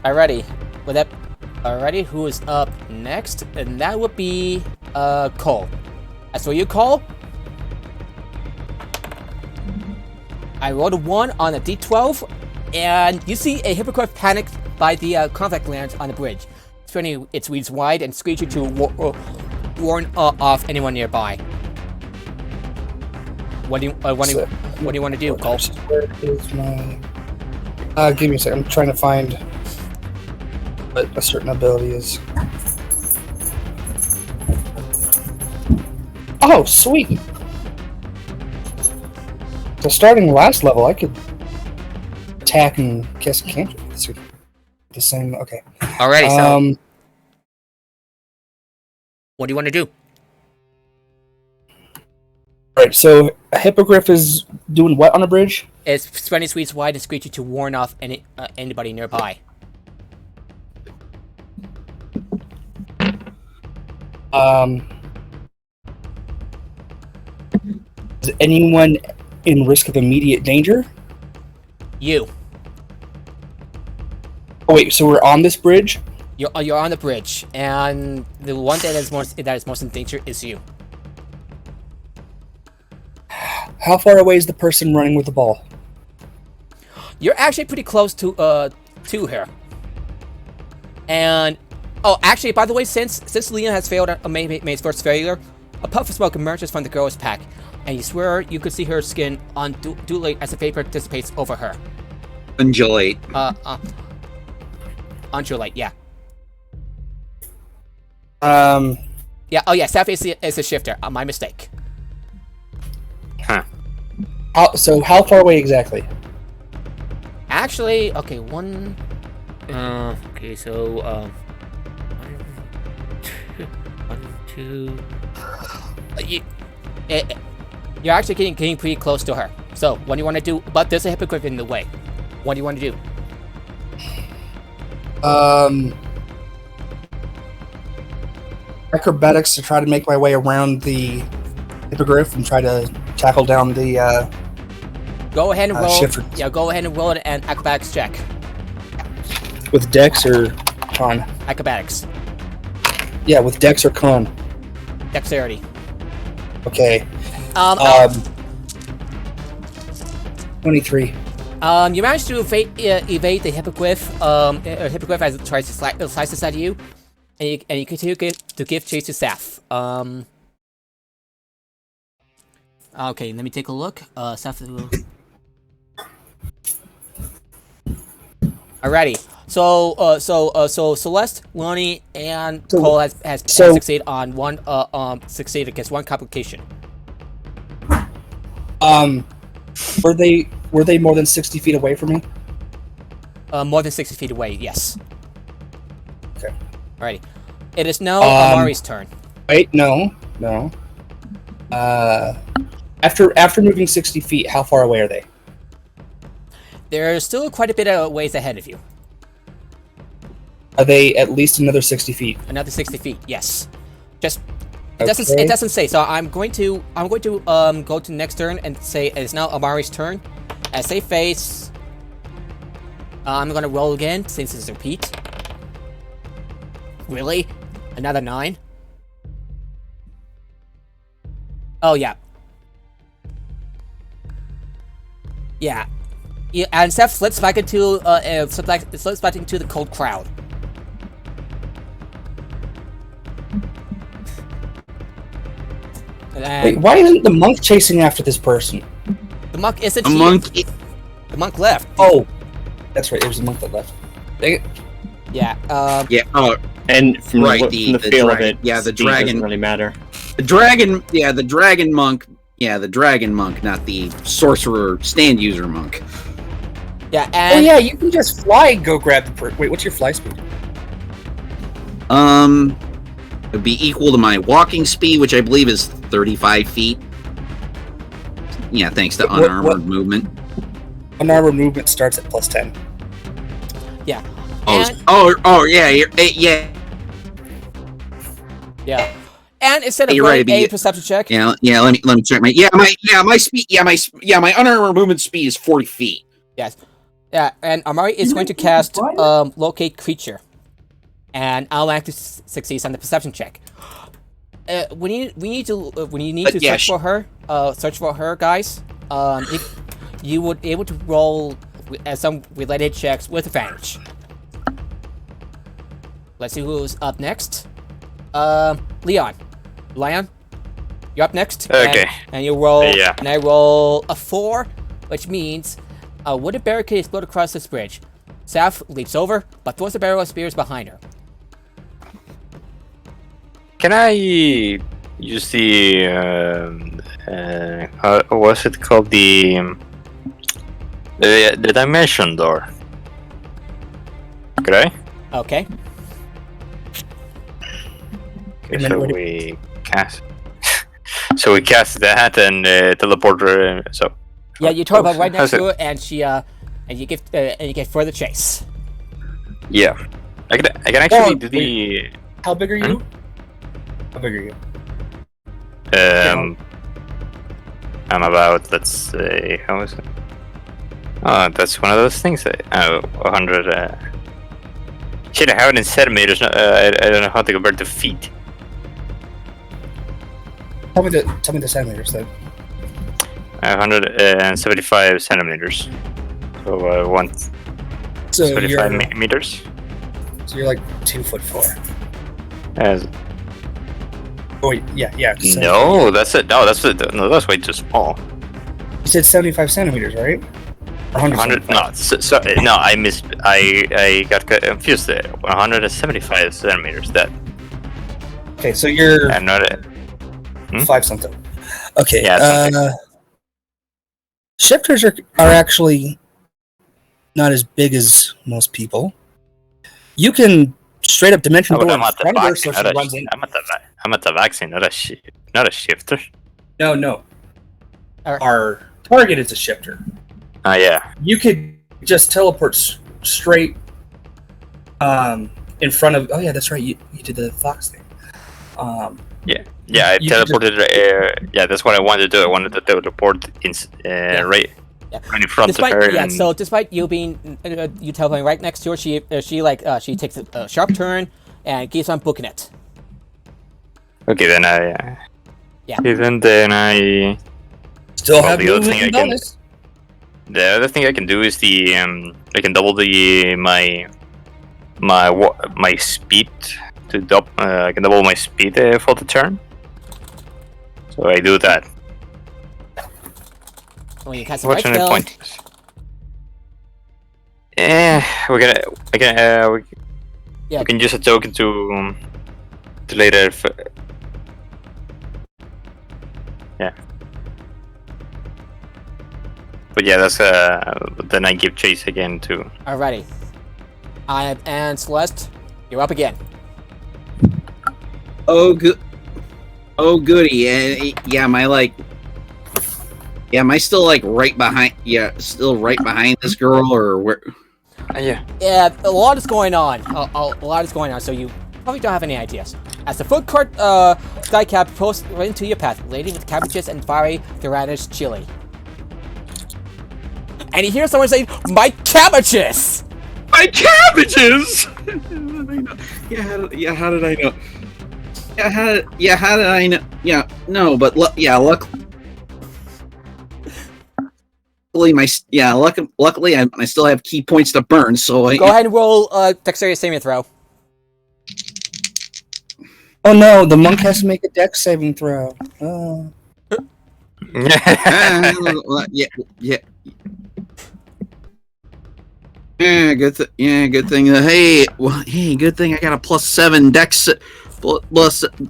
S1: Alrighty. Alrighty, who is up next? And that would be Cole. As for you, Cole, I rolled a 1 on a d12, and you see a hippogriff panicked by the contact lens on the bridge, spreading its wings wide and screeching to warn off anyone nearby. What do you want to do, Cole?
S3: Where is my? Give me a second. I'm trying to find what a certain ability is. Oh, sweet! So starting last level, I could attack and cast a cantrip. The same. Okay.
S1: Alrighty. So, what do you want to do?
S3: Alright, so a hippogriff is doing what on a bridge?
S1: It's spreading sweets wide and screeching to warn off anybody nearby.
S3: Is anyone in risk of immediate danger?
S1: You.
S3: Oh wait, so we're on this bridge?
S1: You're on the bridge, and the one that is most in danger is you.
S3: How far away is the person running with the ball?
S1: You're actually pretty close to her. And actually, by the way, since Lyon has failed made his first failure, a puff of smoke emerges from the girl's pack, and you swear you could see her skin undulate as the vapor dissipates over her.
S5: Undulate.
S1: Undulate, yeah.
S3: Yeah.
S1: Oh yeah, Seth is a shifter. My mistake.
S8: Huh.
S3: So how far away exactly?
S1: Actually, okay, one. Okay, so one, two. You're actually getting pretty close to her. So, what do you want to do? But there's a hippogriff in the way. What do you want to do?
S3: Acrobatics to try to make my way around the hippogriff and try to tackle down the.
S1: Go ahead and roll.
S3: Shifter.
S1: Yeah, go ahead and roll an acrobatics check.
S3: With Dex or Con?
S1: Acrobatics.
S3: Yeah, with Dex or Con.
S1: Dexterity.
S3: Okay. 23.
S1: You managed to evade the hippogriff. Hippogriff as it tries to slices at you, and you continue to give chase to Seth. Okay, let me take a look. Seth. Alrighty. So Celeste, Lonnie, and Cole has succeeded on one succeeded against one complication.
S3: Were they more than 60 feet away from me?
S1: More than 60 feet away, yes.
S3: Okay.
S1: Alrighty. It is now Amari's turn.
S3: Wait, no. After moving 60 feet, how far away are they?
S1: There's still quite a bit of ways ahead of you.
S3: Are they at least another 60 feet?
S1: Another 60 feet, yes. Just it doesn't say. So I'm going to go to next turn and say it's now Amari's turn. As they face, I'm gonna roll again since it's a repeat. Really? Another 9? Oh yeah. Yeah. And Seth slips back into the cold crowd.
S3: Wait, why isn't the monk chasing after this person?
S1: The monk isn't
S5: A
S1: here.
S5: monk.
S1: The monk left.
S3: Oh, that's right. It was the monk that left. Dang it.
S1: Yeah.
S5: Yeah. Oh,
S7: And from
S5: Right,
S7: the
S5: the
S7: feel of
S5: dragon.
S7: it,
S5: Yeah, the
S7: speed
S5: dragon.
S7: doesn't really matter.
S5: the dragon. Yeah, the dragon monk. Yeah, the dragon monk, not the sorcerer stand user monk.
S1: Yeah.
S3: Oh
S1: And
S3: yeah, you can just fly and go grab the person. Wait, what's your fly speed?
S5: It would be equal to my walking speed, which I believe is 35 feet. Yeah, thanks to
S3: What-
S5: unarmored movement.
S3: Unarmored movement starts at +10.
S1: yeah.
S5: Oh, yeah, yeah.
S1: Yeah. And instead of
S5: You're
S1: rolling
S5: right,
S1: a
S5: yeah.
S1: perception check,
S5: Yeah. Let me check my speed. My unarmored movement speed is 40 feet.
S1: yes. Yeah, and Amari is going to cast locate creature. And I'll have to succeed on the perception check. When you need to search for her, guys. If you would be able to roll some related checks with advantage. Let's see who's up next. Lyon, you're up next.
S8: Okay.
S1: And you roll.
S8: Yeah.
S1: And I roll a 4, which means a wooden barricade is built across this bridge. Saf leaps over, but throws a barrel of spears behind her.
S8: Can I use the what's it called? The dimension door. Okay.
S1: Okay.
S8: Okay, so we cast. So we cast that and teleport her. So.
S1: Yeah, you teleport right next
S8: how's
S1: to her, and she and you get further chase.
S8: Yeah, I can actually do the.
S3: How big are you? How big are you?
S8: I'm about, let's say, how is it? Oh, that's one of those things. 100. Shit, I have it in centimeters. I don't know how to compare to feet.
S3: Tell me the centimeters then.
S8: 175 centimeters. So 175 meters.
S3: So you're like 2'4".
S8: As
S3: Oh wait, yeah.
S8: no, that's it. No, that's way too small.
S3: You said 75 centimeters, right?
S8: 100. No, no, I missed. I got confused there. 175 centimeters. That.
S3: Okay, so you're.
S8: I'm not.
S3: 5 something. Okay.
S8: Yeah.
S3: Shifters are actually not as big as most people. You can straight up dimension door in front of her, so she runs in.
S8: I'm a Tabaxi, not a shifter.
S3: No. Our target is a shifter.
S8: Yeah.
S3: You could just teleport straight in front of. Oh yeah, that's right. You did the fox thing.
S8: Yeah, I teleported. Yeah, that's what I wanted to do. I wanted to teleport right in front of her.
S1: Yeah, so despite you being you teleporting right next to her, she takes a sharp turn and keeps on booking it.
S8: Okay, then I
S3: still have the other thing I can.
S8: The other thing I can do is I can double my speed to I can double my speed for the turn. So I do that.
S1: When you cast a
S8: What's
S1: right
S8: the
S1: spell,
S8: point? We can use a token to later. Yeah. But yeah, that's then I give chase again too.
S1: Alrighty. And Celeste, you're up again.
S5: Oh goody. Am I still like right behind? Yeah, still right behind this girl, or where?
S8: Yeah.
S1: Yeah, a lot is going on. A lot is going on, so you probably don't have any ideas. As the food court sky cab posts right into your path, laden with cabbages and fiery granite chili. And you hear someone say, "My cabbages!"
S5: My cabbages! How did I know? How did I know? Yeah, no, but luckily luckily I still have key points to burn, so
S1: Go ahead and roll Dexterity saving throw.
S3: Oh no, the monk has to make a dex saving throw. Oh.
S5: Yeah. Good thing. Hey, good thing I got a +7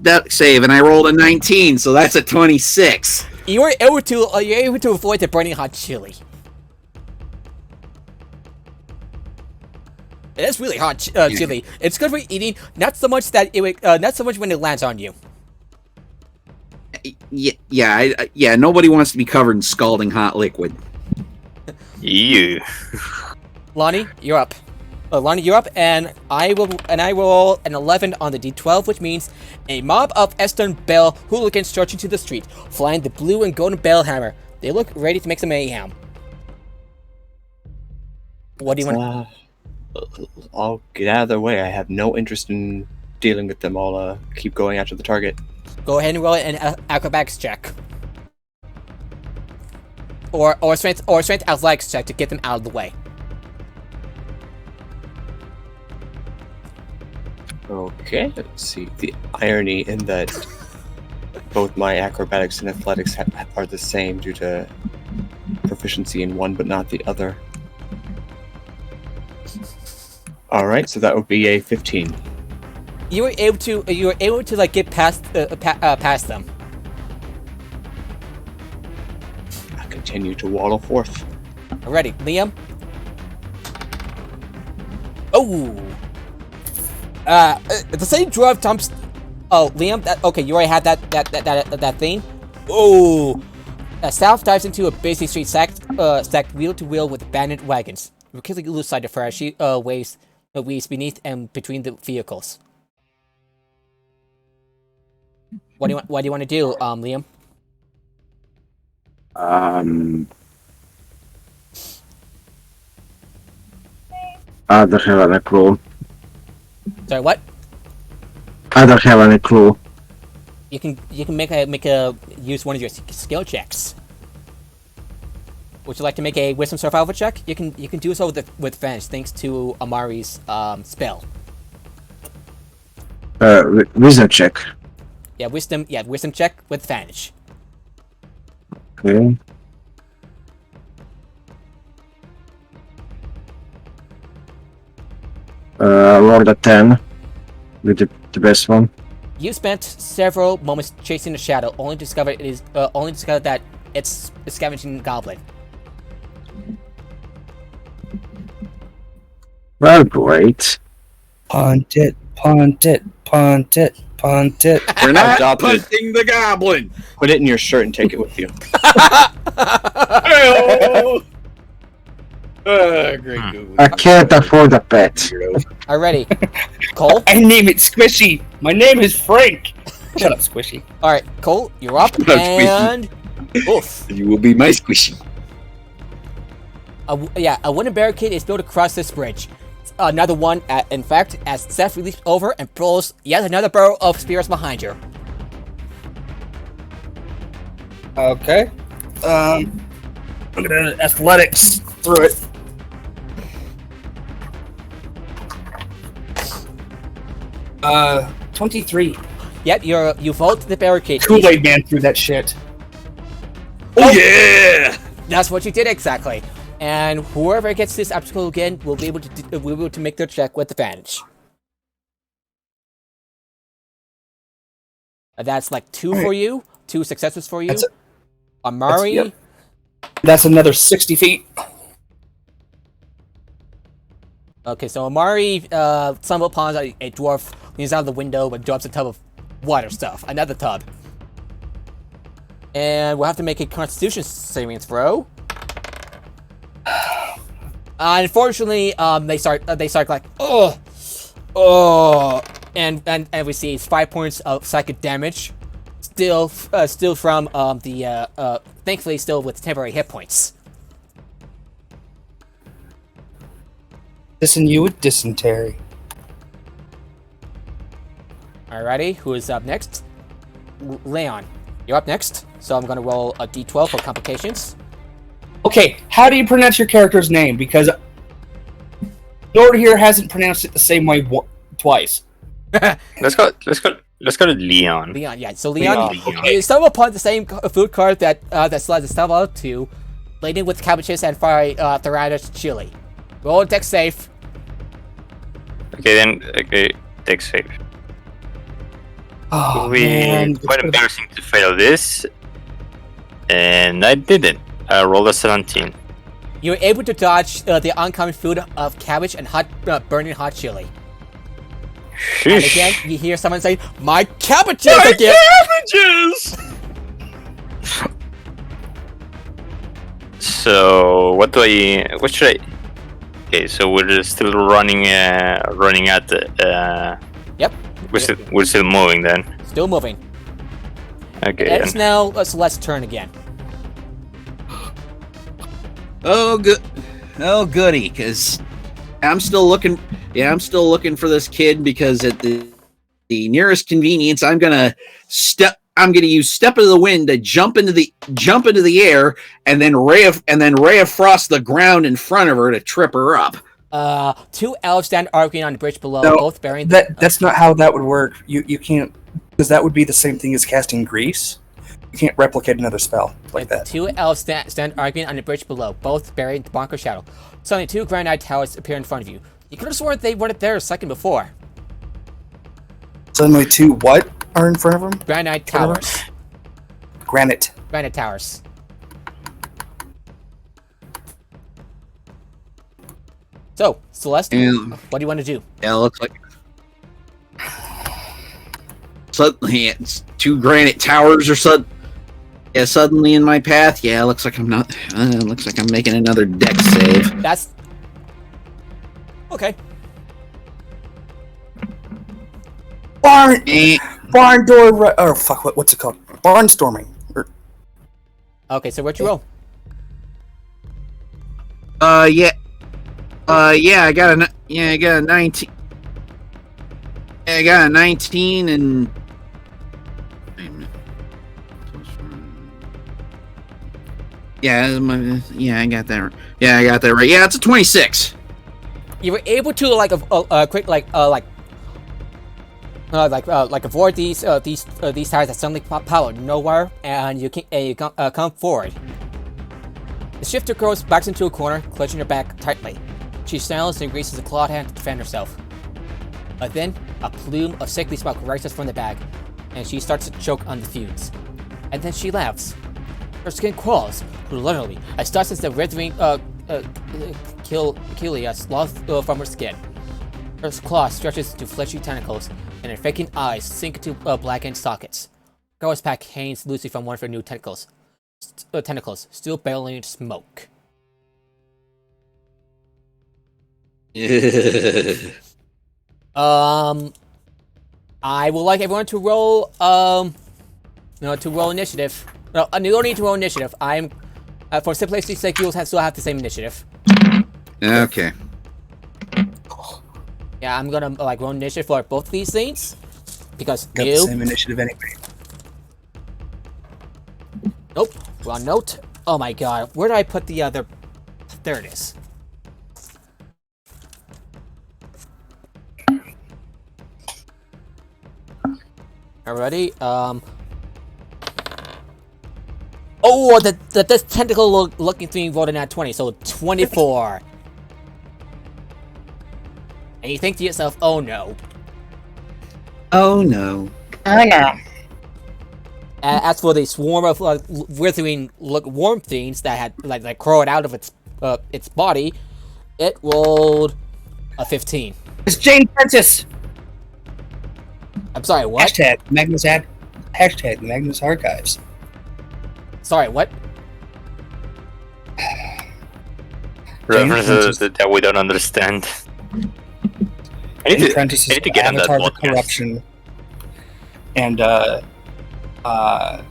S5: dex save, and I rolled a 19, so that's a 26.
S1: You're able to avoid the burning hot chili. It is really hot chili. It's good for eating. Not so much when it lands on you.
S5: Yeah. Nobody wants to be covered in scalding hot liquid.
S8: Ew.
S1: Lonnie, you're up. Lonnie, you're up, and I roll an 11 on the D12, which means a mob of Eastern Bell hooligans charge into the street, flying the blue and golden bell hammer. They look ready to make some mayhem. What do you want?
S7: I'll get out of their way. I have no interest in dealing with them. I'll keep going after the target.
S1: Go ahead and roll an acrobatics check, or strength athletics check to get them out of the way.
S7: Okay, let's see. The irony in that both my acrobatics and athletics are the same due to proficiency in one but not the other. Alright, so that would be a 15.
S1: You were able to like get past them.
S7: continue to waddle forth.
S1: Alrighty, Liam. Oh. The same dwarf jumps. Oh, Liam. Okay, you already had that thing. Oh. South dives into a busy street stacked wheel to wheel with abandoned wagons. You quickly lose sight of her as she weaves beneath and between the vehicles. What do you want to do, Liam?
S2: I don't have any clue.
S1: Sorry, what?
S2: I don't have any clue.
S1: You can use one of your skill checks. Would you like to make a wisdom survival check? You can do so with advantage thanks to Amari's spell.
S2: Wisdom check.
S1: Yeah, wisdom check with advantage.
S2: Okay. Rolled a 10 with the best one.
S1: You spent several moments chasing the shadow, only to discover that it's a scavenging goblin.
S2: Well, great.
S3: Punt it, punt it, punt it, punt it.
S5: We're not
S7: Adopt it.
S5: punting the goblin.
S7: Put it in your shirt and take it with you.
S5: Great Google.
S2: I can't afford a pet.
S1: Alrighty, Cole.
S3: I name it Squishy. My name is Frank. Shut up, Squishy.
S1: All right, Cole, you're up,
S5: Squishy.
S1: and oof.
S5: You will be my squishy.
S1: A wooden barricade is built across this bridge. Another one, in fact, as Seth leaps over and pulls yet another barrel of spears behind you.
S3: Okay. I'm gonna athletics through it. Uh, 23.
S1: Yep, you vault the barricade.
S3: Kool-Aid Man through that shit.
S5: Oh yeah!
S1: That's what you did exactly. And whoever gets this obstacle again will be able to make their check with advantage. That's like 2 for you, 2 successes for you. Amari.
S3: That's another 60 feet.
S1: Okay, so Amari stumbles upon a dwarf, leans out of the window and drops a tub of water stuff. Another tub. And we'll have to make a Constitution saving throw. Unfortunately, they start like and we see 5 points of psychic damage, still from thankfully still with temporary hit points.
S3: Dissing you with dysentery.
S1: Alrighty, who is up next? Leon, you're up next. So I'm gonna roll a d12 for complications.
S3: Okay, how do you pronounce your character's name? Because Nord here hasn't pronounced it the same way twice.
S8: Let's go to Leon.
S1: Leon, yeah. So Leon,
S3: Leon.
S1: you stumble upon the same food cart that Sludge stumbled out to, laden with cabbages and fried Apparatus chili. Roll a dex save.
S8: Okay, dex save.
S3: Oh,
S8: It will be quite embarrassing to fail this, and I didn't. I rolled a 17.
S1: You're able to dodge the oncoming food of cabbage and burning hot chili. And again, you hear someone say, "My cabbages again!"
S5: Cabbages!
S8: So what should I? Okay, so we're still running at the.
S1: Yep.
S8: We're still moving then.
S1: Still moving.
S8: Okay.
S1: It's now Celeste's turn again.
S5: Oh good. Oh goody, because I'm still looking. Yeah, I'm still looking for this kid because at the nearest convenience, I'm gonna use step of the wind to jump into the air and then ray of frost the ground in front of her to trip her up.
S1: 2 elves stand arguing on the bridge below,
S3: No,
S1: both bearing.
S3: That's not how that would work. You can't, because that would be the same thing as casting grease. You can't replicate another spell like that.
S1: 2 elves stand arguing on the bridge below, both bearing the Bonker Shadow. Suddenly, 2 granite towers appear in front of you. You could have sworn they weren't there a second before.
S3: Suddenly 2 what are in front of them?
S1: Granite towers.
S3: Granite.
S1: Granite towers. So, Celeste,
S5: And
S1: what do you want to do?
S5: yeah, it looks like suddenly it's 2 granite towers or suddenly in my path. Yeah, looks like I'm not. Looks like I'm making another dex save.
S1: That's okay.
S3: Barn door. Oh fuck! What's it called? Barnstorming.
S1: Okay, so what'd you roll?
S5: Yeah. I got a 19. Yeah, I got a 19 and. Wait a minute. Yeah, I got that. Yeah, I got that right. Yeah, it's a 26.
S1: You were able to quick avoid these tires that suddenly pop out of nowhere, and you come forward. The shifter girl backs into a corner, clutching her back tightly. She snarls and raises a clawed hand to defend herself. But then, a plume of sickly smoke rises from the bag, and she starts to choke on the fumes. And then she laughs. Her skin crawls, literally, as dust as the withering Kilia slough from her skin. Her claw stretches to fleshy tentacles, and her vacant eyes sink into blackened sockets. Girl's pack hangs loosely from one of her new tentacles, still billowing smoke. I would like everyone to roll, initiative. No, you don't need to roll initiative. For simplicity's sake, you'll still have the same initiative.
S5: Okay.
S1: Yeah, I'm gonna roll initiative for both of these things because
S3: Got the same initiative anyway.
S1: Nope, wrong note. Oh my god, where did I put the other? There it is. Alrighty. Oh, this tentacle looking thing rolled a nat 20, so 24. And you think to yourself, oh no.
S5: Oh no.
S3: Oh no.
S1: As for the swarm of withering worm fiends that had crawled out of its body, it rolled a 15.
S3: It's Jane Prentice.
S1: I'm sorry, what?
S3: Hashtag Magnus Archives.
S1: Sorry, what?
S8: References that we don't understand. I need to get on that
S3: Avatar for
S8: podcast.
S3: corruption. And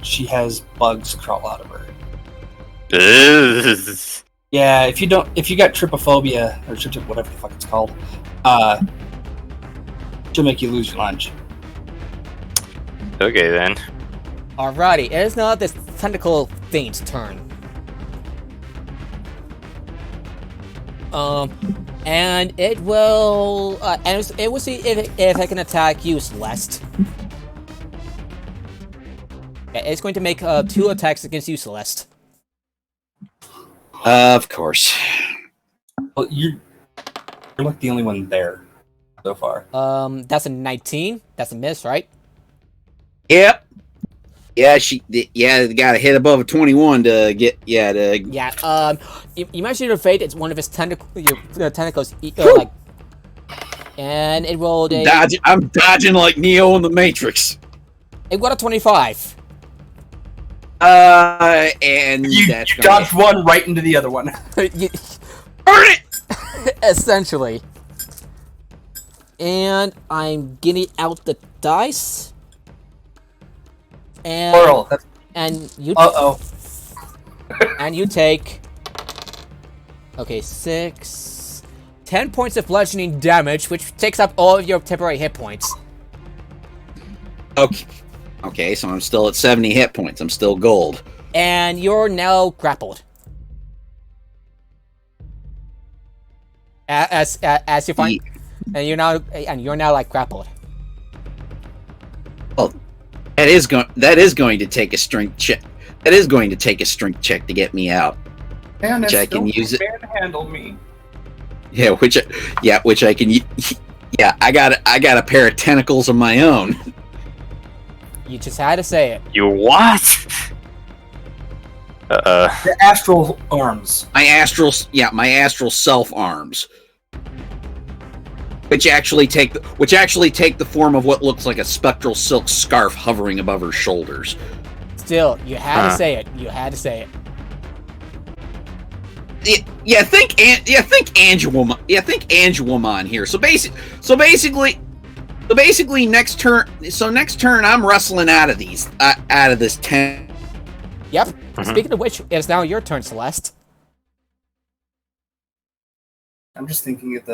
S3: she has bugs crawl out of her.
S8: Ugh.
S3: Yeah, if you got trypophobia or whatever the fuck it's called, she'll make you lose your lunch.
S8: Okay then.
S1: Alrighty, it is now this tentacle fiend's turn. And it will, it will see if it can attack you, Celeste. Yeah, it's going to make 2 attacks against you, Celeste.
S5: Of course.
S3: Well, you're like the only one there so far.
S1: That's a 19. That's a miss, right?
S5: Yep. Yeah, they got to hit above a 21 to get,
S1: Yeah, you mentioned your fate, it's one of his tentacles, and it rolled a...
S5: I'm dodging like Neo in the Matrix.
S1: It got a 25.
S5: And
S3: You dodged one right into the other one.
S5: Burn it!
S1: Essentially. And I'm getting out the dice. And
S3: Plural.
S1: and you and you take 10 points of bludgeoning damage, which takes up all of your temporary hit points.
S5: Okay, so I'm still at 70 hit points. I'm still gold.
S1: And you're now grappled. As you find, and you're now like grappled.
S5: Well, that is going to take a strength check. That is going to take a strength check to get me out.
S3: And
S5: Which I can use it.
S3: Handle me.
S5: Yeah, which I can. Yeah, I got a pair of tentacles of my own.
S1: You just had to say it.
S8: You what?
S3: The astral arms.
S5: My astral self arms. which actually take the form of what looks like a spectral silk scarf hovering above her shoulders.
S1: Still, you had to say it. You had to say it.
S5: Think Angelwomon here. So basically next turn. So next turn, I'm wrestling out of this tent.
S1: Yep. Speaking of which, it's now your turn, Celeste.
S3: I'm just thinking of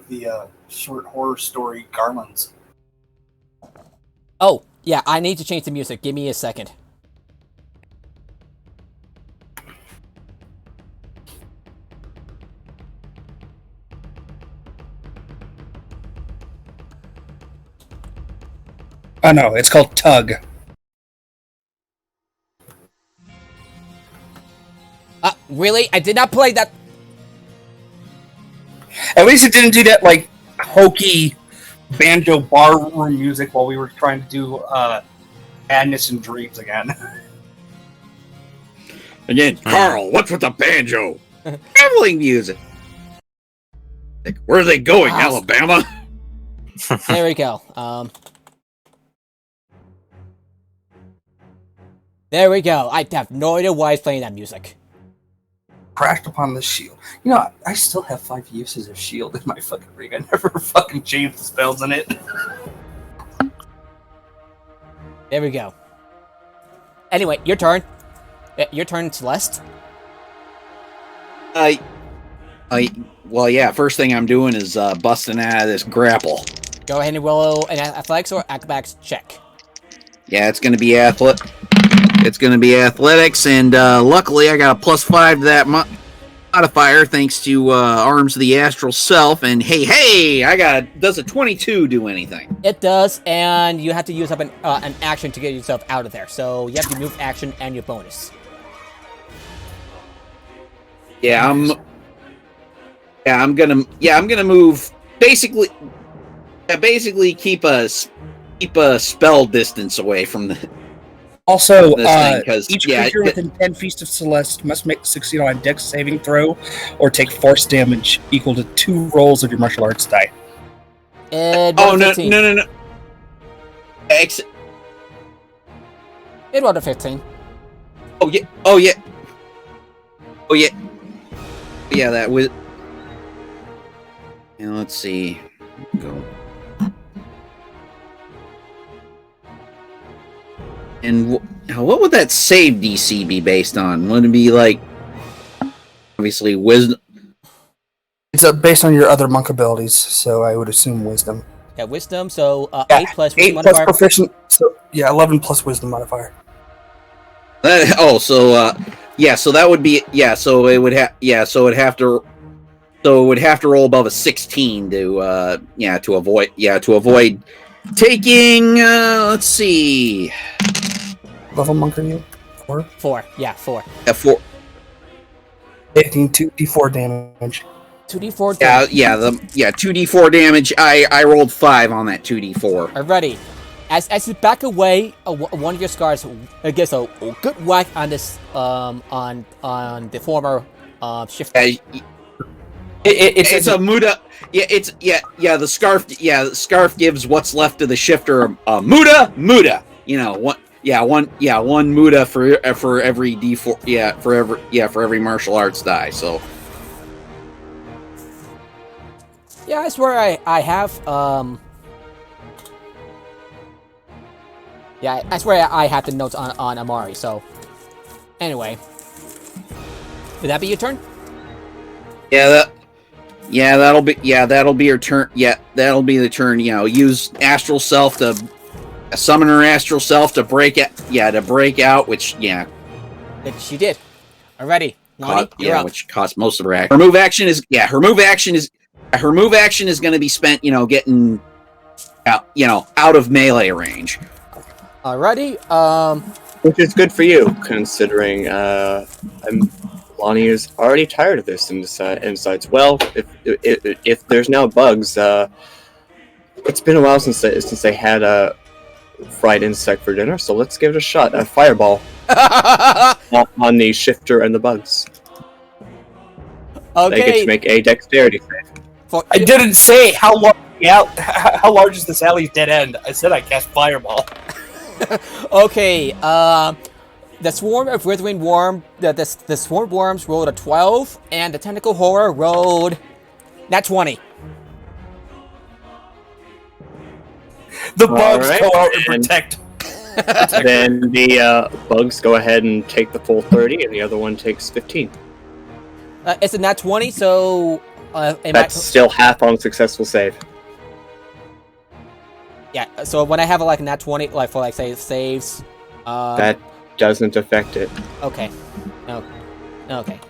S3: the short horror story Garlands.
S1: Oh, yeah, I need to change the music. Give me a second.
S3: Oh no, it's called Tug.
S1: Really? I did not play that.
S3: At least it didn't do that like hokey banjo barroom music while we were trying to do Madness and Dreams again.
S5: Again, Carl, what's with the banjo? Traveling music. Where are they going, Alabama?
S1: There we go. There we go. I have no idea why he's playing that music.
S3: Crashed upon the shield. You know, I still have 5 uses of shield in my fucking ring. I never fucking changed the spells in it.
S1: There we go. Anyway, your turn. Your turn, Celeste.
S5: Well, yeah. First thing I'm doing is busting out of this grapple.
S1: Go ahead and roll an athletics or acrobatics check.
S5: Yeah, it's going to be It's going to be athletics, and luckily I got a +5 to that modifier thanks to Arms of the Astral Self. And hey, does a 22 do anything?
S1: It does, and you have to use up an action to get yourself out of there. So you have to move action and your bonus.
S5: I'm gonna move. Basically keep a spell distance away from the.
S3: Also, each creature within 10 feet of Celeste must succeed on a Dex saving throw or take force damage equal to 2 rolls of your martial arts die.
S1: No.
S5: It
S1: rolled a 15.
S5: Oh yeah. Yeah, that was. And let's see. Go. And what would that save DC be based on? Would it be like, obviously, wisdom?
S3: It's based on your other monk abilities, so I would assume wisdom.
S1: Yeah, wisdom, so 8 plus wisdom
S3: 8 plus
S1: modifier.
S3: proficient, so 11 plus wisdom modifier.
S5: So that would be, so it would have to roll above a 16 to avoid taking, let's see.
S3: Level monk are you? 4?
S1: 4, yeah, 4.
S5: 4.
S3: 15, 2d4 damage.
S1: 2d4 damage.
S5: 2d4 damage. I rolled 5 on that 2d4.
S1: Alrighty. As you back away, one of your scars gets a good whack on this on the former shifter.
S5: It's a muda. The scarf. The scarf gives what's left of the shifter a muda. You know, one muda for every d4. For every martial arts die. So.
S1: Yeah, I swear I have Yeah, I swear I had the notes on Amari. So anyway, would that be your turn?
S5: That'll be your turn. Yeah, that'll be the turn. You know, use astral self to summon her astral self to break it. Yeah, to break out. Which
S1: she did. Alrighty, Lonnie, you're up.
S5: Which costs most of her action. Her move action is going to be spent. You know, getting out of melee range.
S1: Alrighty.
S7: Which is good for you, considering Lonnie is already tired of this insights. Well, if there's now bugs, it's been a while since they had a fried insect for dinner, so let's give it a shot. A fireball on the shifter and the bugs.
S1: Okay.
S7: They get to make a dexterity save.
S3: I didn't say how large is this alley's dead end. I said I cast Fireball.
S1: Okay, the swarm of withering worm, the swarm worms rolled a 12, and the tentacle horror rolled nat 20.
S3: The bugs
S7: Alright,
S3: go out and
S7: and-
S3: protect.
S7: Then the bugs go ahead and take the full 30, and the other one takes 15.
S1: It's a nat 20, so
S7: That's still half on successful save.
S1: yeah. So when I have like a nat 20, like for like say saves,
S7: That doesn't affect it.
S1: okay, no, okay.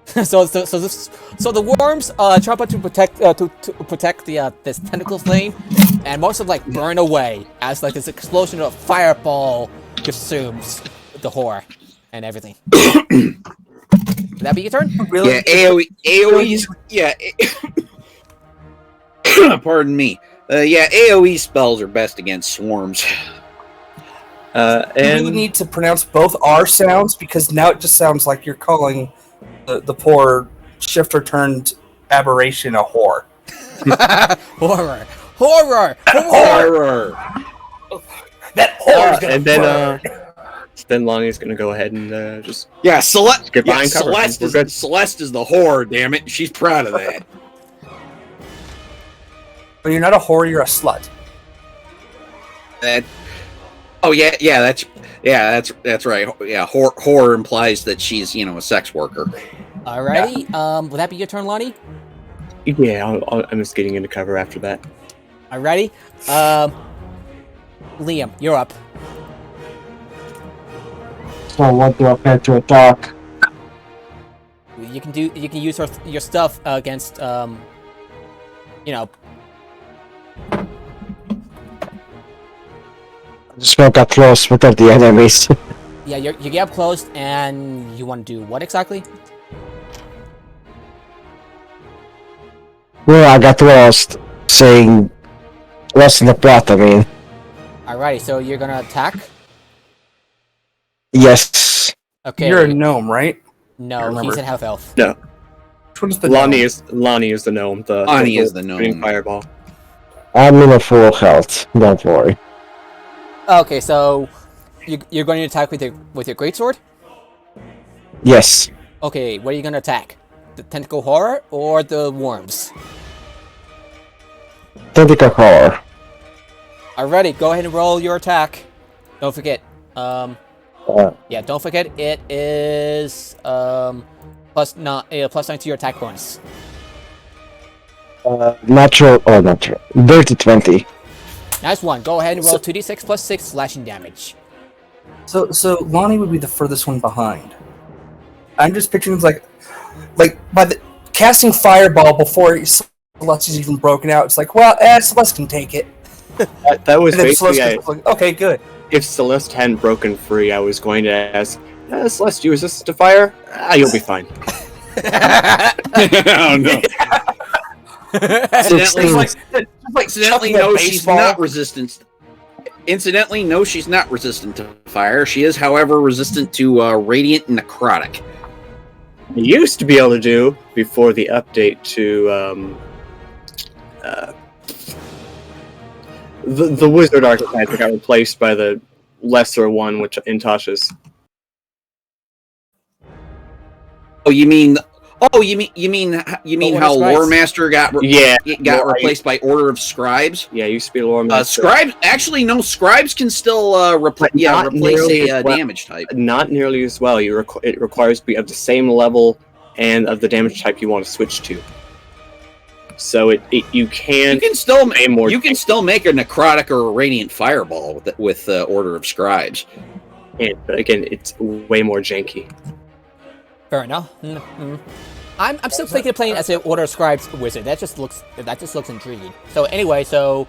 S1: so the worms try to protect to protect the this tentacle flame, and most of like burn away as like this explosion of fireball consumes the horror and everything. Would that be your turn?
S3: Really?
S4: Yeah, AoE's. Yeah. Pardon me. Yeah, AoE spells are best against swarms.
S3: And you need to pronounce both R sounds because now it just sounds like you're calling the poor shifter turned aberration a whore.
S1: Horror.
S3: That whore is gonna
S7: and
S3: burn.
S7: then Lonnie's gonna go ahead and just
S4: Yeah, Celeste.
S7: get
S4: Yeah,
S7: behind cover.
S4: Celeste
S7: We're good.
S4: is Celeste is the whore. Damn it, she's proud of that.
S3: But you're not a whore, you're a slut.
S4: That. Oh yeah, that's right. Yeah, whore implies that she's a sex worker.
S1: Alrighty. Will that be your turn, Lonnie?
S7: Yeah, I'm just getting into cover after that.
S1: Alrighty. Liam, you're up.
S2: So what do I have to attack?
S1: You can use your stuff against
S2: Just gonna get close with the enemies.
S1: yeah, you get up close and you want to do what exactly?
S2: Well, I got lost. Saying lost in the plot, I mean.
S1: Alrighty, so you're gonna attack.
S2: Yes.
S1: Okay.
S3: You're a gnome, right?
S1: No,
S3: remember.
S1: he's at half health.
S3: Which one's the
S7: Lonnie
S3: gnome?
S7: is the gnome.
S4: Lonnie is the gnome.
S7: shooting fireball.
S2: I'm in a full health. Don't worry.
S1: Okay, so you're going to attack with your greatsword.
S2: Yes.
S1: Okay, what are you gonna attack? The tentacle horror or the worms?
S2: Tentacle horror.
S1: Alrighty, go ahead and roll your attack. Don't forget. Yeah, don't forget it is plus 9 to your attack bonus.
S2: Natural. Dirty 20.
S1: Nice one. Go ahead and roll 2d6 plus 6 slashing damage.
S3: So Lonnie would be the furthest one behind. I'm just picturing like by the casting fireball before Celeste is even broken out. It's like, well, Celeste can take it.
S7: That was
S3: And then
S7: basically
S3: Celeste is like, okay, good.
S7: if Celeste hadn't broken free, I was going to ask, Celeste, you resistant to fire? You'll be fine.
S4: Oh no. Incidentally, no, she's not resistant. Incidentally, no, she's not resistant to fire. She is, however, resistant to radiant and necrotic.
S7: I used to be able to do before the update to the wizard archetype that got replaced by the lesser one, which in Tasha's.
S4: Oh, you mean how
S1: Scribes.
S4: Lore Master got replaced by Order of Scribes?
S7: Yeah, it used to be Lore Master.
S4: Scribes actually no, Scribes can still replace
S7: nearly
S4: a
S7: as well.
S4: damage type.
S7: Not nearly as well. It requires to be of the same level and of the damage type you want to switch to. So you can
S4: still
S7: make more.
S4: You can still make a necrotic or a radiant fireball with Order of Scribes.
S7: But again, it's way more janky.
S1: Fair enough. I'm still thinking of playing as an Order of Scribes wizard. That just looks intriguing. So anyway, so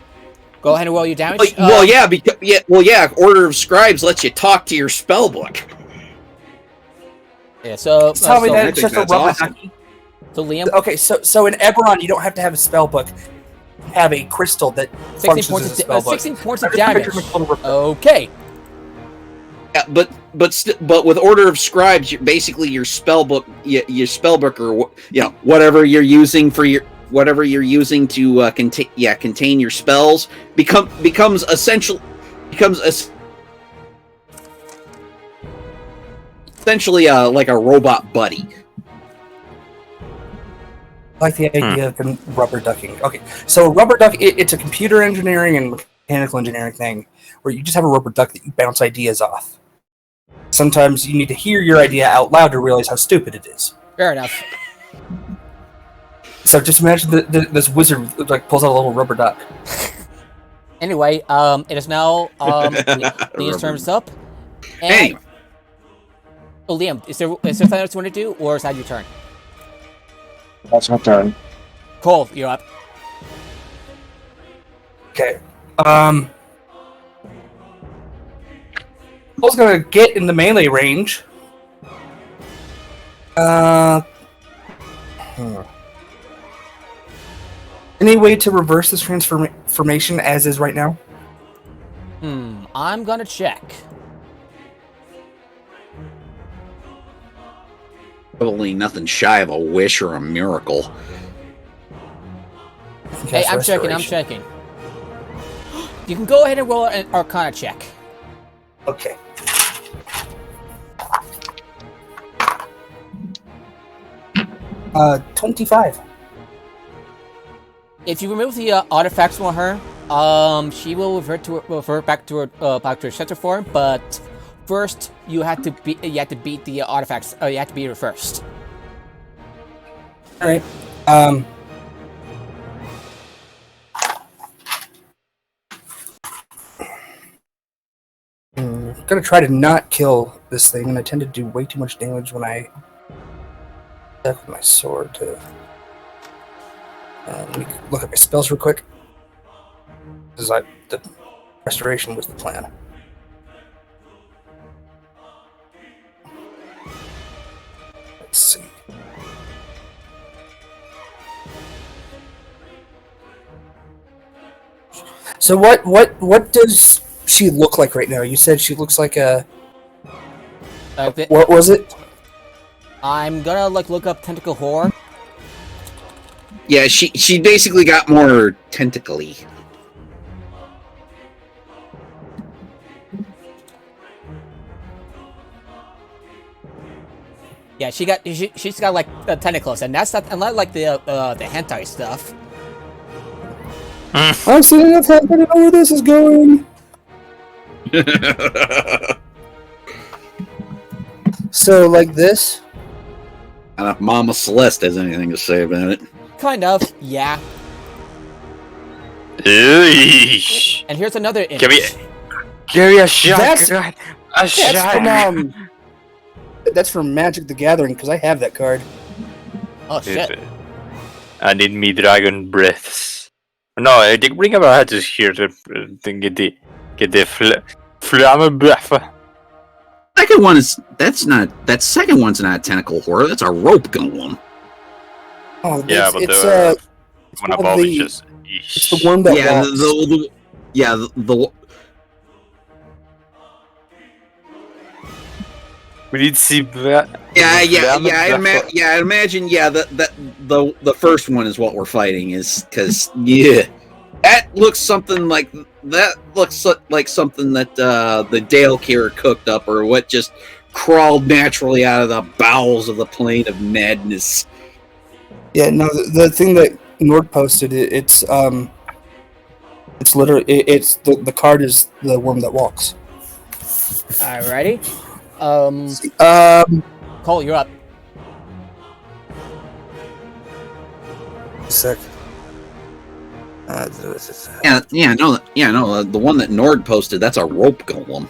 S1: go ahead and roll your damage.
S4: Order of Scribes lets you talk to your spell book.
S1: Yeah. So
S3: Tell me
S1: so,
S3: that it's just a
S4: that's
S3: rubber
S4: awesome.
S3: ducky.
S1: so Liam,
S3: Okay, so in Eberron, you don't have to have a spell book. Have a crystal that
S1: 16
S3: functions
S1: points
S3: as a
S1: of
S3: spell book.
S1: 16 points of
S3: I'm just
S1: damage.
S3: picturing a little rubber-
S1: Okay.
S4: Yeah, but with Order of Scribes, basically your spell book or whatever you're using for
S5: whatever you're using to contain your spells becomes essentially like a robot buddy.
S3: I like the idea of the rubber ducking. Okay, so rubber duck, it's a computer engineering and mechanical engineering thing where you just have a rubber duck that you bounce ideas off. Sometimes you need to hear your idea out loud to realize how stupid it is.
S1: Fair enough.
S3: So just imagine this wizard like pulls out a little rubber duck.
S1: Anyway, it is now Liam's turns up. And,
S5: Anyway.
S1: Oh, Liam, is there something else you want to do, or is that your turn?
S2: That's my turn.
S1: Cole, you're up.
S3: Okay. Cole's gonna get in the melee range. Any way to reverse this transformation as is right now?
S1: I'm gonna check.
S5: Probably nothing shy of a wish or a miracle.
S1: Hey, I'm checking. You can go ahead and roll an Arcana check.
S3: Okay. Uh, 25.
S1: If you remove the artifacts from her, she will revert back to her center form. But first, you have to beat the artifacts. You have to beat her first.
S3: All right. I'm gonna try to not kill this thing, and I tend to do way too much damage when I attack with my sword. Let me look at my spells real quick. The restoration was the plan. Let's see. So what does she look like right now? You said she looks like a. What was it?
S1: I'm gonna look up tentacle horror.
S5: Yeah, she basically got more tentacly.
S1: Yeah, she's got like tentacles, and that's not like the hentai stuff.
S3: I've seen enough happen. I know where this is going. So like this.
S5: I don't know if Mama Celeste has anything to say about it.
S1: Kind of, yeah.
S8: Eesh.
S1: And here's another image.
S8: Give me a shot.
S3: That's from Magic the Gathering, because I have that card.
S1: Oh shit.
S8: I need me dragon breaths. No, I think bring Apparatus here to get the flamme breath.
S5: Second one is that second one's not a tentacle horror. That's a rope golem.
S3: Oh,
S8: Yeah, but
S3: it's
S8: the one
S3: called
S8: above
S3: the-
S8: is just.
S3: it's the worm that walks.
S8: We need to see.
S5: I imagine. Yeah, the first one is what we're fighting is because that looks something like something that the Dale Care cooked up or what just crawled naturally out of the bowels of the plane of madness.
S3: Yeah, no, the thing that Nord posted, it's literally the card is the worm that walks.
S1: Alrighty. Cole, you're up.
S3: Sec.
S5: The one that Nord posted, that's a rope golem.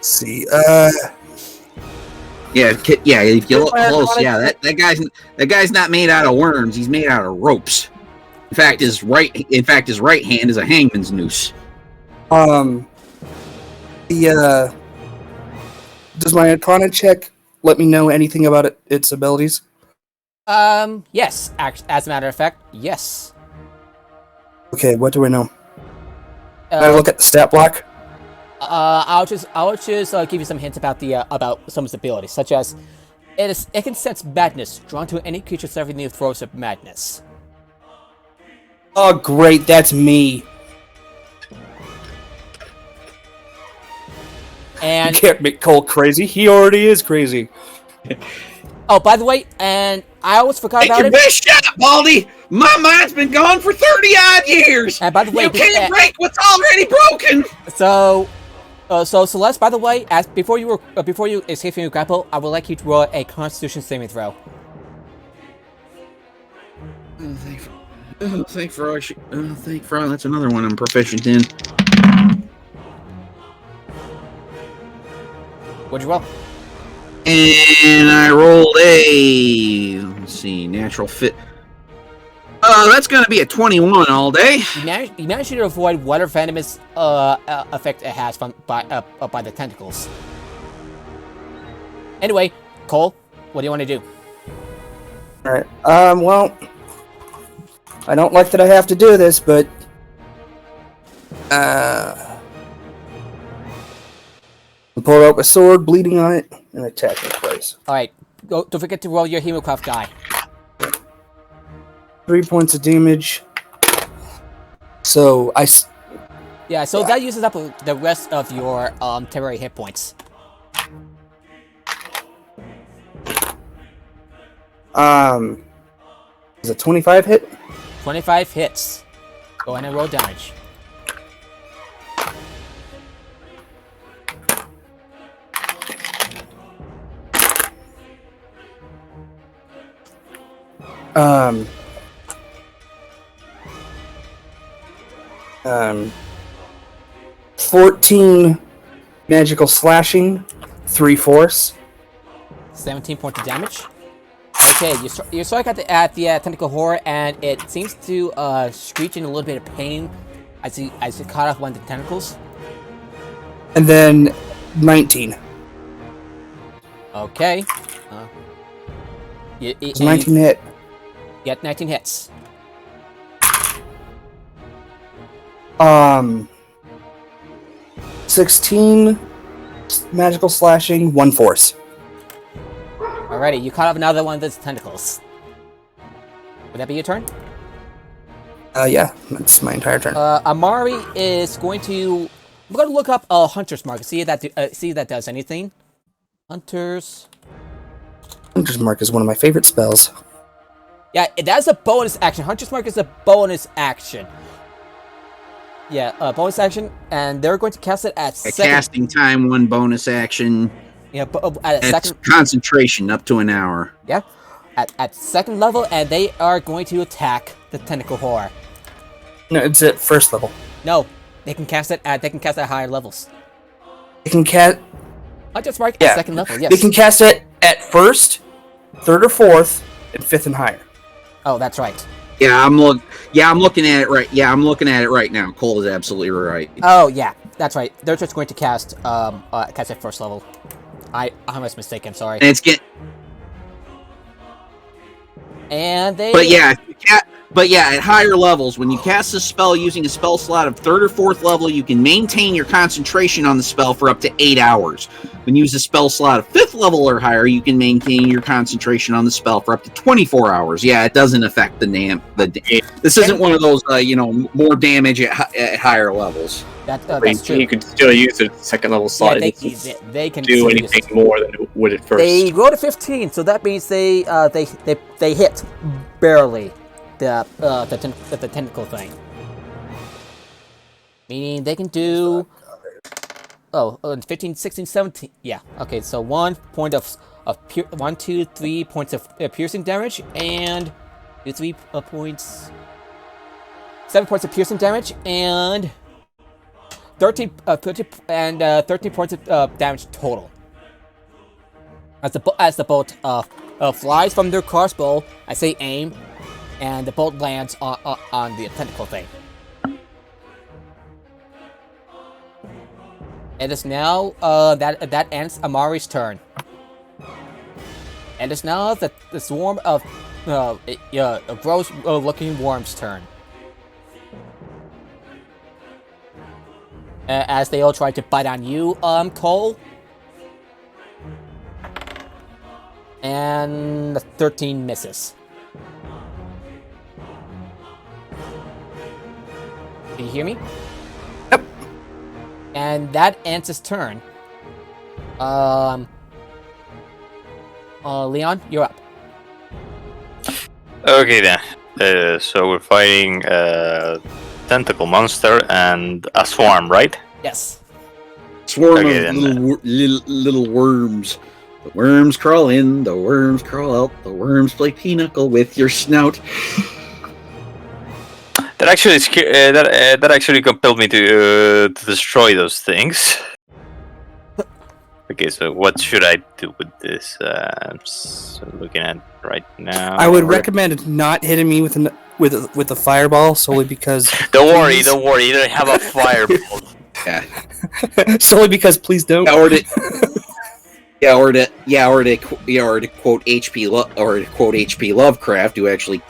S3: See,
S5: if you look close, that guy's not made out of worms. He's made out of ropes. In fact, his right hand is a hangman's noose.
S3: Does my Arcana check let me know anything about its abilities?
S1: Yes. As a matter of fact, yes.
S3: Okay, what do I know? Can I look at the stat block?
S1: I'll just give you some hints about about some of its abilities, such as It can sense madness, drawn to any creature serving the throes of madness.
S3: Oh, great, that's me.
S1: And
S3: You can't make Cole crazy. He already is crazy.
S1: oh, by the way, and I always forgot
S5: Take
S1: about
S5: your
S1: it.
S5: best shot, Baldy! My mind's been gone for 30-odd years!
S1: And by the way,
S5: You can't break what's already broken!
S1: so Celeste, by the way, before you escape from your grapple, I would like you to roll a Constitution saving throw.
S5: Thank for that's another one I'm proficient in.
S1: What'd you roll?
S5: And I rolled a, let's see, natural fit. That's gonna be a 21 all day.
S1: You managed to avoid whatever venomous effect it has by the tentacles. Anyway, Cole, what do you want to do?
S3: Alright, well, I don't like that I have to do this, but... pull out my sword, bleeding on it, and attack it twice.
S1: Alright, don't forget to roll your Hemocraft die.
S3: 3 points of damage. So,
S1: Yeah, so that uses up the rest of your temporary hit points.
S3: Is it 25 hit?
S1: 25 hits. Go ahead and roll damage.
S3: Um, 14 magical slashing, 3 force.
S1: 17 points of damage. Okay, you strike at the tentacle horror, and it seems to screech in a little bit of pain as you cut off one of the tentacles.
S3: And then 19.
S1: Okay.
S3: It's 19 hit.
S1: Get 19 hits.
S3: 16 magical slashing, 1 force.
S1: Alrighty, you cut off another one of those tentacles. Would that be your turn?
S3: Yeah, that's my entire turn.
S1: Amari is going to... We're going to look up a Hunter's Mark, see if that does anything. Hunter's
S3: Mark is one of my favorite spells.
S1: Yeah, that's a bonus action. Hunter's Mark is a bonus action. Yeah, bonus action, and they're going to cast it at second...
S5: casting time, 1 bonus action.
S1: Yeah, at second...
S5: concentration, up to an hour.
S1: Yeah, at second level, and they are going to attack the tentacle horror.
S3: No, it's at first level.
S1: No, they can cast it at higher levels.
S3: They can cast...
S1: Hunter's Mark at second level, yes.
S3: They can cast it at first, third or fourth, and fifth and higher.
S1: Oh, that's right.
S5: Yeah, I'm looking at it right. Yeah, I'm looking at it right now. Cole is absolutely right.
S1: Oh, yeah, that's right. They're just going to cast at first level. I was mistaken, sorry.
S5: And it's
S1: And they...
S5: But yeah, at higher levels, when you cast a spell using a spell slot of 3rd or 4th level, you can maintain your concentration on the spell for up to 8 hours. When you use a spell slot of 5th level or higher, you can maintain your concentration on the spell for up to 24 hours. Yeah, it doesn't affect this isn't one of those, more damage at higher levels.
S1: That's true.
S7: You can still use a second level slot.
S1: Yeah, they can
S7: do anything more than it would at first.
S1: They rolled a 15, so that means they hit barely the tentacle thing. Meaning they can do 15, 16, 17. Yeah. Okay, so 1 point of 1, 2, 3 points of piercing damage, and 2, 3 points, 7 points of piercing damage, and 13 points of damage total. As the bolt flies from their crossbow, I say aim, and the bolt lands on the tentacle thing. It is now that ends Amari's turn. And it's now the swarm of gross-looking worms' turn. As they all try to bite on you, Cole. And 13 misses. Can you hear me?
S3: Yep.
S1: And that ends his turn. Leon, you're up.
S8: Okay then. So we're fighting a tentacle monster and a swarm, right?
S1: Yes.
S4: Swarm
S8: Okay,
S4: of
S8: then.
S4: little worms. The worms crawl in, the worms crawl out, the worms play pinochle with your snout.
S8: That actually that actually compelled me to destroy those things. Okay, so what should I do with this? I'm looking at right now.
S3: I would recommend not hitting me with a fireball solely because.
S8: Don't worry, you don't have a fireball.
S4: Yeah.
S3: Solely because, please don't.
S4: Or to quote H.P. Lovecraft, who actually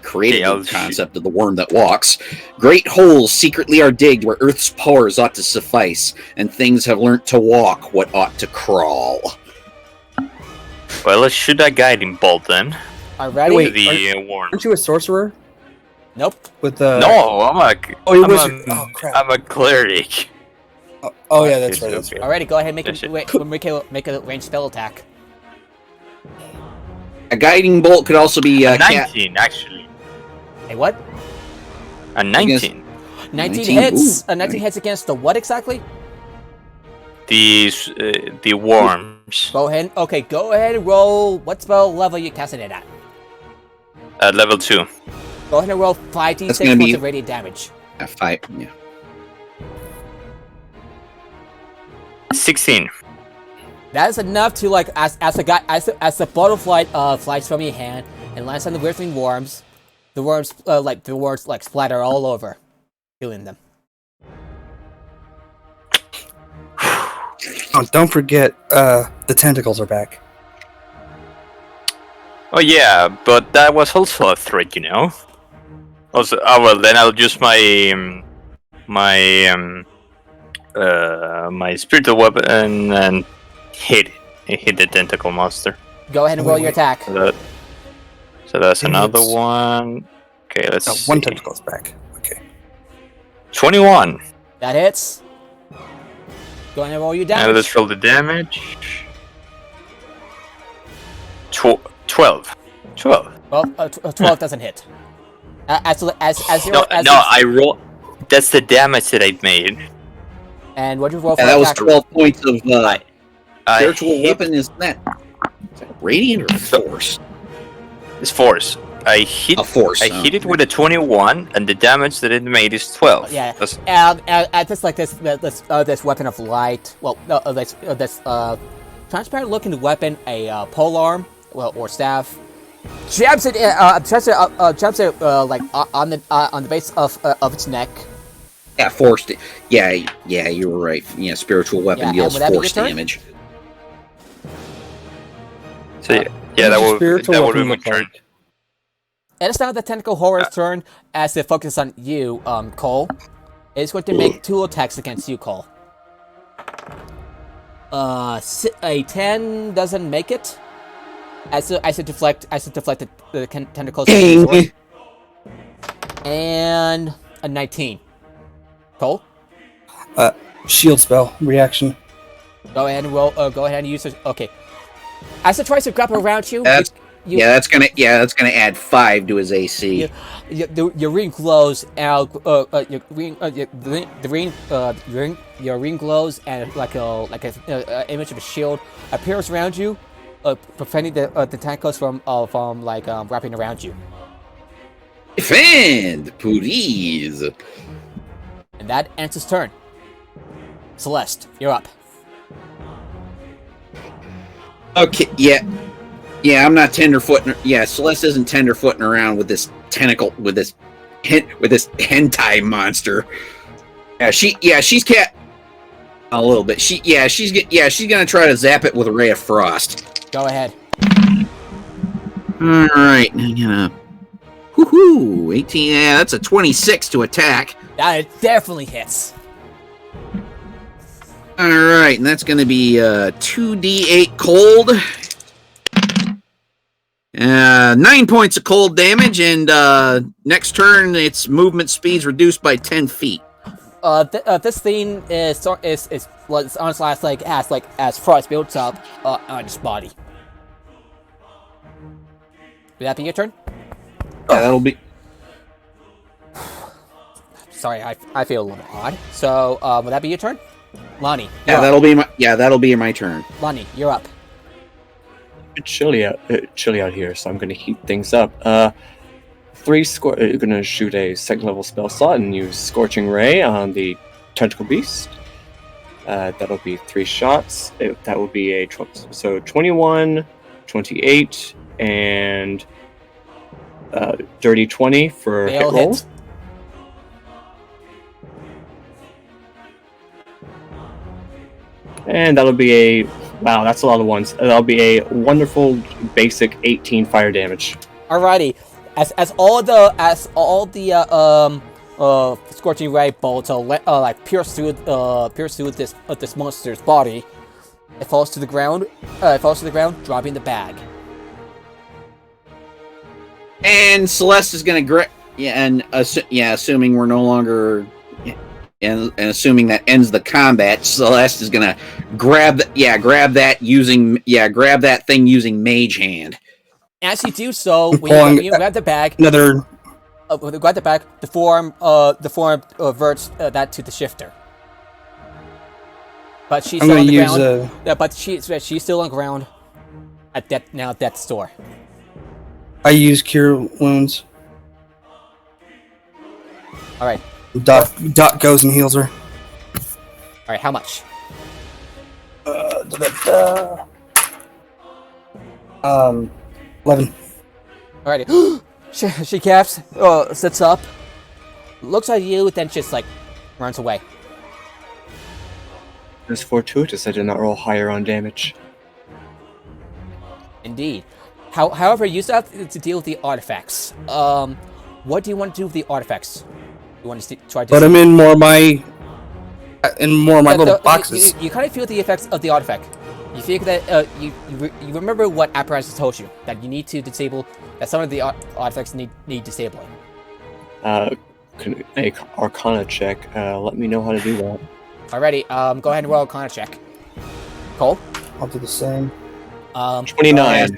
S4: created the concept of the worm that walks. Great holes secretly are digged where Earth's powers ought to suffice, and things have learnt to walk what ought to crawl.
S8: Well, let's shoot that guiding bolt then.
S1: Alrighty.
S3: Wait,
S8: The worm.
S3: Aren't you a sorcerer?
S1: Nope.
S3: With the
S8: No, I'm a
S3: crap.
S8: I'm a cleric.
S3: Oh yeah, that's right. That's right.
S1: Alrighty, go ahead and
S8: That's
S1: make a ranged spell attack.
S4: A guiding bolt could also be
S8: A 19, actually.
S1: Hey, what?
S8: A 19.
S1: 19
S4: 19,
S1: hits.
S4: ooh.
S1: 19 hits against the what exactly?
S8: The worms.
S1: Go ahead. Okay, go ahead and roll. What spell level you casting it at?
S8: At level 2.
S1: Go ahead and roll 5d6
S4: That's gonna
S1: points
S4: be-
S1: of radiant damage.
S4: 5. Yeah.
S8: 16.
S1: That is enough to like as the butterfly flies from your hand and lands on the writhing worms. The worms splatter all over, killing them.
S3: Oh, don't forget, the tentacles are back.
S8: Oh yeah, but that was also a threat, you know. Also, well, then I'll use my my spiritual weapon and hit the tentacle monster.
S1: Go ahead and roll your attack.
S8: So that's
S3: It
S8: another
S3: hits.
S8: one. Okay, let's
S3: Oh,
S8: see.
S3: one tentacle is back. Okay.
S8: 21.
S1: That hits. Go ahead and roll your
S8: Now
S1: damage.
S8: let's roll the damage. 12. 12.
S1: Well, 12 doesn't hit. As
S8: No,
S1: as
S8: I roll. That's the damage that I made.
S1: And what did you roll for
S4: Yeah, that was
S1: attack?
S4: 12 points of
S8: I
S4: spiritual
S8: hit-
S4: weapon. Is that radiant or force?
S8: It's force. I hit.
S4: A force.
S8: I hit it with a 21, and the damage that it made is 12.
S1: Yeah.
S8: That's-
S1: Just like this weapon of light. Well, no, this transparent looking weapon, a polearm, or staff, jabs it on the base of its neck.
S4: Yeah, force. Yeah, you were right. Yeah, spiritual weapon
S1: Yeah,
S4: deals
S1: and would that be your
S4: force
S1: turn?
S4: damage.
S8: So yeah,
S3: What does your spiritual
S8: that would be
S3: weapon
S8: my
S3: look
S8: turn.
S3: like?
S1: It is now the tentacle horror's turn as it focuses on you, Cole. It's going to make 2 attacks against you, Cole. A 10 doesn't make it. As it deflect the tentacles.
S4: Dang.
S1: And a 19. Cole,
S3: Shield spell reaction.
S1: go ahead and roll. Go ahead and use it. Okay. As it tries to grab around you,
S4: That's
S1: you,
S4: that's gonna add 5 to his AC.
S1: your ring glows, and your ring glows, and like a image of a shield appears around you, preventing the tentacles from wrapping around you.
S4: Defend, please.
S1: And that ends his turn. Celeste, you're up.
S4: Okay, yeah, I'm not tenderfooting. Yeah, Celeste isn't tenderfooting around with this tentacle, with this hentai monster. She's cat a little bit. She's gonna try to zap it with a ray of frost.
S1: Go ahead.
S4: All right, I'm gonna. Woohoo! 18. Yeah, that's a 26 to attack.
S1: That definitely hits.
S4: All right, and that's gonna be 2d8 cold
S5: 9 points of cold damage, and next turn its movement speed's reduced by 10 feet.
S1: This thing is on its last leg as frost builds up on its body. Would that be your turn?
S5: Yeah, that'll be.
S1: Sorry, I feel a little odd. So, would that be your turn? Lonnie.
S5: Yeah, that'll be my turn.
S1: Lonnie, you're up.
S7: It's chilly out here, so I'm going to heat things up. You're going to shoot a second level spell slot and use Scorching Ray on the Tentacle Beast. That'll be 3 shots. That will be a 21, 28, and dirty 20 for
S1: They
S7: hit
S1: all
S7: rolls.
S1: hit.
S7: And that'll be wow, that's a lot of ones. That'll be a wonderful basic 18 fire damage.
S1: Alrighty. As all the scorching ray bolts pierce through this monster's body, it falls to the ground. Dropping the bag.
S5: And Celeste is going to assuming we're no longer, and assuming that ends the combat, Celeste is going to grab that thing using Mage Hand.
S1: As you do so, when you grab the bag,
S3: Another.
S1: when you grab the bag, the forearm averts that to the shifter. But she's
S3: I'm
S1: still on
S3: gonna
S1: the
S3: use
S1: ground. Yeah, but she's still on the ground at death's door.
S3: I use Cure Wounds.
S1: All right.
S3: Dot goes and heals her.
S1: All right. How much?
S3: 11.
S1: Alrighty. she gaps, sits up, looks at you, then just runs away.
S7: It's fortuitous I did not roll higher on damage.
S1: Indeed. However, you still have to deal with the artifacts. What do you want to do with the artifacts? You want to try to
S3: Put them in more of my little boxes.
S1: You kind of feel the effects of the artifact. You feel that you remember what Apparatus told you, that you need to disable, that some of the artifacts need disabling.
S7: A Arcana check. Let me know how to do that.
S1: Alrighty. Go ahead and roll a Arcana check. Cole.
S3: I'll do the same.
S7: 29.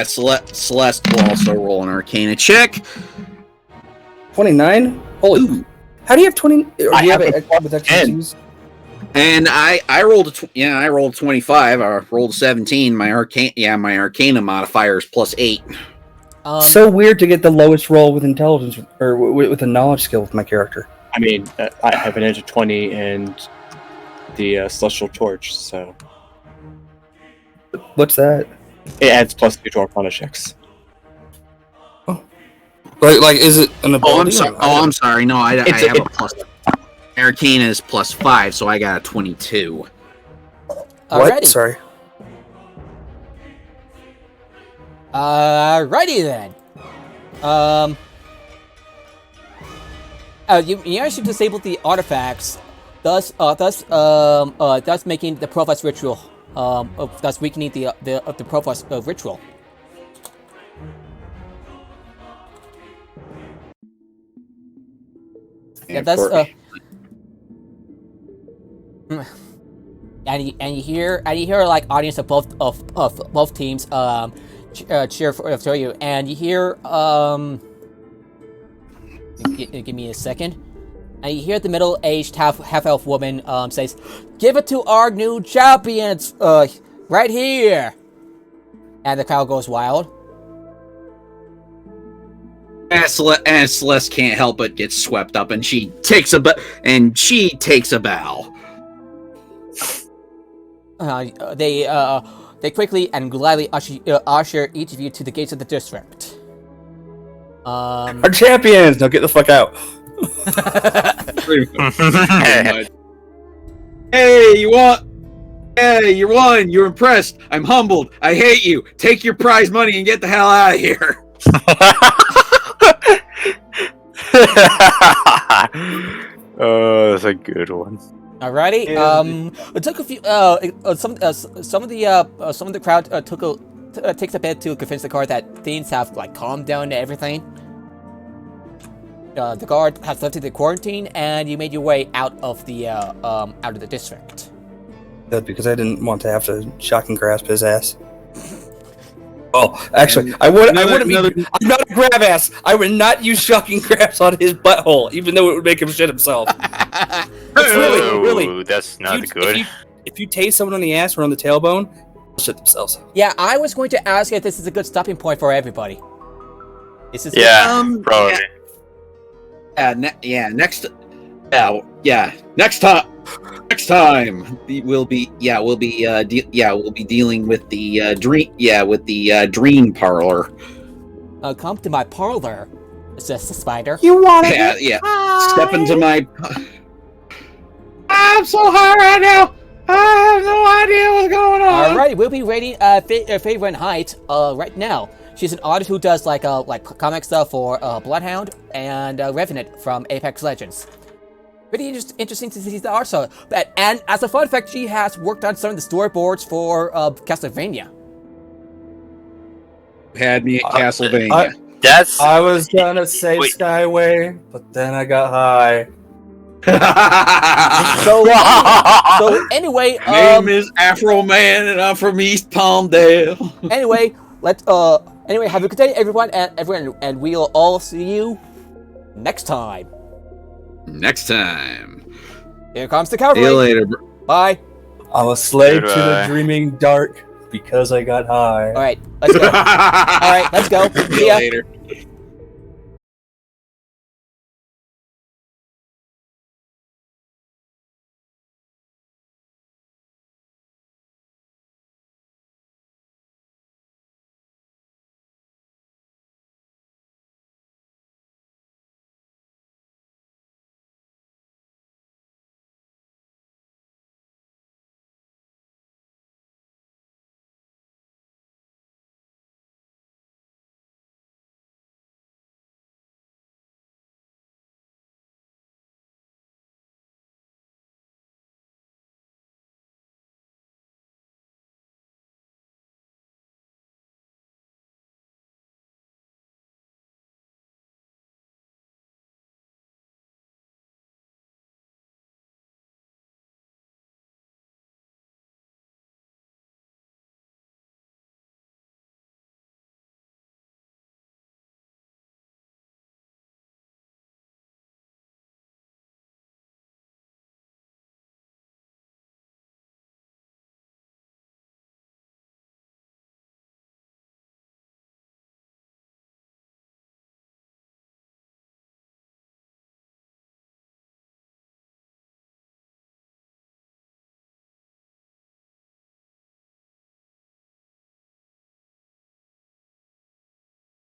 S5: Celeste will also roll an Arcana check.
S3: 29? Holy. How do you have 20?
S7: I have a
S3: with expertise?
S5: And I rolled I rolled 25. I rolled 17. My Arcana modifier is +8.
S3: So weird to get the lowest roll with intelligence or with a knowledge skill with my character.
S7: I mean, I have an edge of 20 and the Celestial Torch, so
S3: What's that?
S7: it adds +2 to Arcana checks.
S3: Like is it an ability?
S5: I'm sorry. No, I have
S7: a
S5: a plus. Arcana is +5, so I got a 22.
S3: What?
S1: Alrighty.
S3: Sorry.
S1: Alrighty then. You actually disabled the artifacts, thus making the Provost ritual, thus weakening the Provost ritual. Yeah, that's and you hear like audience of both teams cheer for you, and you hear give me a second, and you hear the middle-aged half-elf woman says, "Give it to our new champions, right here," and the crowd goes wild.
S5: And Celeste can't help but get swept up, and she takes a bow.
S1: They quickly and gladly usher each of you to the gates of the district.
S3: Our champions! Now get the fuck out.
S5: Hey, you won! Hey, you won! You're impressed. I'm humbled. I hate you. Take your prize money and get the hell out of here.
S8: Oh, that's a good one.
S1: Alrighty. It took a few. Some of the crowd took takes a bit to convince the guard that things have like calmed down and everything. The guard has lifted the quarantine, and you made your way out of the district.
S3: Good, because I didn't want to have to shock and grasp his ass. Oh, actually, I wouldn't. I'm not a grab ass. I would not use shocking grabs on his butthole, even though it would make him shit himself. really,
S8: that's not good.
S3: If you tase someone on the ass or on the tailbone, they'll shit themselves.
S1: Yeah, I was going to ask if this is a good stopping point for everybody. This is
S8: probably.
S4: Next time we'll be dealing with the dream parlor.
S1: Come to my parlor, says the spider.
S5: You want to?
S4: Step into my.
S5: I'm so high right now. I have no idea what's going on.
S1: Alright, we'll be rating Favorite Height right now. She's an artist who does like comic stuff for Bloodhound and Revenant from Apex Legends. Pretty interesting to see the art style. And as a fun fact, she has worked on some of the storyboards for Castlevania.
S4: Had me at Castlevania.
S3: I was gonna say Skyway, but then I got high.
S1: So anyway,
S4: name is Afro Man, and I'm from East Palmdale.
S1: Anyway, have a good day, everyone, and we'll all see you next time. Here comes the cavalry.
S4: See you later.
S1: Bye.
S3: I'm a slave to the dreaming dark because I got high.
S1: All right, let's go. See ya.
S4: Later.